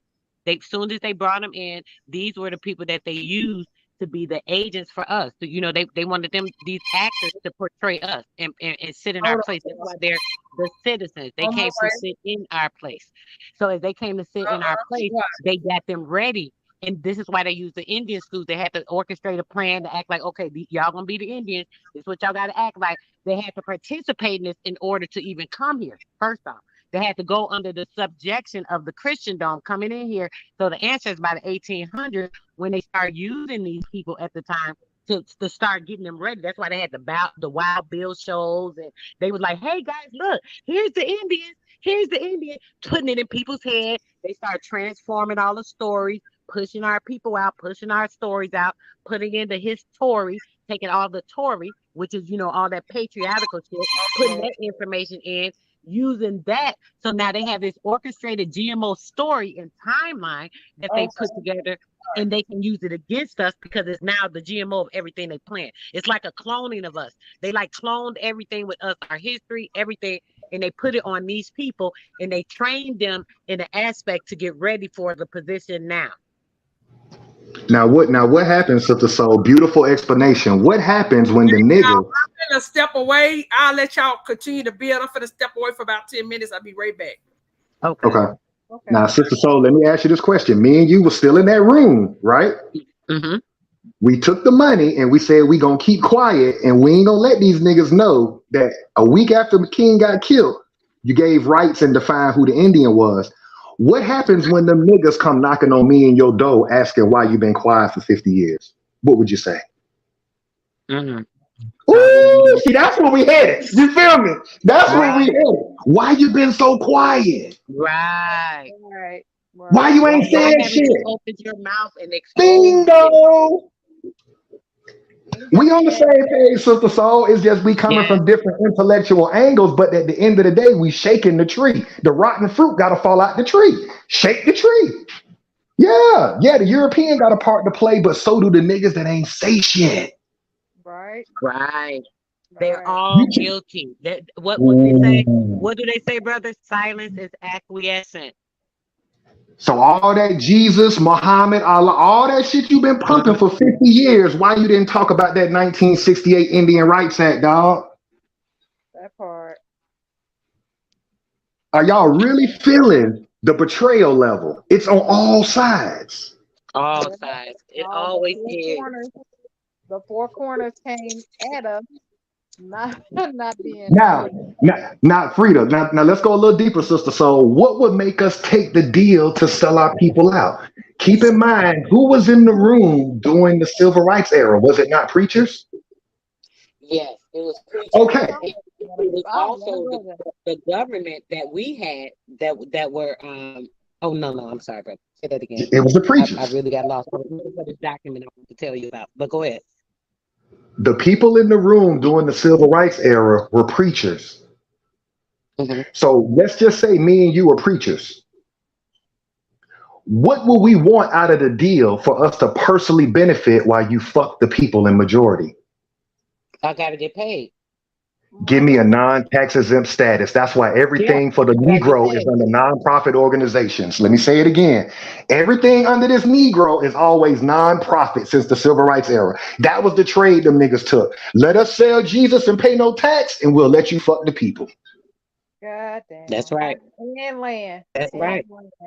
Soon as they brought them in, these were the people that they used to be the agents for us. So, they wanted these actors to portray us and sit in our place. That's why they're the citizens. They came to sit in our place. So as they came to sit in our place, they got them ready. And this is why they use the Indian schools. They had to orchestrate a plan to act like, okay, y'all gonna be the Indians. This is what y'all got to act like. They had to participate in this in order to even come here. First off, they had to go under the subjection of the Christendom coming in here. So the answer is by the 1800s when they started using these people at the time to start getting them ready. That's why they had the Wild Bill shows, and they was like, hey guys, look, here's the Indians. Here's the Indian, putting it in people's head. They start transforming all the stories, pushing our people out, pushing our stories out, putting in the history, taking all the Tory, which is, all that patriotical shit, putting that information in, using that. So now they have this orchestrated GMO story and timeline that they put together, and they can use it against us because it's now the GMO of everything they plant. It's like a cloning of us. They cloned everything with us, our history, everything, and they put it on these people, and they trained them in an aspect to get ready for the position now. Now what happens, Sister Soul? Beautiful explanation. What happens when the niggas... I'm gonna step away. I'll let y'all continue to build. I'm gonna step away for about 10 minutes. I'll be right back. Okay. Now, Sister Soul, let me ask you this question. Me and you were still in that room, right? Mm-hmm. We took the money and we said we gonna keep quiet and we ain't gonna let these niggas know that a week after the king got killed, you gave rights and defined who the Indian was. What happens when them niggas come knocking on me and your door asking why you been quiet for 50 years? What would you say? Mm-hmm. Ooh, see, that's where we headed. You feel me? That's where we headed. Why you been so quiet? Right. Why you ain't saying shit? Open your mouth and Bingo. We on the same page, Sister Soul. It's just we coming from different intellectual angles, but at the end of the day, we shaking the tree. The rotten fruit got to fall out the tree. Shake the tree. Yeah, the European got a part to play, but so do the niggas that ain't say shit. Right. They're all guilty. What they say? What do they say, brother? Silence is acquiescent. So all that Jesus, Muhammad, Allah, all that shit you've been pumping for 50 years, why you didn't talk about that 1968 Indian Rights Act, dog? That part. Are y'all really feeling the betrayal level? It's on all sides. All sides. It always is. The four corners came at us. Not being Now, Frida. Now let's go a little deeper, Sister Soul. What would make us take the deal to sell our people out? Keep in mind, who was in the room during the civil rights era? Was it not preachers? Yes, it was preachers. Okay. It was also the government that we had that were oh no, I'm sorry, brother. Say that again. It was the preachers. I really got lost. This document I want to tell you about, but go ahead. The people in the room during the civil rights era were preachers. Mm-hmm. So let's just say me and you are preachers. What will we want out of the deal for us to personally benefit while you fuck the people in majority? I gotta get paid. Give me a non-tax exempt status. That's why Yeah, everything for the I gotta get Negro is paid. under nonprofit organizations. Let me say it again. Everything under this Negro is always nonprofit since the civil rights era. That was the trade them niggas took. Let us sell Jesus and pay no tax, and we'll let you fuck the people. God damn. That's right. And land. That's right.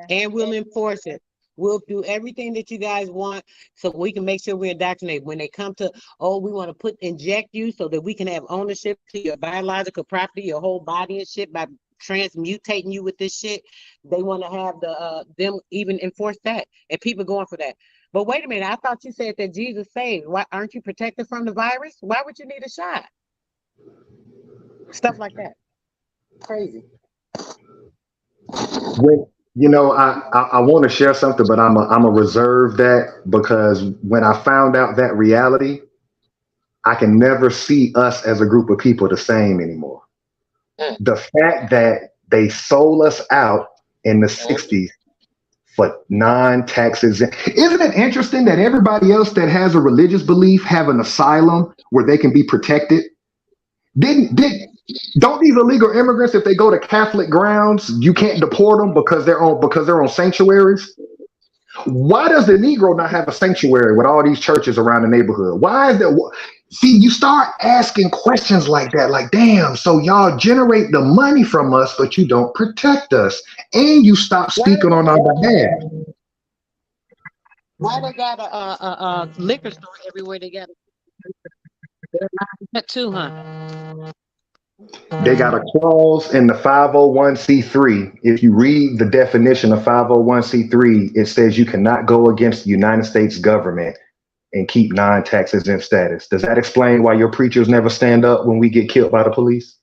And we'll enforce it. We'll do everything that you guys want so we can make sure we indoctrinate. When they come to, oh, we want to inject you so that we can have ownership to your biological property, your whole body and shit by transmutating you with this shit. They want to have them even enforce that. And people going for that. But wait a minute, I thought you said that Jesus saved. Why aren't you protected from the virus? Why would you need a shot? Stuff like that. Crazy. When I want to share something, but I'm a reserve that because when I found out that reality, I can never see us as a group of people the same anymore. The fact that they sold us out in the 60s for non-taxes. Isn't it interesting that everybody else that has a religious belief have an asylum where they can be protected? Don't these illegal immigrants, if they go to Catholic grounds, you can't deport them because they're on sanctuaries? Why does the Negro not have a sanctuary with all these churches around the neighborhood? Why is that? See, you start asking questions like that, like, damn, so y'all generate the money from us, but you don't protect us, and you stop speaking on our behalf. Why they got a liquor store everywhere they got that too, huh? They got a clause in the 501c3. If you read the definition of 501c3, it says you cannot go against the United States government and keep non-tax exempt status. Does that explain why your preachers never stand up when we get killed by the police?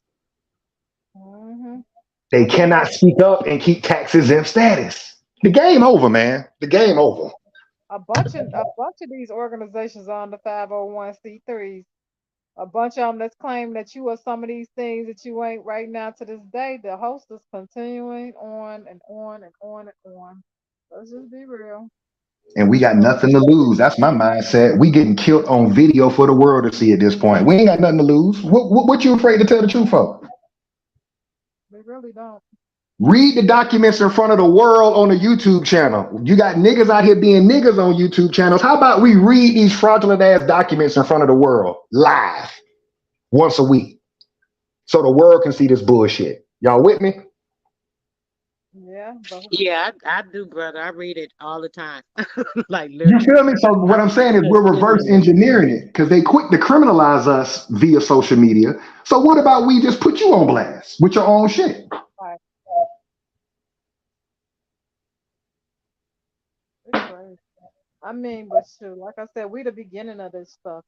They cannot speak up and keep tax exempt status. The game over, man. The game over. A bunch of these organizations on the 501c3s. A bunch of them that's claiming that you are some of these things that you ain't right now to this day. The host is continuing on and on and on and on. Let's just be real. And we got nothing to lose. That's my mindset. We getting killed on video for the world to see at this point. We ain't got nothing to lose. What you afraid to tell the truth for? We really don't. Read the documents in front of the world on a YouTube channel. You got niggas out here being niggas on YouTube channels. How about we read these fraudulent ass documents in front of the world live once a week so the world can see this bullshit? Y'all with me? Yeah, I do, brother. I read it all the time. Like You literally. feel me? So what I'm saying is we're reverse engineering it because they quick to criminalize us via social media. So what about we just put you on blast with your own shit? Right. I mean, but shoot, like I said, we the beginning of this stuff.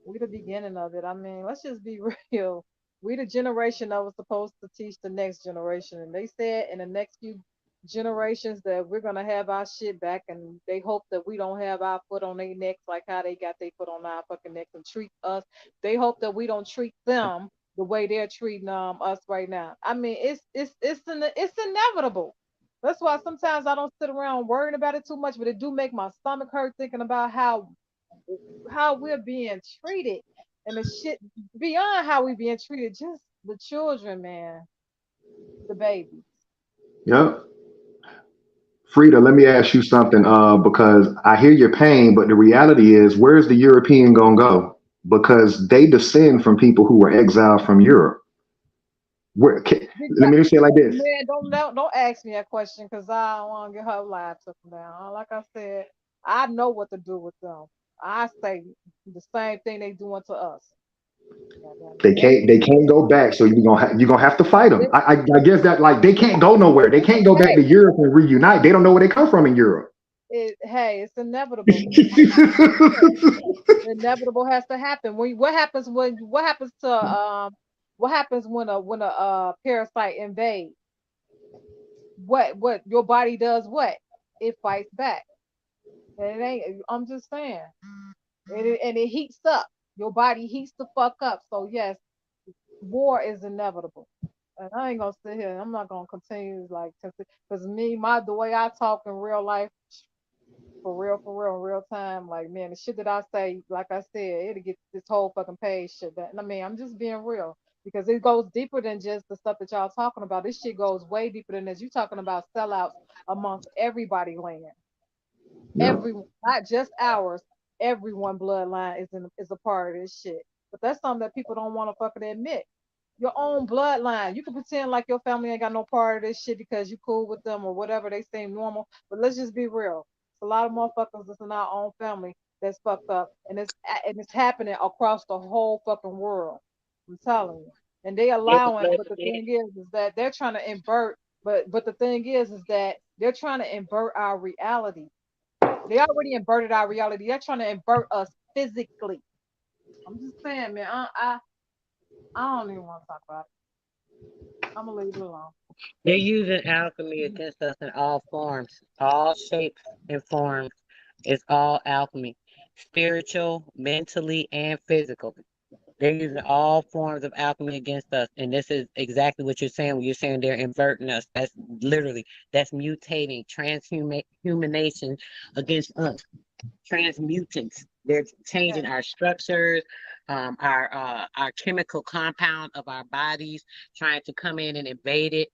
We the beginning of it. I mean, let's just be real. We the generation that was supposed to teach the next generation, and they said in the next few generations that we're gonna have our shit back, and they hope that we don't have our foot on their necks like how they got their foot on our fucking necks and treat us. They hope that we don't treat them the way they're treating us right now. I mean, it's inevitable. That's why sometimes I don't sit around worrying about it too much, but it do make my stomach hurt thinking about how we're being treated and the shit beyond how we being treated, just the children, man, the babies. Yep. Frida, let me ask you something, because I hear your pain, but the reality is, where's the European gonna go? Because they descend from people who were exiled from Europe. Let me just say it like this. Man, don't ask me that question because I don't want to get her life taken down. Like I said, I know what to do with them. I say the same thing they doing to us. They can't go back, so you're gonna have to fight them. I guess that like they can't go nowhere. They can't go back to Europe and reunite. They don't know where they come from in Europe. Hey, it's inevitable. Inevitable has to happen. What happens when a parasite invades? What your body does? What it fights back. And it ain't. I'm just saying. And it heats up. Your body heats the fuck up. So yes, war is inevitable. And I ain't gonna sit here. I'm not gonna continue like because the way I talk in real life, in real time. Like, man, the shit that I say, like I said, it'll get this whole fucking page shut down. I mean, I'm just being real because it goes deeper than just the stuff that y'all talking about. This shit goes way deeper than this. You talking about sellouts amongst everybody land. Everyone, not just ours. Everyone bloodline is a part of this shit. But that's something that people don't want to fucking admit. Your own bloodline. You can pretend like your family ain't got no part of this shit because you cool with them or whatever, they seem normal. But let's just be real. It's a lot of motherfuckers that's in our own family that's fucked up, and it's happening across the whole fucking world. I'm telling you. And they allowing, but the thing is that they're trying to invert. But the thing is that they're trying to invert our reality. They already inverted our reality. They're trying to invert us physically. I'm just saying, man. I don't even want to talk about it. I'm gonna leave it alone. They're using alchemy against us in all forms, all shapes and forms. It's all alchemy, spiritual, mentally, and physical. They're using all forms of alchemy against us. And this is exactly what you're saying when you're saying they're inverting us. That's literally, that's mutating, transhumanation against us. Transmutants. They're changing our structures, our chemical compound of our bodies, trying to come in and invade it.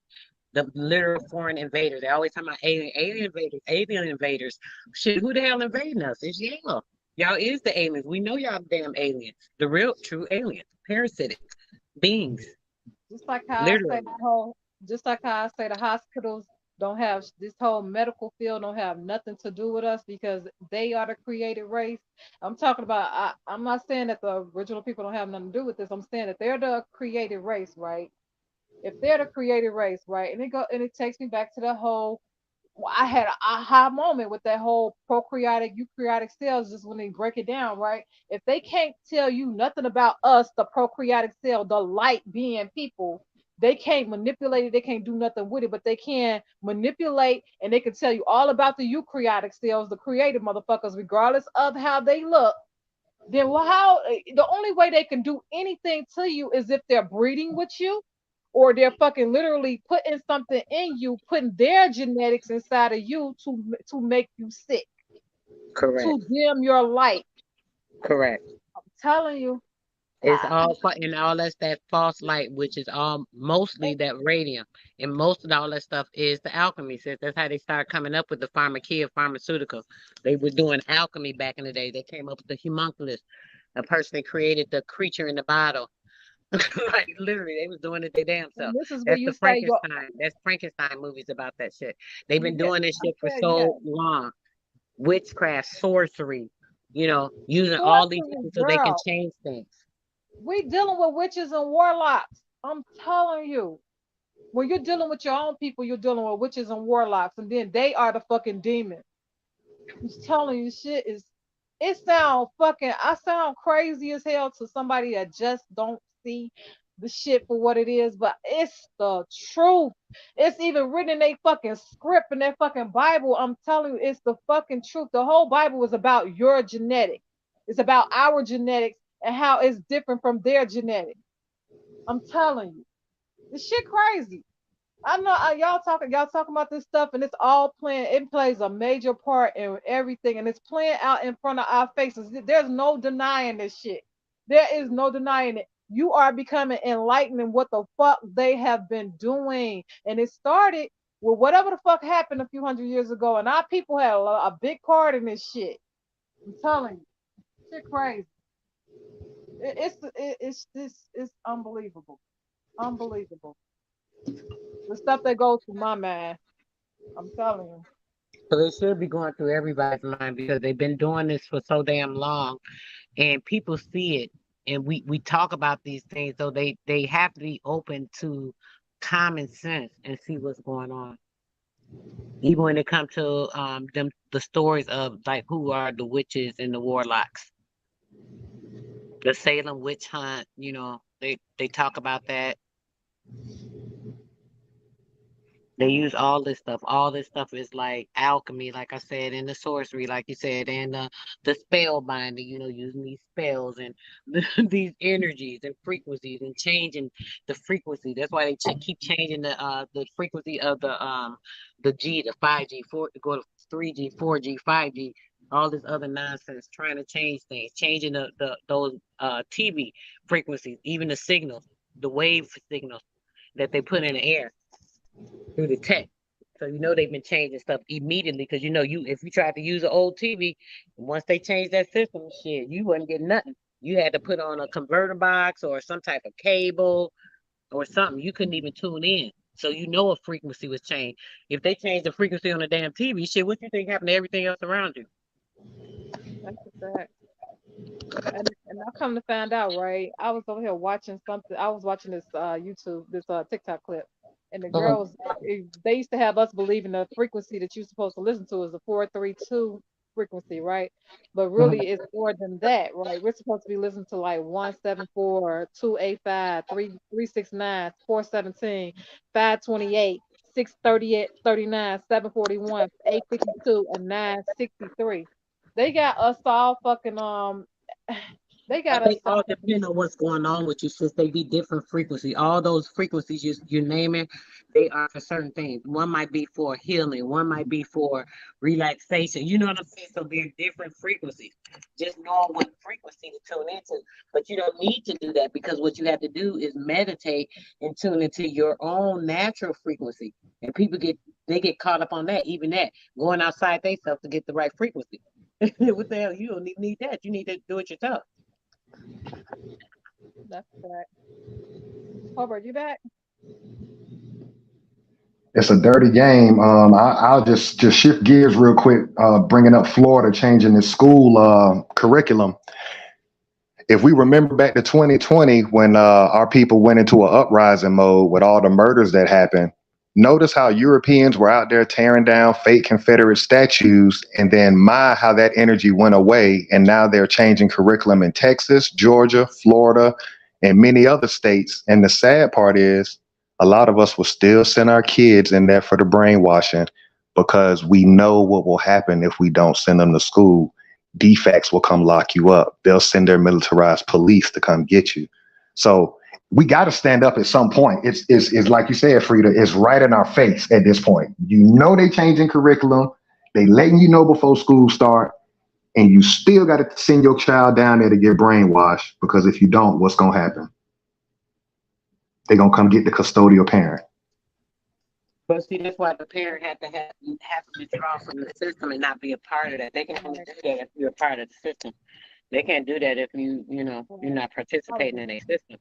The literal foreign invaders. They always talk about alien invaders. Shit, who the hell invading us? It's y'all. Y'all is the aliens. We know y'all damn aliens. The real true aliens. Parasitic beings. Just like how literally. I say just like how I say the hospitals don't have this whole medical field don't have nothing to do with us because they are the created race. I'm talking about I'm not saying that the original people don't have nothing to do with this. I'm saying that they're the created race, right? If they're the created race, right? And it takes me back to the whole I had an aha moment with that whole prokaryotic, eukaryotic cells just when they break it down, right? If they can't tell you nothing about us, the prokaryotic cell, the light being people, they can't manipulate it, they can't do nothing with it, but they can manipulate and they can tell you all about the eukaryotic cells, the creative motherfuckers, regardless of how they look. Then how the only way they can do anything to you is if they're breeding with you or they're fucking literally putting something in you, putting their genetics inside of you to make you sick. Correct. To dim your light. Correct. I'm telling you. It's all and all that's that false light, which is all mostly that radium. And most of all that stuff is the alchemy. So that's how they started coming up with the pharmaceuticals. They were doing alchemy back in the day. They came up with the homunculus, a person that created the creature in the bottle. Like literally, they was doing it their damn self. That's the Frankenstein. That's Frankenstein movies about that shit. They've been doing this shit for so long. Witchcraft, sorcery, using all these things so they can change things. We dealing with witches and warlocks. I'm telling you. When you're dealing with your own people, you're dealing with witches and warlocks, and then they are the fucking demons. I'm telling you, it sounds fucking, I sound crazy as hell to somebody that just don't see the shit for what it is, but it's the truth. It's even written in their fucking script in their fucking Bible. I'm telling you, it's the fucking truth. The whole Bible is about your genetics. It's about our genetics and how it's different from their genetics. I'm telling you, this shit crazy. I know y'all talking about this stuff, and it's all playing. It plays a major part in everything, and it's playing out in front of our faces. There's no denying this shit. There is no denying it. You are becoming enlightened in what the fuck they have been doing, and it started with whatever the fuck happened a few hundred years ago, and our people had a big part in this shit. I'm telling you, shit crazy. It's unbelievable, unbelievable. The stuff that goes through my mind. I'm telling you. So it should be going through everybody's mind because they've been doing this for so damn long, and people see it, and we talk about these things, so they have to be open to common sense and see what's going on. Even when it comes to the stories of like who are the witches and the warlocks, the Salem witch hunt, they talk about that. They use all this stuff. All this stuff is like alchemy, like I said, and the sorcery, like you said, and the spell binding, using these spells and these energies and frequencies and changing the frequency. That's why they keep changing the frequency of the G, the 5G, go to 3G, 4G, 5G, all this other nonsense, trying to change things, changing those TV frequencies, even the signals, the wave signals that they put in the air through the tech. So you know they've been changing stuff immediately because you know if you tried to use an old TV, once they changed that system, shit, you wouldn't get nothing. You had to put on a converter box or some type of cable or something. You couldn't even tune in. So you know a frequency was changed. If they changed the frequency on the damn TV, shit, what do you think happened to everything else around you? That's a fact. And I come to find out, right? I was over here watching something. I was watching this YouTube, this TikTok clip, and the girl was they used to have us believing the frequency that you're supposed to listen to is a 432 frequency, right? But really it's more than that, right? We're supposed to be listening to like 174, 285, 369, 417, 528, 638, 39, 741, 852, and 963. They got us all fucking they got us They all depend on what's going on with you, since they be different frequency. All those frequencies you naming, they are for certain things. One might be for healing, one might be for relaxation. You know what I'm saying? So they're different frequencies. Just know what frequency to tune into. But you don't need to do that, because what you have to do is meditate and tune into your own natural frequency. And people get caught up on that, even that, going outside themselves to get the right frequency. What the hell? You don't need that. You need to do it yourself. That's correct. Hobart, you back? It's a dirty game. I'll just shift gears real quick, bringing up Florida changing its school curriculum. If we remember back to 2020, when our people went into an uprising mode with all the murders that happened, notice how Europeans were out there tearing down fake Confederate statues, and then how that energy went away, and now they're changing curriculum in Texas, Georgia, Florida, and many other states. And the sad part is, a lot of us will still send our kids in there for the brainwashing, because we know what will happen if we don't send them to school. Defects will come lock you up. They'll send their militarized police to come get you. So we got to stand up at some point. It's like you said, Frida, it's right in our face at this point. You know they changing curriculum. They letting you know before school start, and you still got to send your child down there to get brainwashed, because if you don't, what's going to happen? They're going to come get the custodial parent. But see, that's why the parent have to withdraw from the system and not be a part of that. They can only do that if you're a part of the system. They can't do that if you're not participating in a system.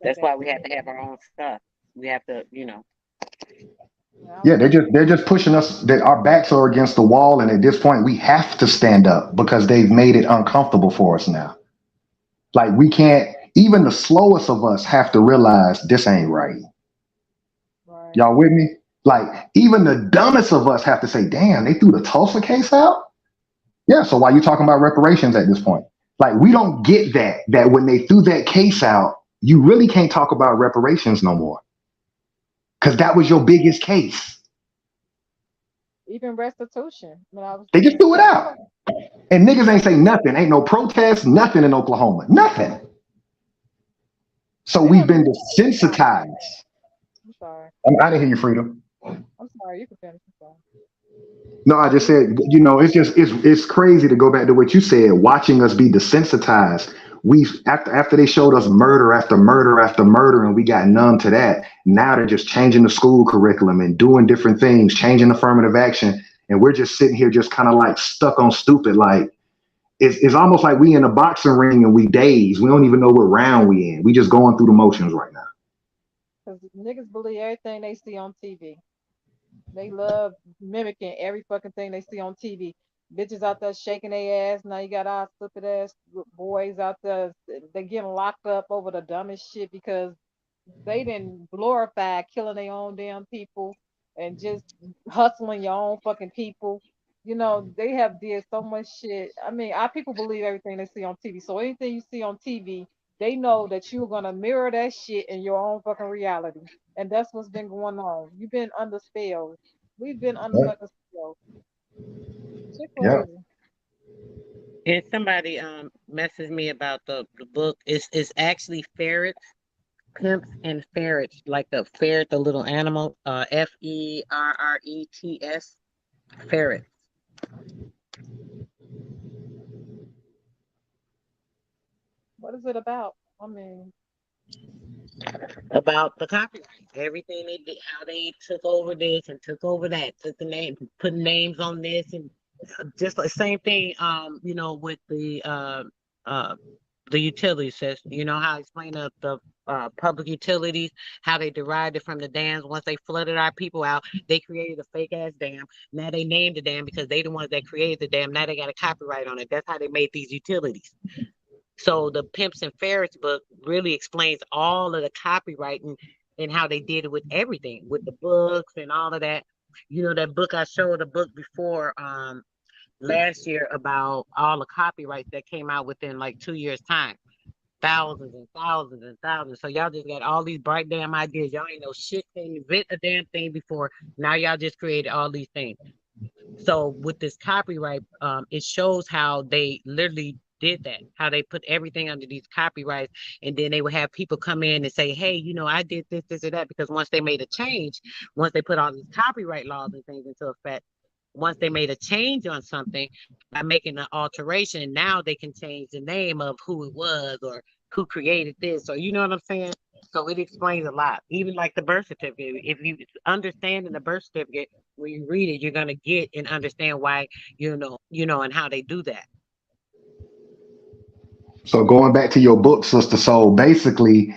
That's why we have to have our own stuff. We have to, Yeah, they're just pushing us. Our backs are against the wall, and at this point, we have to stand up, because they've made it uncomfortable for us now. Like, we can't. Even the slowest of us have to realize this ain't right. Y'all with me? Like, even the dumbest of us have to say, damn, they threw the Tulsa case out? Yeah, so why are you talking about reparations at this point? Like, we don't get that when they threw that case out, you really can't talk about reparations no more. Because that was your biggest case. Even restitution. They just threw it out. And niggas ain't say nothing. Ain't no protest, nothing in Oklahoma. Nothing. So we've been desensitized. I'm sorry. I didn't hear you, Freedom. I'm sorry. You can finish. I'm sorry. No, I just said, it's crazy to go back to what you said, watching us be desensitized. After they showed us murder after murder after murder, and we got numb to that, now they're just changing the school curriculum and doing different things, changing affirmative action. And we're just sitting here just kind of like stuck on stupid. Like, it's almost like we in a boxing ring and we dazed. We don't even know what round we in. We just going through the motions right now. Because niggas believe everything they see on TV. They love mimicking every fucking thing they see on TV. Bitches out there shaking their ass. Now you got our stupid ass boys out there. They getting locked up over the dumbest shit because they didn't glorify killing their own damn people and just hustling your own fucking people. They have did so much shit. I mean, our people believe everything they see on TV. So anything you see on TV, they know that you're gonna mirror that shit in your own fucking reality. And that's what's been going on. You've been under spells. We've been under fucking spells. Shit crazy. And somebody messaged me about the book. It's actually ferrets, pimps and ferrets, like the ferret, the little animal, Ferrets. Ferret. What is it about? I mean, about the copyright, everything they did, how they took over this and took over that, took the name, put names on this, and just the same thing. With uh, the utility system. You know how I explained the public utilities, how they derived it from the dams. Once they flooded our people out, they created a fake ass dam. Now they named the dam because they the ones that created the dam. Now they got a copyright on it. That's how they made these utilities. So the Pimps and Ferrets book really explains all of the copywriting and how they did it with everything, with the books and all of that. You know, that book I showed a book before last year about all the copyrights that came out within like 2 years' time. Thousands and thousands and thousands. So y'all just got all these bright damn ideas. Y'all ain't know shit, can't invent a damn thing before. Now y'all just created all these things. So with this copyright, it shows how they literally did that, how they put everything under these copyrights, and then they would have people come in and say, hey, I did this, this, or that, because once they made a change, once they put all these copyright laws and things into effect, once they made a change on something by making an alteration, now they can change the name of who it was or who created this, or you know what I'm saying? So it explains a lot, even like the birth certificate. If you understand in the birth certificate, when you read it, you're gonna get and understand why, and how they do that. So going back to your book, sister. So basically,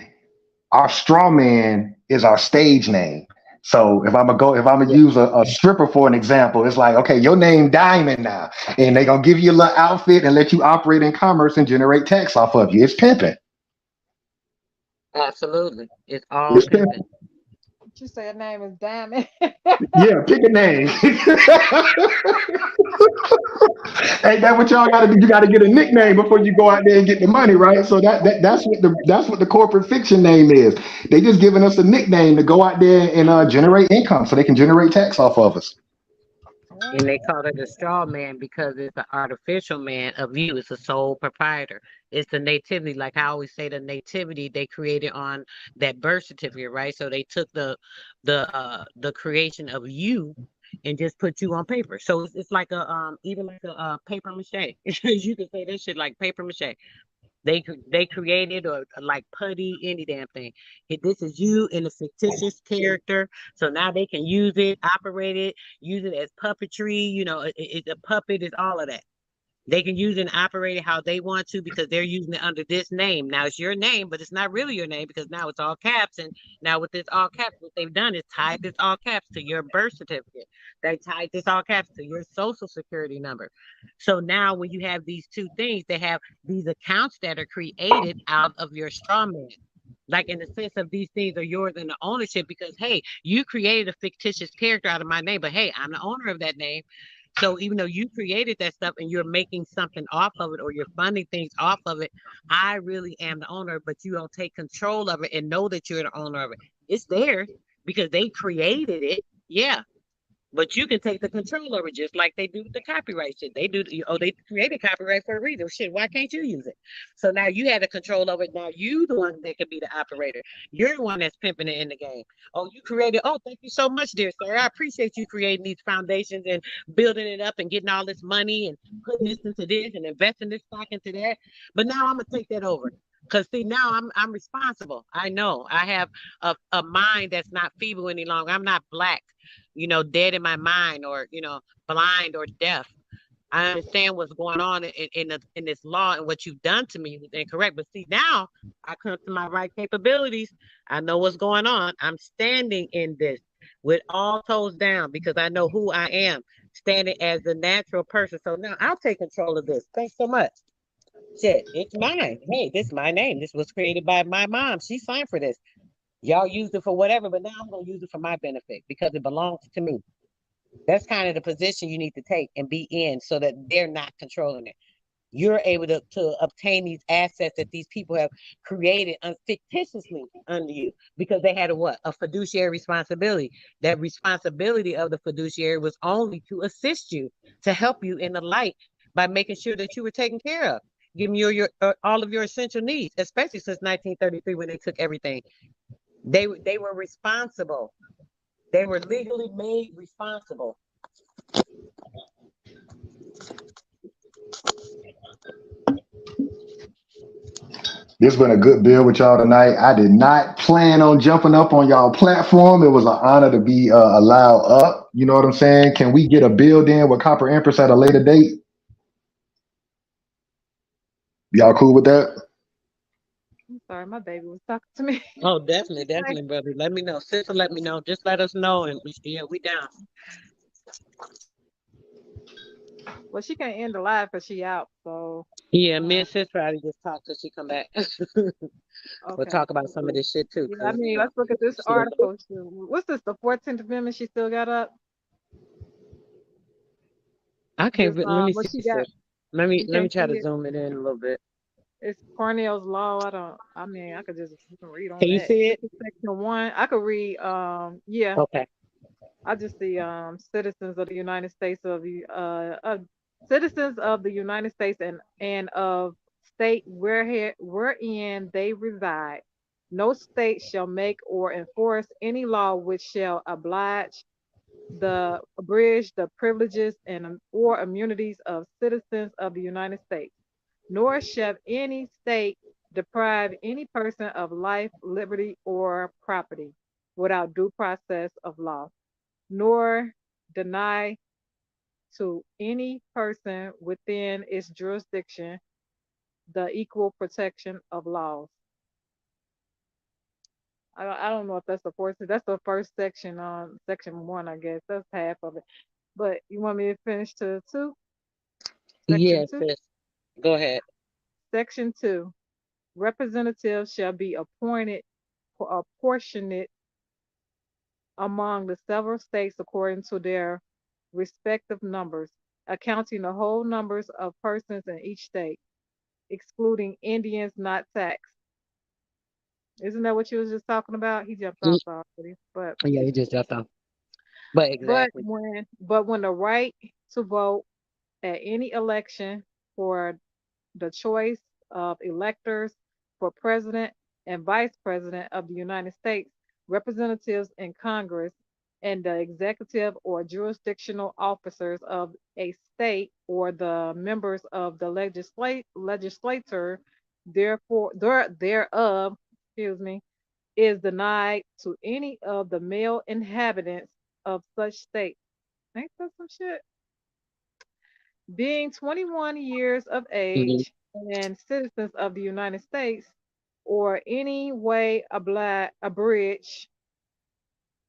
our straw man is our stage name. So if I'm gonna use a stripper for an example, it's like, okay, your name Diamond now, and they're gonna give you a little outfit and let you operate in commerce and generate tax off of you. It's pimping. Absolutely, it's all pimping. You say her name is Diamond. Yeah, pick a name. Ain't that what y'all gotta do? You gotta get a nickname before you go out there and get the money, right? So that's what the corporate fiction name is. They just giving us a nickname to go out there and generate income so they can generate tax off of us. And they call it a straw man because it's an artificial man of you. It's a sole proprietor. It's the nativity. Like I always say, the nativity they created on that birth certificate, right? So they took the creation of you and just put you on paper. So it's like even like a paper mache. You can say that shit like paper mache. They created or like putty, any damn thing. This is you in a fictitious character. So now they can use it, operate it, use it as puppetry. It's a puppet, it's all of that. They can use it and operate it how they want to because they're using it under this name. Now it's your name, but it's not really your name because now it's all caps. And now with this all caps, what they've done is tied this all caps to your birth certificate. They tied this all caps to your social security number. So now when you have these two things, they have these accounts that are created out of your straw man. Like in the sense of these things are yours in the ownership because, hey, you created a fictitious character out of my name, but hey, I'm the owner of that name. So even though you created that stuff and you're making something off of it or you're funding things off of it, I really am the owner, but you don't take control of it and know that you're the owner of it. It's theirs because they created it. Yeah. But you can take the control over it just like they do with the copyright shit. They created copyright for a reason. Shit, why can't you use it? So now you have the control over it. Now you the one that could be the operator. You're the one that's pimping it in the game. Oh, you created. Oh, thank you so much, dear sir. I appreciate you creating these foundations and building it up and getting all this money and putting this into this and investing this stock into that. But now I'm gonna take that over. Because see, now I'm responsible. I know I have a mind that's not feeble any longer. I'm not black, dead in my mind or, blind or deaf. I understand what's going on in this law and what you've done to me was incorrect. But see, now I come to my right capabilities. I know what's going on. I'm standing in this with all toes down because I know who I am, standing as the natural person. So now I'll take control of this. Thanks so much. Shit, it's mine. Hey, this is my name. This was created by my mom. She signed for this. Y'all used it for whatever, but now I'm going to use it for my benefit because it belongs to me. That's kind of the position you need to take and be in so that they're not controlling it. You're able to obtain these assets that these people have created fictitiously under you because they had a fiduciary responsibility. That responsibility of the fiduciary was only to assist you, to help you in the light by making sure that you were taken care of, giving you all of your essential needs, especially since 1933 when they took everything. They were responsible. They were legally made responsible. This has been a good bill with y'all tonight. I did not plan on jumping up on y'all platform. It was an honor to be allowed up. You know what I'm saying? Can we get a build in with Copper Empress at a later date? Y'all cool with that? I'm sorry, my baby was talking to me. Oh, definitely, brother. Let me know. Sister, let me know. Just let us know, and we down. Well, she can't end the live because she out. So Yeah, me and Sis Friday just talk till she come back. We'll okay. talk about some of this shit too. Yeah, I mean, let's look at this article. What's this? The 14th Amendment she still got up? I can't. This, Let me what see, she got? Sis. Let me You can't try see to it. zoom it in a little bit. It's Cornell's law. I mean, I could just you can read on Can you that. see it? This is section 1. I could read. Yeah. Okay. I just see citizens of the United States citizens of the United States and of state wherein they reside. No state shall make or enforce any law which shall abridge the privileges and or immunities of citizens of the United States, nor shall any state deprive any person of life, liberty, or property without due process of law, nor deny to any person within its jurisdiction the equal protection of laws. I don't know if that's the fourth. That's the first section on section 1, I guess. That's half of it. But you want me to finish to 2? Section Yes, 2? Sis. Go ahead. Section 2. Representatives shall be apportioned among the several states according to their respective numbers, accounting the whole numbers of persons in each state, excluding Indians not taxed. Isn't that what you was just talking about? He jumped off already, but Yeah, you just jumped on. But exactly. when the right to vote at any election for the choice of electors for president and vice president of the United States, representatives in Congress, and the executive or jurisdictional officers of a state or the members of the legislature thereof, excuse me, is denied to any of the male inhabitants of such state. Ain't that some shit? Being 21 years of Mhm. age and citizens of the United States, or any way abridged,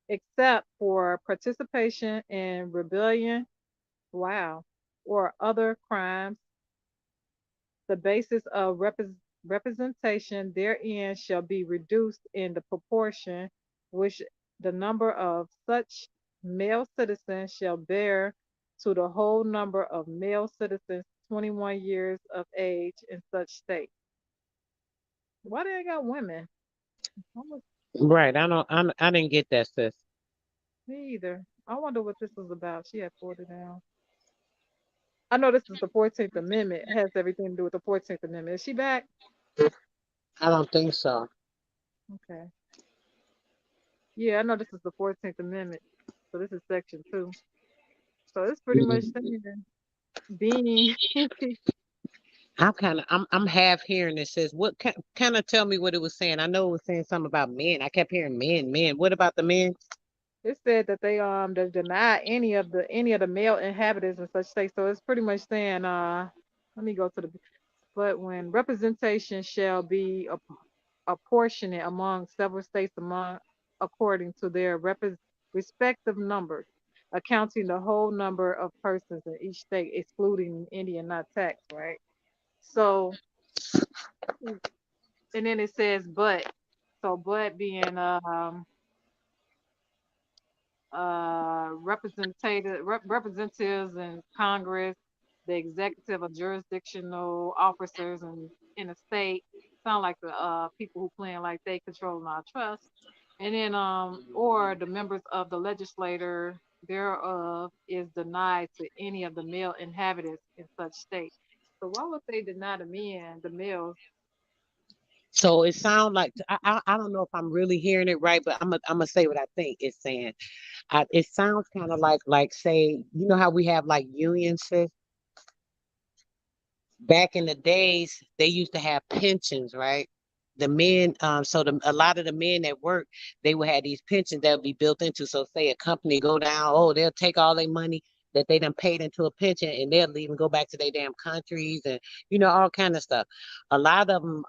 except for participation in rebellion, wow, or other crimes, the basis of representation therein shall be reduced in the proportion which the number of such male citizens shall bear to the whole number of male citizens 21 years of age in such state. Why they ain't got women? Right. I didn't get that, Sis. Me either. I wonder what this was about. She had pulled it down. I know this is the 14th Amendment. It has everything to do with the 14th Amendment. Is she back? I don't think so. Okay. Yeah, I know this is the 14th Amendment. So this is section 2. So it's pretty much saying being I'm half hearing it says what kind of tell me what it was saying. I know it was saying something about men. I kept hearing men. What about the men? it said that they deny any of the male inhabitants in such states. So it's pretty much saying let me go to the but when representation shall be apportioned among several states according to their respective numbers, accounting the whole number of persons in each state, excluding Indian not taxed, right? So and then it says but. So but being representatives in Congress, the executive or jurisdictional officers in a state. Sound like the people who playing like they controlling our trust. And then or the members of the legislator thereof is denied to any of the male inhabitants in such state. So why would they deny the men, the males? So it sounds like I don't know if I'm really hearing it right, but I'm gonna say what I think it's saying. It sounds kind of like say, you know how we have like unions, sis? Back in the days, they used to have pensions, right? The men, a lot of the men that work, they would have these pensions that would be built into. So say a company go down, oh, they'll take all their money that they done paid into a pension and they'll leave and go back to their damn countries and all kind of stuff. A lot of them,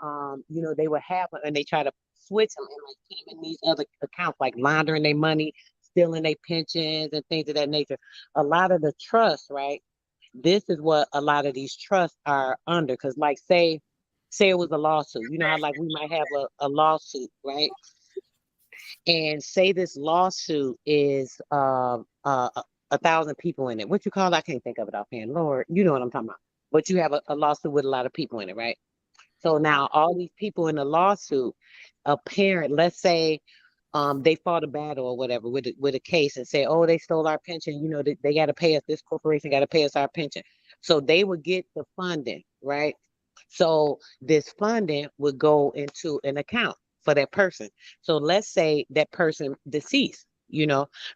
they would have and they try to switch them and like put them in these other accounts, like laundering their money, stealing their pensions and things of that nature. A lot of the trust, right? This is what a lot of these trusts are under. Because, like, say it was a lawsuit. You know how, like, we might have a lawsuit, right? And say this lawsuit is 1,000 people in it. What you call it? I can't think of it offhand. Lord, you know what I'm talking about. But you have a lawsuit with a lot of people in it, right? So now all these people in the lawsuit, a parent, let's say they fought a battle or whatever with a case and say, oh, they stole our pension. They got to pay us. This corporation got to pay us our pension. So they would get the funding, right? So this funding would go into an account for that person. So let's say that person deceased,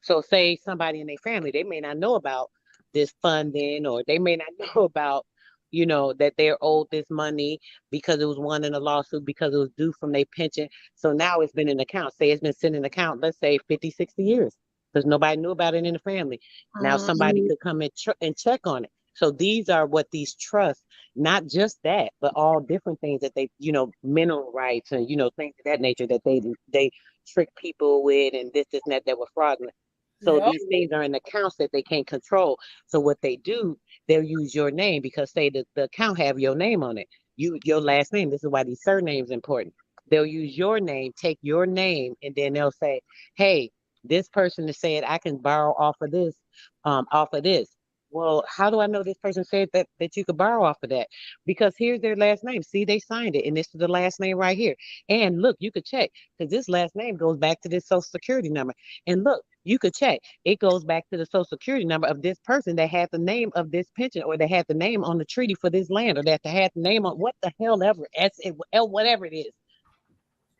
So say somebody in their family, they may not know about this funding, or they may not know about that they're owed this money because it was won in a lawsuit, because it was due from their pension. So now it's been in account. Say it's been sitting in account, let's say 50, 60 years, because nobody knew about it in the family. Now somebody could come and check on it. So these are what these trusts, not just that, but all different things that they, mineral rights and, things of that nature that they trick people with, and this and that were fraudulent. So these things are in accounts that they can't control. So what they do, they'll use your name, because say the account have your name on it. Your last name. This is why these surnames important. They'll use your name, take your name, and then they'll say, hey, this person is saying I can borrow off of this, off of this. Well, how do I know this person said that you could borrow off of that? Because here's their last name. See, they signed it, and this is the last name right here. And look, you could check, because this last name goes back to this social security number. And look, you could check. It goes back to the social security number of this person that had the name of this pension, or that had the name on the treaty for this land, or that had the name on what the hell ever, whatever it is.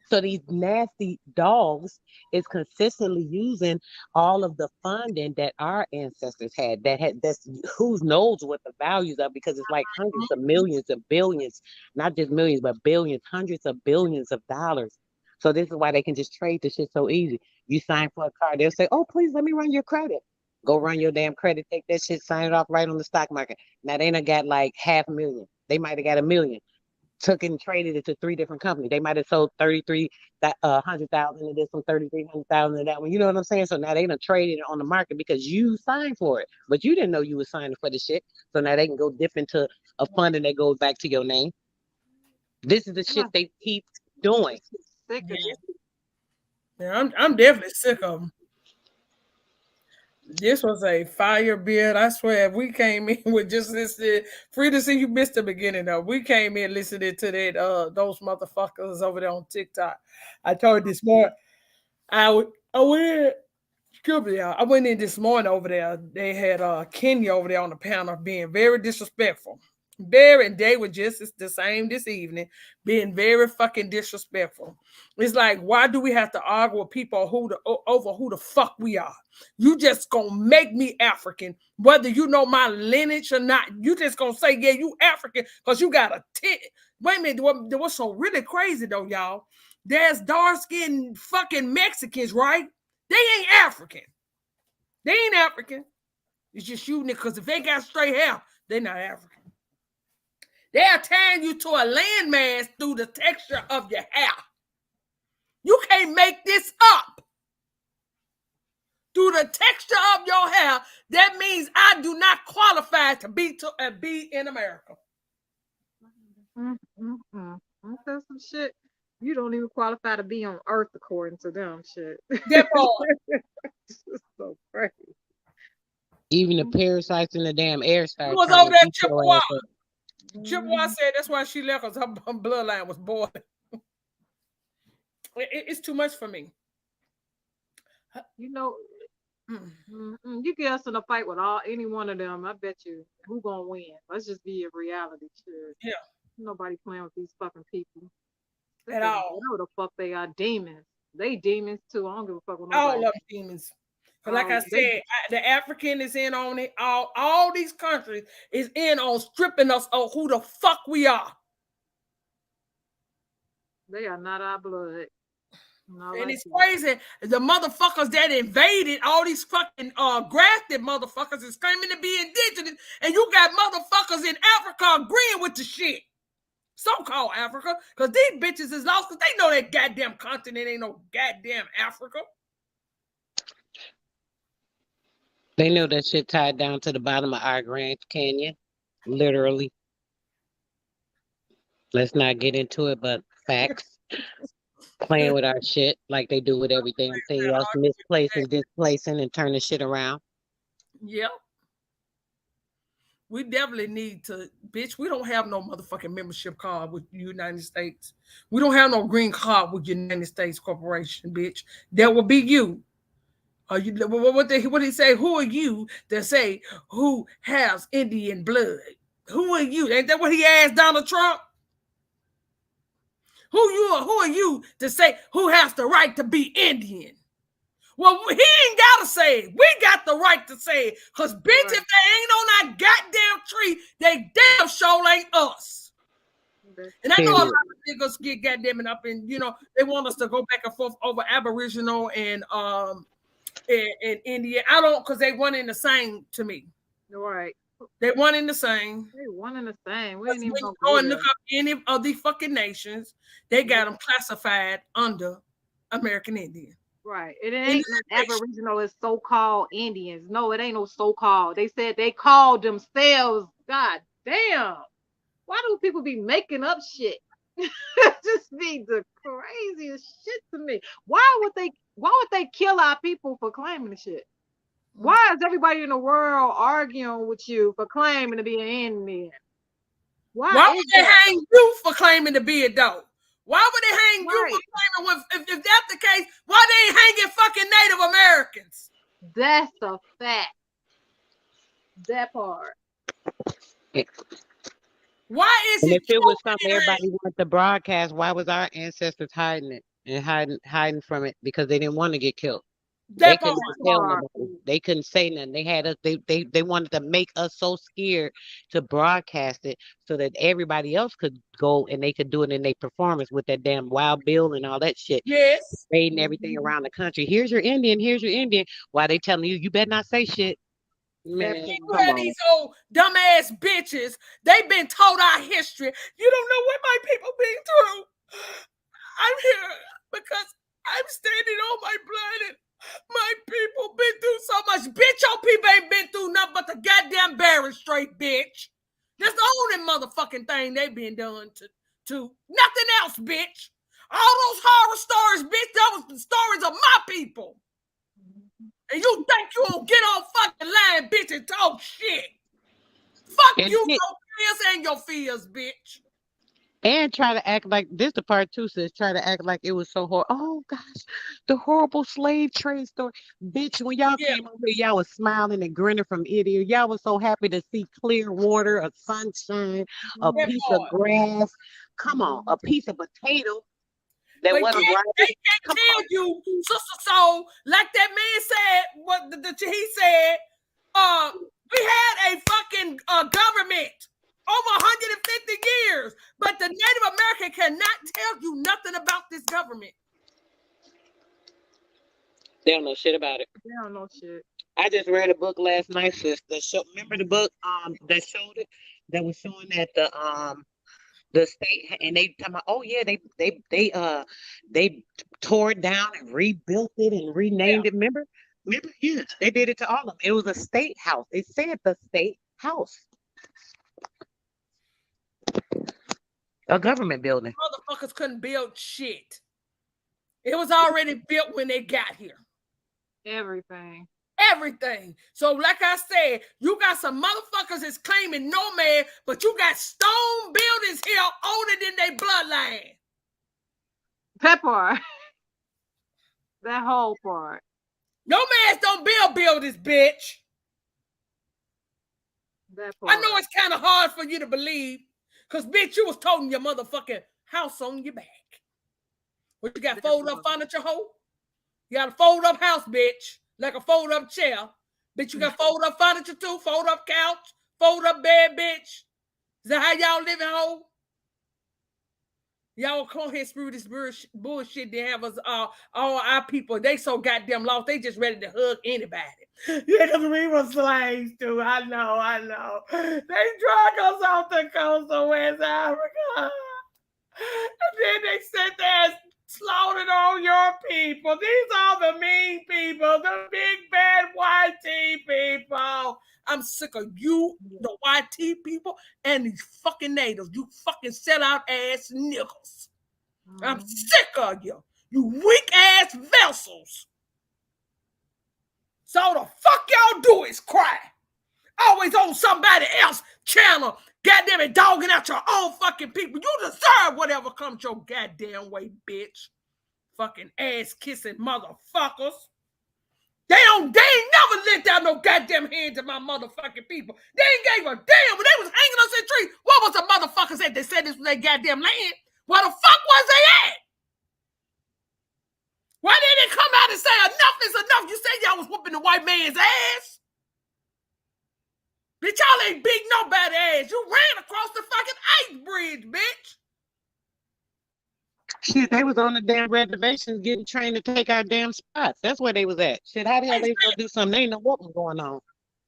So these nasty dogs is consistently using all of the funding that our ancestors had, that's who knows what the values are, because it's like hundreds of millions of billions, not just millions, but billions, hundreds of billions of dollars. So this is why they can just trade the shit so easy. You sign for a car, they'll say, oh, please let me run your credit. Go run your damn credit, take that shit, sign it off right on the stock market. Now they done got like 500,000. They might have got 1,000,000. Took and traded it to 3 different companies. They might have sold 100,000 of this one, 3,300,000 of that one. You know what I'm saying? So now they done traded it on the market because you signed for it, but you didn't know you were signing for the shit. So now they can go dip into a funding that goes back to your name. This is the shit they keep doing. Yeah, I'm definitely sick of them. This was a fire bid. I swear, if we came in with just listening, free to see you missed the beginning though. We came in listening to that those motherfuckers over there on TikTok. I told you this morning, I went. Excuse me, y'all. I went in this morning over there. They had Kenya over there on the panel being very disrespectful. And they were just the same this evening, being very fucking disrespectful. It's like, why do we have to argue with people over who the fuck we are? You just gonna make me African, whether you know my lineage or not. You just gonna say, yeah, you African because you got a tit. Wait a minute, what's so really crazy though, y'all? There's dark-skinned fucking Mexicans, right? They ain't African. They ain't African. It's just you, because if they got straight hair, they're not African. They're tying you to a landmass through the texture of your hair. You can't make this up. Through the texture of your hair, that means I do not qualify to be in America. That's some shit. You don't even qualify to be on Earth according to them. Shit. That part. It's so crazy. Even the parasites in the damn air start. It was over there, Chippewa. Chippewa said that's why she left, because her bloodline was boiling. It's too much for me. You get us in a fight with any one of them, I bet you who gonna win. Let's just be a reality. Shit. Yeah. Nobody playing with these fucking people. At all. Know the fuck they are demons. They demons too. I don't give a fuck with nobody. All of them demons. Because like I said, the African is in on it. All these countries is in on stripping us of who the fuck we are. They are not our blood. Not and like it's crazy. The motherfuckers that invaded, all these fucking grafted motherfuckers is claiming to be indigenous, and you got motherfuckers in Africa agreeing with the shit. So-called Africa, because these bitches is lost because they know that goddamn continent ain't no goddamn Africa. They know that shit tied down to the bottom of our Grand Canyon, literally. Let's not get into it, but facts. Playing with our shit like they do with every damn thing else, misplacing, displacing, and turning shit around. Yep. We definitely need to, bitch, we don't have no motherfucking membership card with the United States. We don't have no green card with United States Corporation, bitch. That will be you. What did he say? Who are you to say who has Indian blood? Who are you? Ain't that what he asked Donald Trump? Who are you to say who has the right to be Indian? Well, he ain't gotta say it. We got the right to say it. Because, bitch, if they ain't on that goddamn tree, they damn sure ain't us. And I know a lot of niggas get goddamn it up and, they want us to go back and forth over Aboriginal and Indian. I don't, because they one in the same to me. Right. They one in the same. They one in the same. We ain't even when you go and look up any of these fucking nations, they got them classified under American Indian. Right. It ain't no Aboriginal, it's so-called Indians. No, it ain't no so-called. They said they called themselves. God damn. Why do people be making up shit? Just be the craziest shit to me. Why would they kill our people for claiming the shit? Why is everybody in the world arguing with you for claiming to be an Indian? Why would they hang you for claiming to be a dog? Why would they hang you for claiming if that's the case, why they ain't hanging fucking Native Americans? That's a fact. That part. Why is and it? If it was something everybody wanted to broadcast, why was our ancestors hiding it and hiding from it? Because they didn't want to get killed. They couldn't tell nobody. They couldn't say nothing. They had us. They wanted to make us so scared to broadcast it so that everybody else could go and they could do it in their performance with that damn Wild Bill and all that shit. Yes, raiding everything around the country. Here's your Indian. Here's your Indian. Why they telling you better not say shit? Man, you had these old dumbass bitches. They've been told our history. You don't know what my people been through. I'm here because I'm standing on my blood and my people been through so much. Bitch, your people ain't been through nothing but the goddamn Barren Strait, bitch. That's the only motherfucking thing they been done to. Nothing else, bitch. All those horror stories, bitch, that was the stories of my people. And you think you gonna get on fucking line, bitch, and talk shit. Fuck you, your fears and your fears, bitch. And try to act like this. The part two says try to act like it was so horrible. Oh gosh, the horrible slave trade story, bitch. When y'all came over here, y'all was smiling and grinning from ear to ear. Y'all was so happy to see clear water, a sunshine, a piece of grass. Come on, a piece of potato. That wasn't right. They can't tell you, Sister Soul, like that man said. What he said? We had a fucking government over 150 years, but the Native American cannot tell you nothing about this government. They don't know shit about it. They don't know shit. I just read a book last night, sis. Remember the book that showed it? That was showing that the state, and they talking about, oh yeah, they tore it down and rebuilt it and renamed it. Remember? Yeah, they did it to all of them. It was a state house. It said the state house. A government building. Motherfuckers couldn't build shit. It was already built when they got here. Everything. So like I said, you got some motherfuckers that's claiming nomad, but you got stone buildings here older than their bloodline. That part. That whole part. Nomads don't build buildings, bitch. That part. I know it's kind of hard for you to believe, because bitch, you was toting your motherfucking house on your back. What you got fold up furniture, hoe? You got a fold up house, bitch, like a fold up chair. Bitch, you got fold up furniture too, fold up couch, fold up bed, bitch. Is that how y'all living, hoe? Y'all come here through this bullshit. They have us all our people. They so goddamn lost. They just ready to hug anybody. Yeah, because we were slaves too. I know. They drug us off the coast of West Africa. And then they sit there and slaughtered on your people. These are the mean people, the big bad white tea people. I'm sick of you, the white tea people, and these fucking natives. You fucking sellout ass niggas. I'm sick of you. You weak ass vessels. So the fuck y'all do is cry. Always on somebody else's channel. Goddamn it, dogging out your own fucking people. You deserve whatever comes your goddamn way, bitch. Fucking ass kissing motherfuckers. They ain't never lent out no goddamn hand to my motherfucking people. They ain't gave a damn when they was hanging us in trees. What was the motherfuckers at? They said this was their goddamn land. Where the fuck was they at? Why didn't they come out and say enough is enough? You said y'all was whooping the white man's ass. Bitch, y'all ain't beat nobody ass. You ran across the fucking ice bridge, bitch. Shit, they was on the damn reservations getting trained to take our damn spots. That's where they was at. Shit, how the hell they gonna do something? They ain't know what was going on.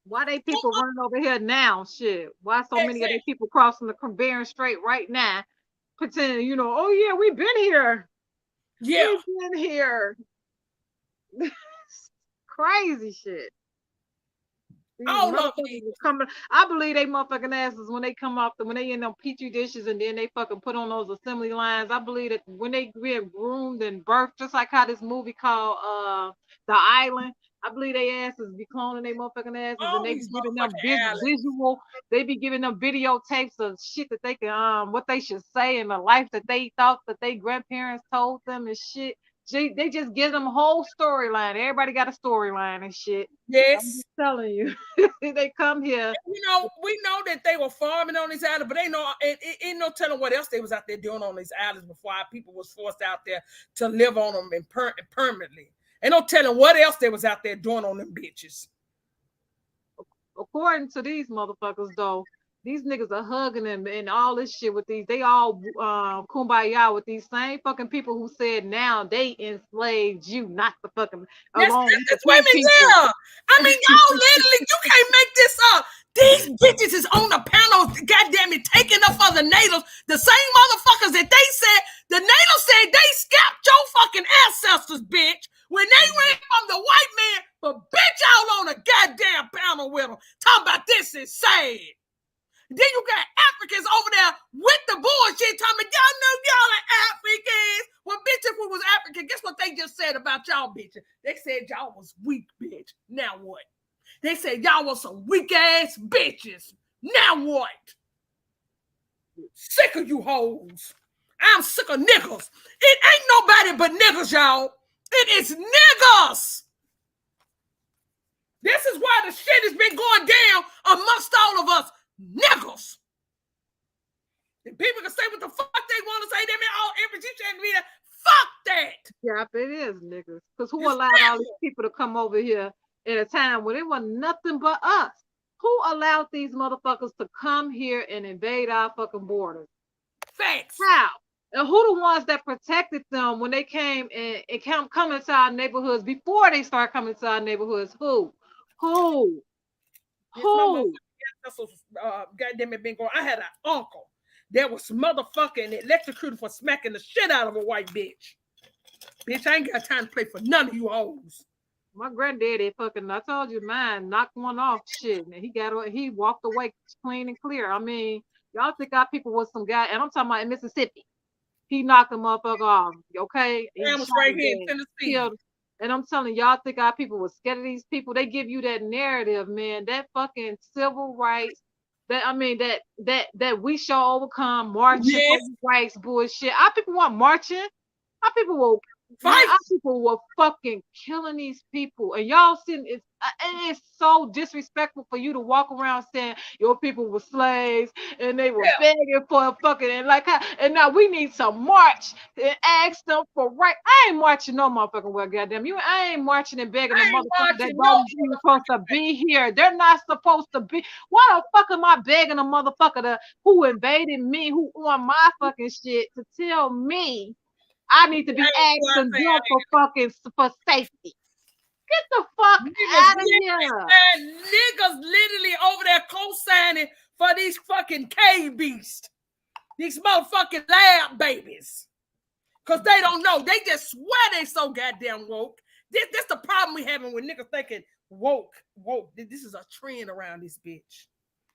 Why they people running over here now? Shit. Why so many of they people crossing the Bering Strait right now, pretending, you know, oh yeah, we've been here. Yeah. We've been here. Crazy shit. These motherfuckers is coming. I believe they motherfucking asses when they come off when they in them petri dishes and then they fucking put on those assembly lines. I believe that when they get groomed and birthed, just like how this movie called The Island. I believe they asses be cloning they motherfucking asses and they be giving them visual. They be giving them videotapes of shit that they can what they should say in the life that they thought that they grandparents told them and shit. They just give them a whole storyline. Everybody got a storyline and shit. Yes. I'm just telling you. They come here. You know, we know that they were farming on these islands, but ain't no telling what else they was out there doing on these islands before our people was forced out there to live on them permanently. Ain't no telling what else they was out there doing on them bitches. According to these motherfuckers, though, these niggas are hugging them and all this shit with these. They all kumbaya with these same fucking people who said now they enslaved you, not the fucking alone. That's women, yeah. I mean, y'all literally, you can't make this up. These bitches is on the panel, goddamn it, taking up for the natives. The same motherfuckers that they said, the natives said they scalped your fucking ancestors, bitch. When they went from the white man, but bitch, y'all on a goddamn panel with them. Talking about this is sad. Then you got Africans over there with the bullshit talking about y'all know y'all are Africans. Well, bitch, if we was African, guess what they just said about y'all bitches? They said y'all was weak, bitch. Now what? They said y'all was some weak ass bitches. Now what? Sick of you hoes. I'm sick of niggas. It ain't nobody but niggas, y'all. It is niggas. This is why the shit has been going down amongst all of us. Niggas. And people can say what the fuck they want to say. They mean all every teacher and reader. Fuck that. Yeah, it is niggas. Because who allowed all these people to come over here at a time when it was nothing but us? Who allowed these motherfuckers to come here and invade our fucking borders? Facts. How? And who the ones that protected them when they came and come into our neighborhoods before they start coming to our neighborhoods? Who? Goddamn it, been going. I had an uncle that was motherfucking electrocuted for smacking the shit out of a white bitch. Bitch, I ain't got time to play for none of you hoes. My granddaddy fucking, I told you, mine knocked one off shit, and he walked away clean and clear. I mean, y'all think our people was some guy, and I'm talking about in Mississippi. He knocked the motherfucker off, okay? I was right here in Tennessee. And I'm telling y'all think our people was scared of these people. They give you that narrative, man. That fucking civil rights. That we shall overcome marching for rights bullshit. Our people weren't marching. Our people were fight. Our people were fucking killing these people. And y'all sitting. it's so disrespectful for you to walk around saying your people were slaves and they were begging for a fucking and now we need to march and ask them for right. I ain't marching no motherfucking well, goddamn you. I ain't marching and begging the motherfucker that don't even supposed to be here. They're not supposed to be. Why the fuck am I begging a motherfucker who invaded me, who on my fucking shit, to tell me I need to be asking them for safety? Get the fuck out of here. Niggas literally over there co-signing for these fucking cave beasts. These motherfucking lab babies. Because they don't know. They just swear they so goddamn woke. This the problem we having with niggas thinking woke. This is a trend around this bitch.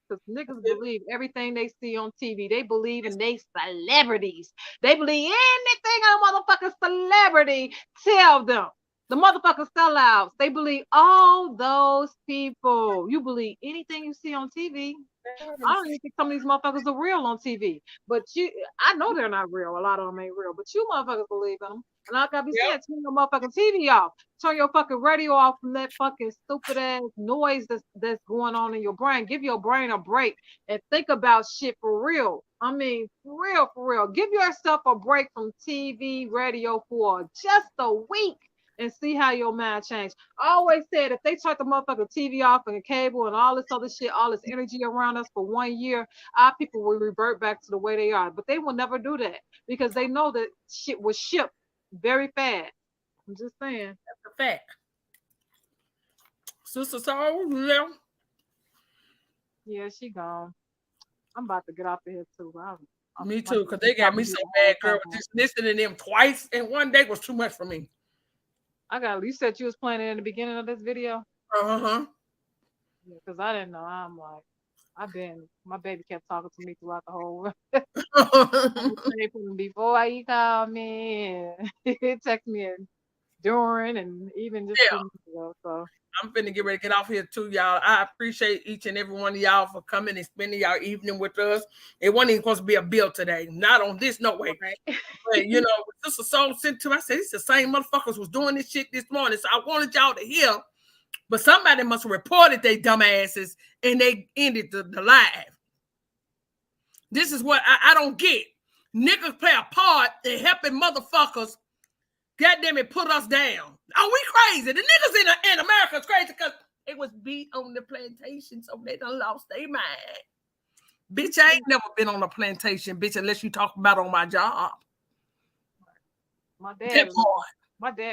Because niggas believe everything they see on TV. They believe in they celebrities. They believe anything a motherfucking celebrity tell them. The motherfucking sellouts. They believe all those people. You believe anything you see on TV. I don't even think some of these motherfuckers are real on TV. But I know they're not real. A lot of them ain't real. But you motherfuckers believe in them. And like I be saying, turn your motherfucking TV off. Turn your fucking radio off from that fucking stupid ass noise that's going on in your brain. Give your brain a break and think about shit for real. I mean, for real. Give yourself a break from TV, radio for just a week. And see how your mind change. I always said if they turn the motherfucking TV off and the cable and all this other shit, all this energy around us for 1 year, our people will revert back to the way they are. But they will never do that because they know that shit was shipped very fast. I'm just saying. That's a fact. Sister Soul, yeah, she gone. I'm about to get off of here too. Me too, because they got me so bad, girl. Just listening to them twice in one day was too much for me. You said you was playing it in the beginning of this video? Uh-huh. Yeah, because I didn't know. I'm like, my baby kept talking to me throughout the whole before he called me, and he texted me and during and even just 2 minutes ago. So I'm finna get ready to get off here too, y'all. I appreciate each and every one of y'all for coming and spending y'all evening with us. It wasn't even supposed to be a bill today. Not on this, no way. Right. But you know, Sister Soul sent to me. I said, it's the same motherfuckers was doing this shit this morning. So I wanted y'all to hear. But somebody must have reported they dumbasses and they ended the live. This is what I don't get. Niggas play a part in helping motherfuckers, goddamn it, put us down. Oh, we crazy. The niggas in America is crazy because it was beat on the plantation, so they done lost their mind. Bitch, I ain't never been on a plantation, bitch, unless you talk about on my job. My dad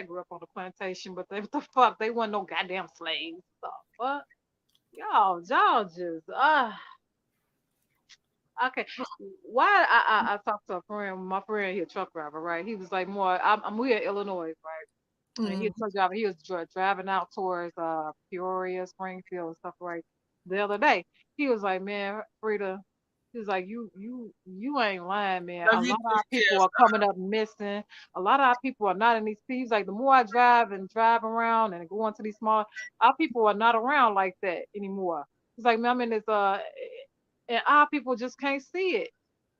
grew up on the plantation, but the fuck, they wasn't no goddamn slaves. The fuck? Y'all just okay. Why I talked to a friend, my friend, he a truck driver, right? He was like, we in Illinois, right? And he was a truck driver. He was driving out towards Peoria, Springfield, and stuff right the other day. He was like, man, Frida, he was like, you ain't lying, man. A lot of our people are coming up missing. A lot of our people are not in these. He's like, the more I drive around and go into these small, our people are not around like that anymore. He's like, man, I'm in this and our people just can't see it.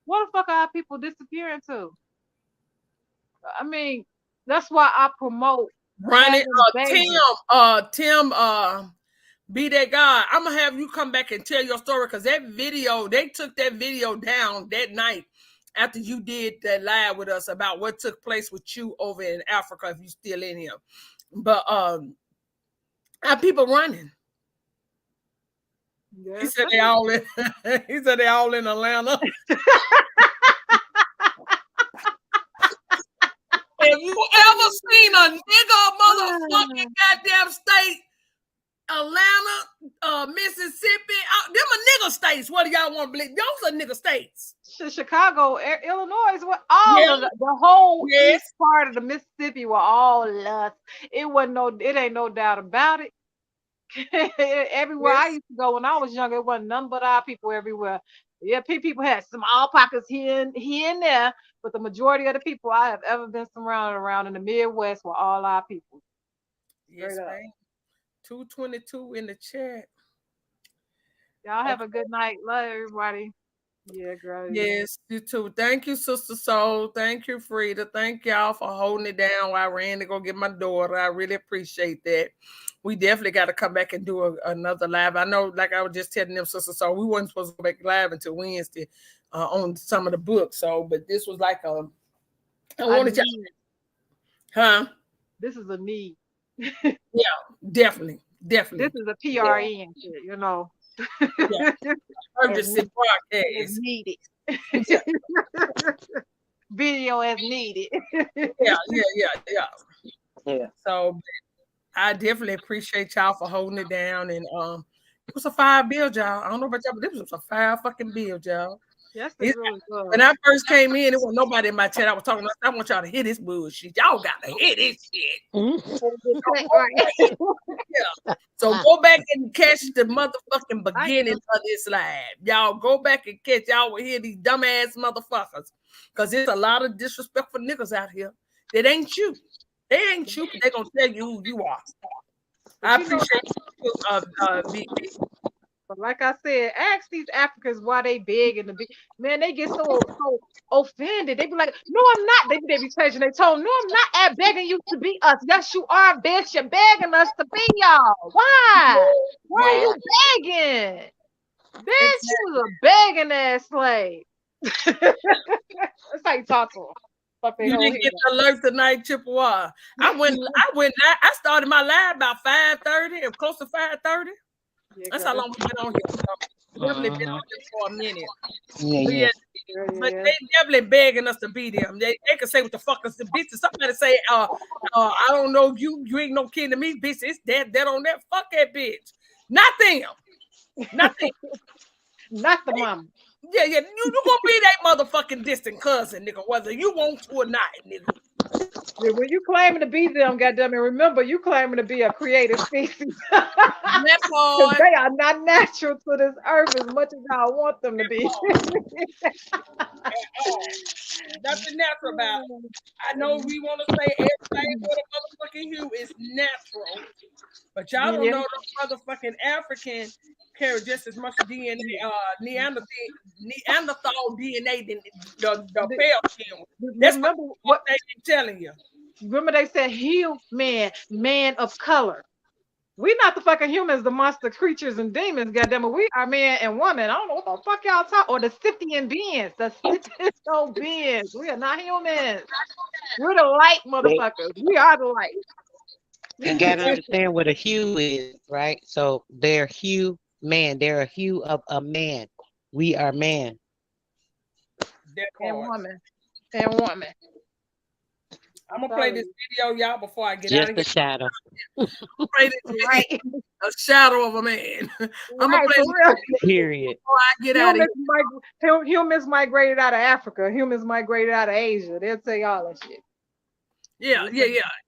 What the fuck are our people disappearing to? I mean, that's why I promote running. Tim, be that guy. I'm gonna have you come back and tell your story because that video, they took that video down that night after you did that live with us about what took place with you over in Africa. If you still in here, but our people running. Yes. He said they all in. He said they all in Atlanta. Have you ever seen a nigga motherfucking goddamn state? Atlanta, Mississippi, them are nigga states. What do y'all want to believe? Those are nigga states. Chicago, Illinois, all of the whole east part of the Mississippi were all us. It ain't no doubt about it. Everywhere I used to go when I was younger, it wasn't none but our people everywhere. Yeah, people had small pockets here and there, but the majority of the people I have ever been surrounded around in the Midwest were all our people. Yes, ma'am. 222 in the chat. Y'all have a good night. Love everybody. Yeah, girl. Yes, you too. Thank you, Sister Soul. Thank you, Frida. Thank y'all for holding it down while I ran to go get my daughter. I really appreciate that. We definitely got to come back and do another live. I know, like I was just telling them, Sister Soul, we wasn't supposed to go back live until Wednesday on some of the books. So, but this was like I wanted y'all. Huh? This is a need. Yeah, definitely. This is a PRN shit, you know. Yeah. Emergency broadcast. Needed. Video as needed. Yeah. So I definitely appreciate y'all for holding it down. And it was a 5 bill, y'all. I don't know about y'all, but this was a 5 fucking bill, y'all. Yes, it really was. When I first came in, there wasn't nobody in my chat. I was talking. I want y'all to hear this bullshit. Y'all got to hear this shit. Yeah. So go back and catch the motherfucking beginning of this live. Y'all go back and catch. Y'all will hear these dumbass motherfuckers. Because there's a lot of disrespectful niggas out here that ain't you. They ain't you, but they gonna tell you who you are. I appreciate you. But like I said, ask these Africans why they big and the big man. They get so offended. They be like, "No, I'm not." They be changing their tone. "No, I'm not begging you to be us." "Yes, you are, bitch. You're begging us to be y'all." Why? Why are you begging, bitch? You was a begging ass slave. That's how you talk to them. You didn't get the alert tonight, Chippewa. I started my live about 5:30, or close to 5:30. That's how long we've been on here. Definitely been on here for a minute. But they definitely begging us to be them. They can say what the fuck is the bitches. Somebody say, I don't know, you ain't no kin to me, bitch. It's that on that. Fuck that bitch. Not them. Nothing. Not the mama. Yeah, you gonna be that motherfucking distant cousin, nigga, whether you want to or not, nigga. Yeah, when you claiming to be them, goddamn it, remember you claiming to be a creative species. That part. They are not natural to this earth as much as I want them to be. Nothing natural about it. I know we want to say everything for the motherfucking hue is natural, but y'all don't know the motherfucking African carry just as much DNA, Neanderthal DNA than the pale. That's what they been telling you. Remember they said human, man of color. We not the fucking humans, the monster creatures and demons, goddamn it. We are man and woman. I don't know what the fuck y'all talk, or the Scythian beings, the Scythian beings. We are not humans. We're the light motherfuckers. We are the light. You gotta understand what a hue is, right? So they're hue man. They're a hue of a man. We are man. And woman. And woman. I'm gonna play this video, y'all, before I get just out of here. Just a shadow. Play this video, a shadow of a man. I'm gonna play this period. Before I get out of here. Humans migrated out of Africa. Humans migrated out of Asia. They'll tell you all that shit. Yeah.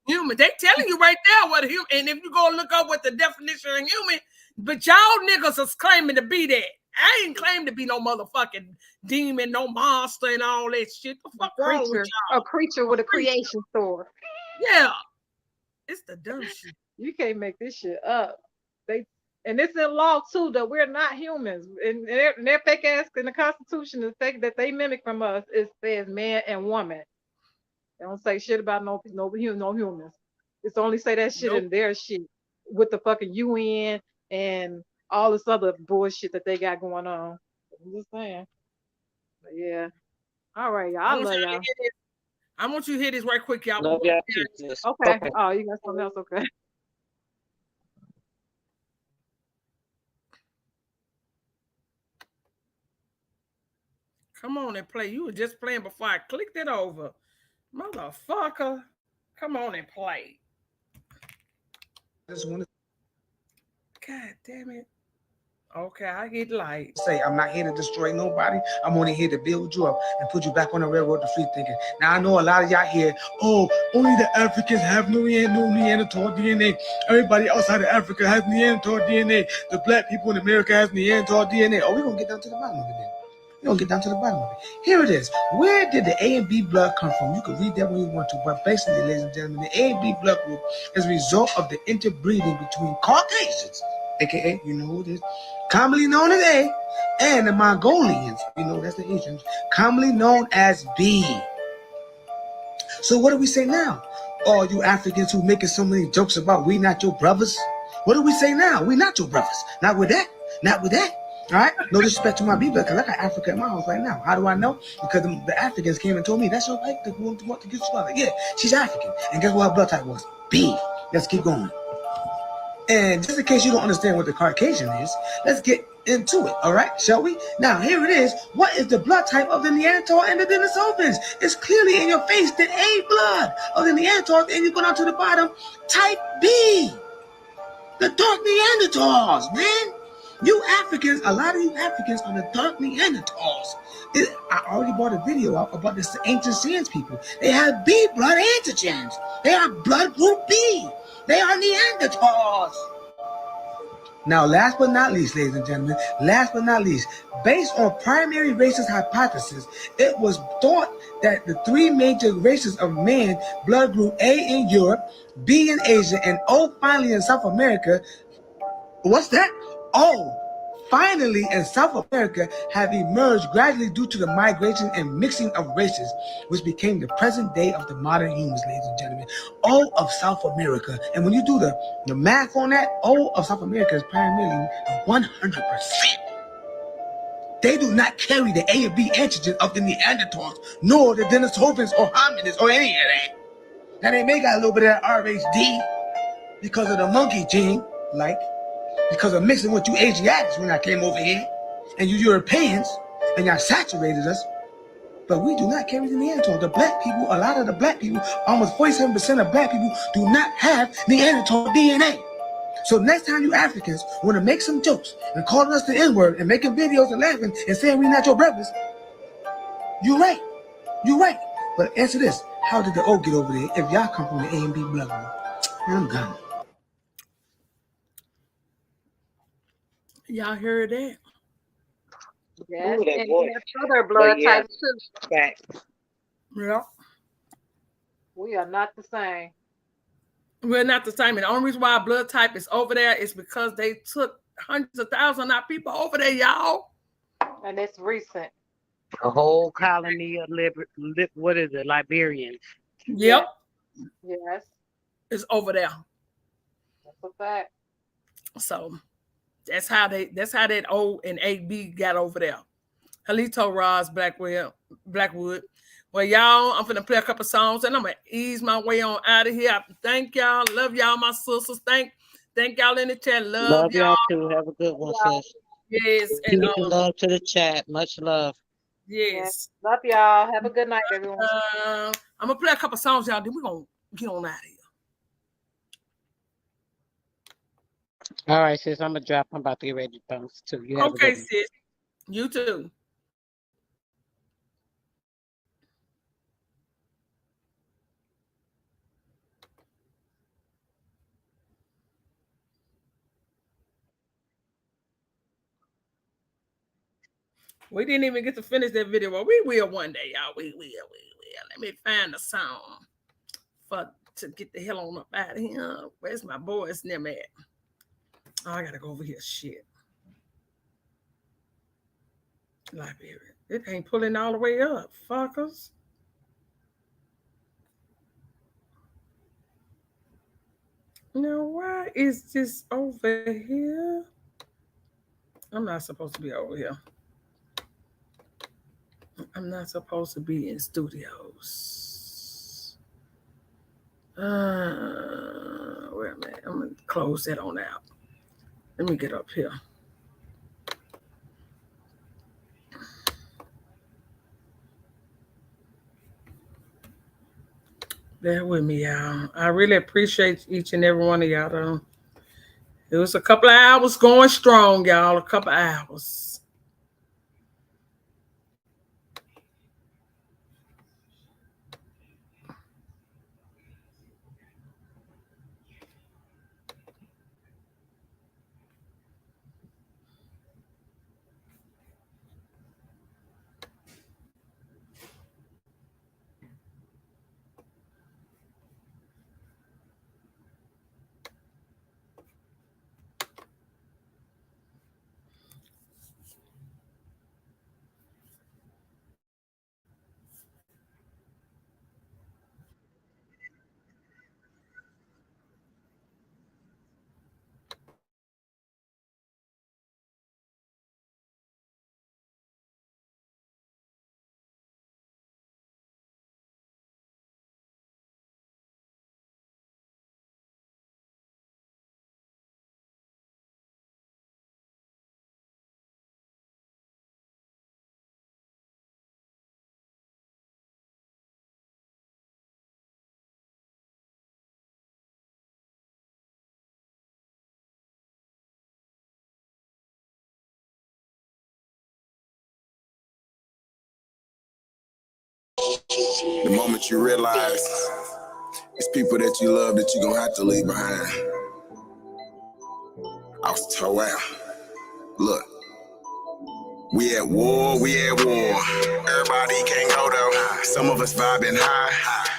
Human. They telling you right there what a human. And if you go look up what the definition of human, but y'all niggas is claiming to be that. I ain't claim to be no motherfucking demon, no monster, and all that shit. The fuck wrong with y'all? A creature with a creation story. Yeah, it's the dumb shit. You can't make this shit up. And it's in law too that we're not humans. And their fake ass in the Constitution, the fact that they mimic from us, it says man and woman. They don't say shit about no humans. It's only say that shit in their shit with the fucking UN and all this other bullshit that they got going on. I'm just saying. But yeah. All right, y'all. I love y'all. I want you to hear this right quick, y'all. Love y'all. Okay. Oh, you got something else? Okay. Come on and play. You were just playing before I clicked it over. Motherfucker. Come on and play. God damn it. Okay, I get light. Say, I'm not here to destroy nobody. I'm only here to build you up and put you back on the railroad to free thinking. Now, I know a lot of y'all here, only the Africans have no Neanderthal DNA. Everybody outside of Africa has Neanderthal DNA. The black people in America has Neanderthal DNA. We're going to get down to the bottom of it then. We're going to get down to the bottom of it. Here it is. Where did the A and B blood come from? You can read that when you want to. But basically, ladies and gentlemen, the A and B blood group is a result of the interbreeding between Caucasians, a.k.a., you know who it is, commonly known as A, and the Mongolians, that's the Asians, commonly known as B. So what do we say now? All you Africans who making so many jokes about we not your brothers. What do we say now? We not your brothers. Not with that. Not with that. All right? No disrespect to my people, because I got Africa in my house right now. How do I know? Because the Africans came and told me, that's your wife that want to get you out. Yeah, she's African. And guess what her blood type was? B. Let's keep going. And just in case you don't understand what the Caucasian is, let's get into it, all right, shall we? Now, here it is. What is the blood type of the Neanderthal and the Denisovans? It's clearly in your face, the A blood of the Neanderthals, and you go down to the bottom, type B. The dark Neanderthals, man. You Africans, a lot of you Africans are the dark Neanderthals. I already brought a video out about the ancient Sands people. They have B blood antigens. They are blood group B. They are Neanderthals. Now, last but not least, ladies and gentlemen, based on primary racist hypothesis, it was thought that the three major races of man, blood group A in Europe, B in Asia, and O finally in South America. What's that? Oh, finally in South America have emerged gradually due to the migration and mixing of races, which became the present day of the modern humans, ladies and gentlemen. O of South America. And when you do the math on that, O of South America is primarily 100%. They do not carry the A and B antigen of the Neanderthals, nor the Denisovans or hominids or any of that. Now they may got a little bit of that RHD because of the monkey gene, because of mixing with you Asiatics when I came over here, and you Europeans, and y'all saturated us. But we do not carry the Neanderthal. The black people, a lot of the black people, almost 47% of black people do not have Neanderthal DNA. So next time you Africans want to make some jokes and calling us the N-word and making videos and laughing and saying we not your brothers, you're right. You're right. But answer this. How did the O get over there if y'all come from the A and B blood group? I'm gone. Y'all heard that? Yes, and we have other blood types too. Yeah. We are not the same. We're not the same. And the only reason why our blood type is over there is because they took hundreds of thousands of our people over there, y'all. And it's recent. A whole colony of Liberians. Yep. Yes. It's over there. That's a fact. So that's how that O and AB got over there. Halito Ross Blackwood. Well, y'all, I'm finna play a couple songs and I'm gonna ease my way on out of here. Thank y'all. Love y'all, my sisters. Thank y'all in the chat. Love y'all too. Have a good one, sis. Yes. And love to the chat. Much love. Yes. Love y'all. Have a good night, everyone. I'm gonna play a couple songs, y'all. Then we're gonna get on out of here. All right, sis. I'm gonna drop. I'm about to get ready to bounce too. You have okay, a good sis. You too. We didn't even get to finish that video. Well, we will one day, y'all. We will. Let me find a song to get the hell on up out of here. Where's my boys and them at? Oh, I gotta go over here. Shit. Library. It ain't pulling all the way up, fuckers. Now, why is this over here? I'm not supposed to be over here. I'm not supposed to be in studios. Wait a minute. I'm going to close that on out. Let me get up here. Bear with me, y'all. I really appreciate each and every one of y'all, though. It was a couple of hours going strong, y'all. A couple of hours. The moment you realize it's people that you love that you're gonna have to leave behind. I was told, wow, look, we at war. Everybody can't go though. Some of us vibing high.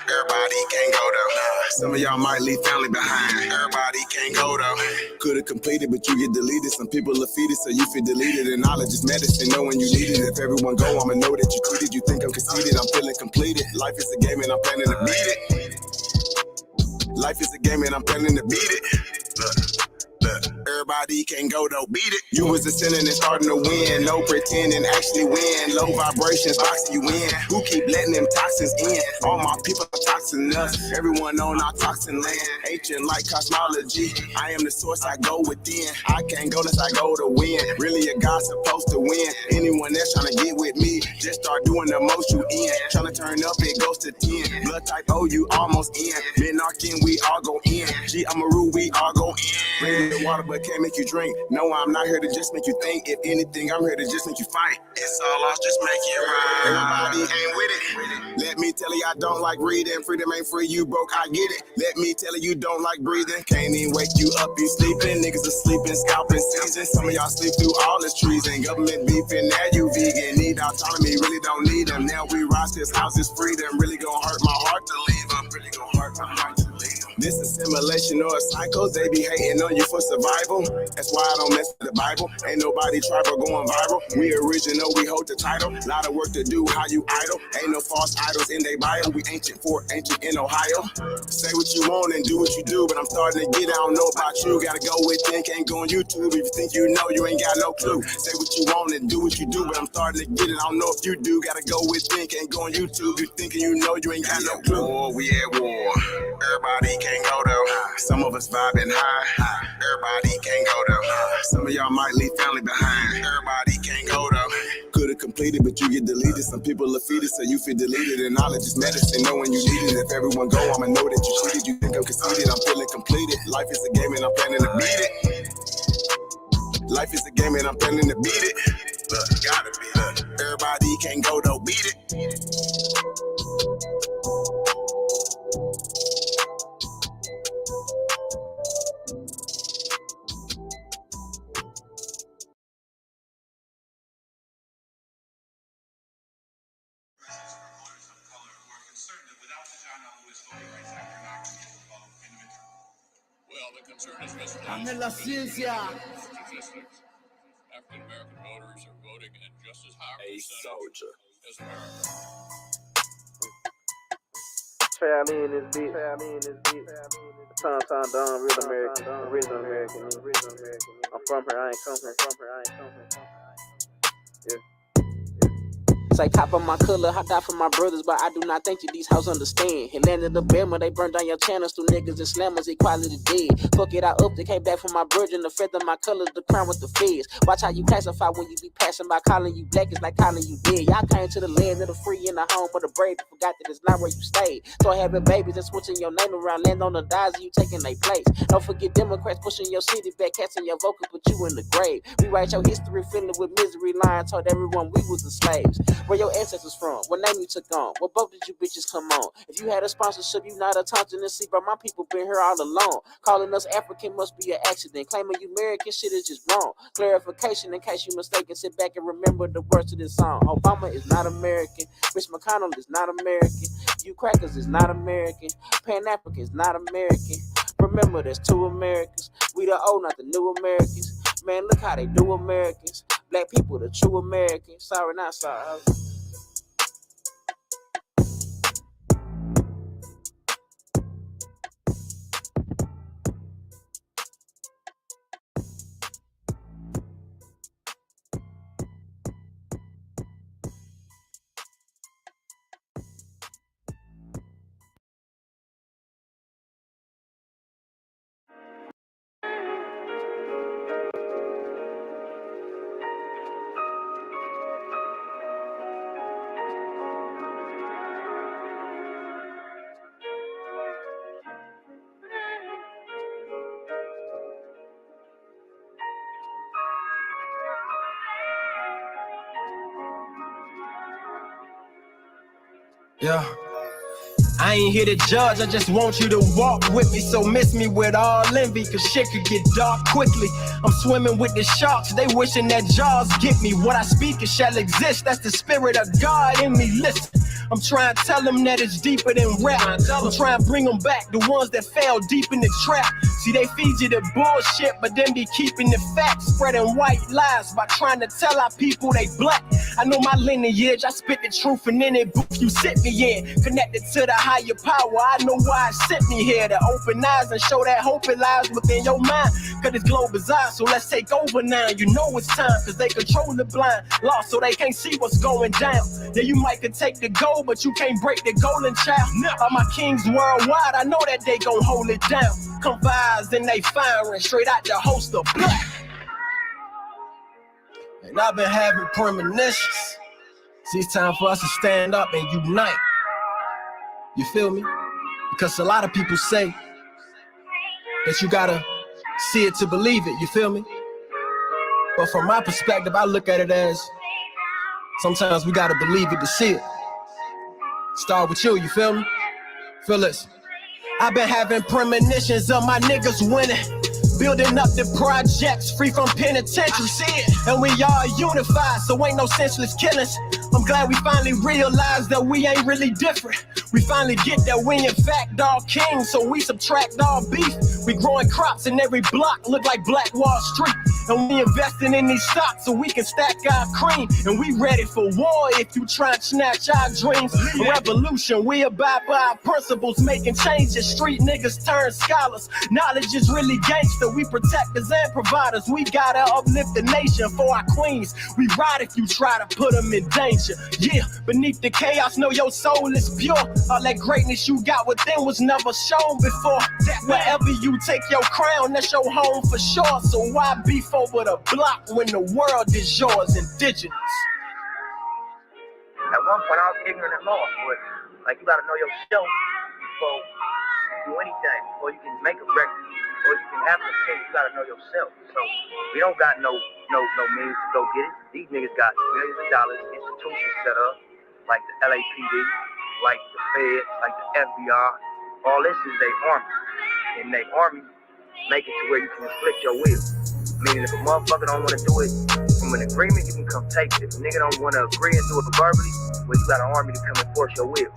Everybody can't go though. Some of y'all might leave family behind. Everybody can't go though. Could've completed, but you get deleted. Some people are defeated, so you feel deleted. And knowledge is medicine, know when you need it. If everyone go, I'ma know that you cheated. You think I'm conceited, I'm feeling completed. Life is a game and I'm planning to beat it. Life is a game and I'm planning to beat it. Everybody can't go though, beat it. You was ascending and starting to win. No pretending, actually win. Low vibrations, boxing you in. Who keep letting them toxins in? All my people are toxin us. Everyone on our toxin land. Ancient like cosmology. I am the source, I go within. I can't go unless I go to win. Really a God supposed to win. Anyone that's trying to get with me, just start doing the most you in. Trying to turn up, it goes to 10. Blood type O, you almost in. Minarchin, we all go in. G, I'm a rule, we all go in. Bring the water, but can't make you drink. No, I'm not here to just make you think. If anything, I'm here to just make you fight. It's all lost, just make it right. Everybody ain't with it. Let me tell you, I don't like reading. Freedom ain't free, you broke, I get it. Let me tell you, you don't like breathing. Can't even wake you up, you sleeping. Niggas are sleeping, scalping season. Some of y'all sleep through all this treason. Government beefing, now you vegan. Need autonomy, really don't need them. Now we rise, this house is freedom. Really gonna hurt my heart to leave them. Really gonna hurt my heart to leave them. This assimilation or a cycle, they be hating on you for survival. That's why I don't mess with the Bible. Ain't nobody tribal going viral. We original, we hold the title. Lot of work to do, how you idle. Ain't no false idols in they bio. We ancient in Ohio. Say what you want and do what you do, but I'm starting to get it. I don't know about you. Gotta go with think, can't go on YouTube. If you think you know, you ain't got no clue. Say what you want and do what you do, but I'm starting to get it. I don't know if you do. Gotta go with think, can't go on YouTube. You thinking you know, you ain't got no clue. War, we at war. Everybody can't go though. Some of us vibing high. Everybody can't go though. Some of y'all might leave family behind. Everybody can't go though. Could've completed, but you get deleted. Some people are defeated, so you feel deleted. And knowledge is medicine, know when you need it. If everyone go, I'ma know that you cheated. You think I'm conceited, I'm feeling completed. Life is a game and I'm planning to beat it. Life is a game and I'm planning to beat it. Look, gotta be. Look, everybody can't go though, beat it. Dame la ciencia. African American voters are voting at just as high a percentage as America. Family in this bitch. Tom Don, real American, original American. I'm from here, I ain't come here. Yeah. Say cop on my color, I die for my brothers, but I do not think that these hoes understand. It landed the Bama, they burned down your channels through niggas and slammers, equality dead. Fuck it, I up, they came back from my virgin, the feather, my color, the crown with the feds. Watch how you classify when you be passing by, calling you black, it's like calling you dead. Y'all came to the land of the free and the home of the brave, but forgot that it's not where you stayed. So having babies and switching your name around, land on the dies and you taking their place. Don't forget Democrats pushing your city back, casting your vocal, put you in the grave. Rewrite your history, filling with misery, lying, told everyone we was the slaves. Where your ancestors from? What name you took on? What boat did you bitches come on? If you had a sponsorship, you not a Thompson and see, but my people been here all along. Calling us African must be an accident. Claiming you American shit is just wrong. Clarification in case you mistaken. Sit back and remember the words of this song. Obama is not American. Rich McConnell is not American. You crackers is not American. Pan-African is not American. Remember, there's two Americans. We the old, not the new Americans. Man, look how they do Americans. Black people, the true Americans. Sorry, not sorry. Yeah. I ain't here to judge, I just want you to walk with me. So miss me with all envy, cause shit could get dark quickly. I'm swimming with the sharks, they wishing that jaws get me. What I speak, it shall exist, that's the spirit of God in me. Listen, I'm trying to tell them that it's deeper than rap. I'm trying to bring them back, the ones that fell deep in the trap. See, they feed you the bullshit, but then be keeping the facts, spreading white lies by trying to tell our people they black. I know my lineage, I spit the truth, and in it booth you sit me in. Connected to the higher power, I know why it sent me here. To open eyes and show that hope it lies within your mind. Cause this globe is ours, so let's take over now. You know it's time, cause they control the blind. Lost so they can't see what's going down. Yeah, you might could take the gold, but you can't break the golden child. All my kings worldwide, I know that they gon' hold it down. Come vibes and they firing straight out the holster. And I've been having premonitions. See, it's time for us to stand up and unite. You feel me? Because a lot of people say that you gotta see it to believe it, you feel me? But from my perspective, I look at it as sometimes we gotta believe it to see it. Start with you feel me? Feel this. I've been having premonitions of my niggas winning. Building up the projects free from penitentiaries. And we all unified, so ain't no senseless killings. I'm glad we finally realized that we ain't really different. We finally get that we in fact all kings, so we subtract all beef. We growing crops in every block, look like Black Wall Street. And we investing in these stocks so we can stack our cream. And we ready for war if you try and snatch our dreams. Revolution, we abide by our principles, making changes. Street niggas turn scholars. Knowledge is really gangster. We protectors and providers. We gotta uplift the nation for our queens. We ride if you try to put them in danger. Yeah, beneath the chaos, know your soul is pure. All that greatness you got within was never shown before. Wherever you take your crown, that's your home for sure. So why beef over the block when the world is yours, Indigenous? At one point, I was ignorant and lost, but like you gotta know yourself before you do anything, before you can make a record, before you can have an opinion. You gotta know yourself. So we don't got no means to go get it. These niggas got millions of dollars, institutions set up, like the LAPD, like the Fed, like the FBI. All this is their army, and their army make it to where you can inflict your will. Meaning if a motherfucker don't want to do it from an agreement, you can come take it. If a nigga don't want to agree and do it verbally, well, you got an army to come enforce your will.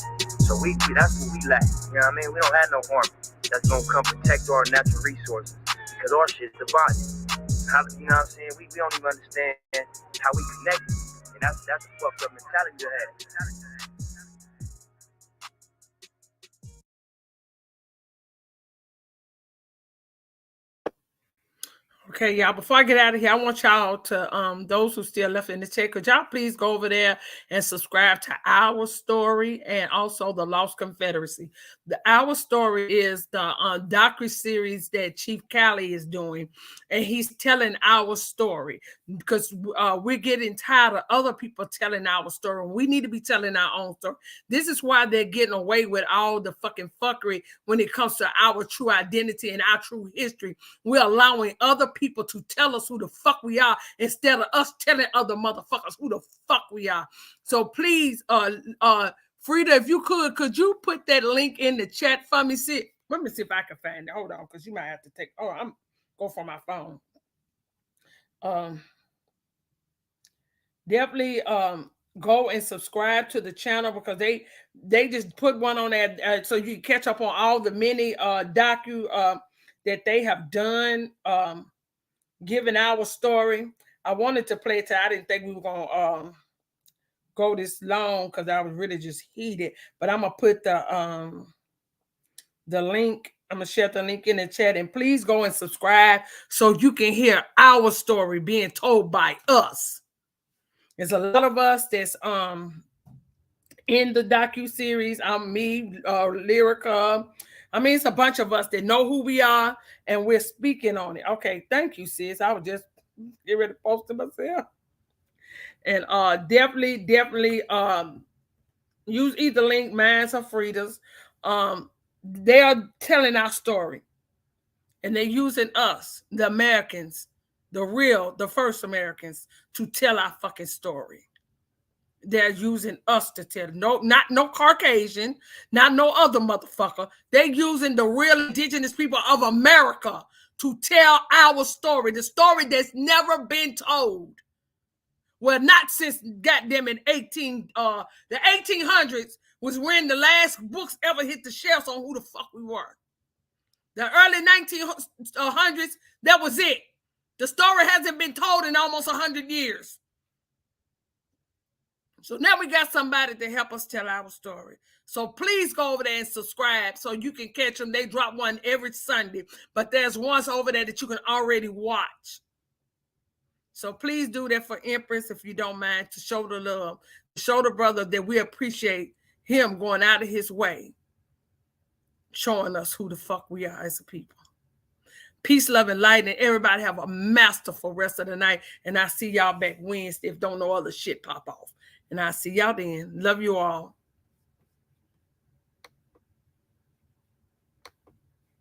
So that's what we lack. You know what I mean? We don't have no army that's gonna come protect our natural resources because our shit's divided. You know what I'm saying? We don't even understand how we connect, and that's a fucked up mentality to have. Okay, y'all, before I get out of here, I want y'all to, those who still left in the chat, could y'all please go over there and subscribe to Our Story and also the Lost Confederacy. The Our Story is the docu-series that Chief Cali is doing, and he's telling our story because we're getting tired of other people telling our story. We need to be telling our own story. This is why they're getting away with all the fucking fuckery when it comes to our true identity and our true history. We're allowing other people to tell us who the fuck we are instead of us telling other motherfuckers who the fuck we are. So please, Frida, if you could you put that link in the chat for me? Let me see if I can find it. Hold on, because you might have to take. Oh, I'm go for my phone. Definitely go and subscribe to the channel because they just put one on there so you can catch up on all the many docu that they have done. Given our story, I wanted to play it. I didn't think we were gonna go this long because I was really just heated. But I'm gonna put the link. I'm gonna share the link in the chat, and please go and subscribe so you can hear our story being told by us. There's a lot of us that's in the docu-series. I'm me, Lyrica. I mean, it's a bunch of us that know who we are, and we're speaking on it. Okay, thank you, sis. I was just getting ready to post it myself. And definitely use either link, mine's or Frida's. They are telling our story, and they're using us, the Americans, the first Americans, to tell our fucking story. They're using us to tell. No, not no Caucasian, not no other motherfucker. They're using the real indigenous people of America to tell our story, the story that's never been told. Well, not since goddamn in the 1800s was when the last books ever hit the shelves on who the fuck we were. The early 1900s, that was it. The story hasn't been told in almost 100 years. So now we got somebody to help us tell our story. So please go over there and subscribe so you can catch them. They drop one every Sunday, but there's ones over there that you can already watch. So please do that for Empress if you don't mind, to show the love, to show the brother that we appreciate him going out of his way, showing us who the fuck we are as a people. Peace, love, and light, and everybody have a masterful rest of the night. And I see y'all back Wednesday if don't know other shit pop off. And I see y'all then. Love you all.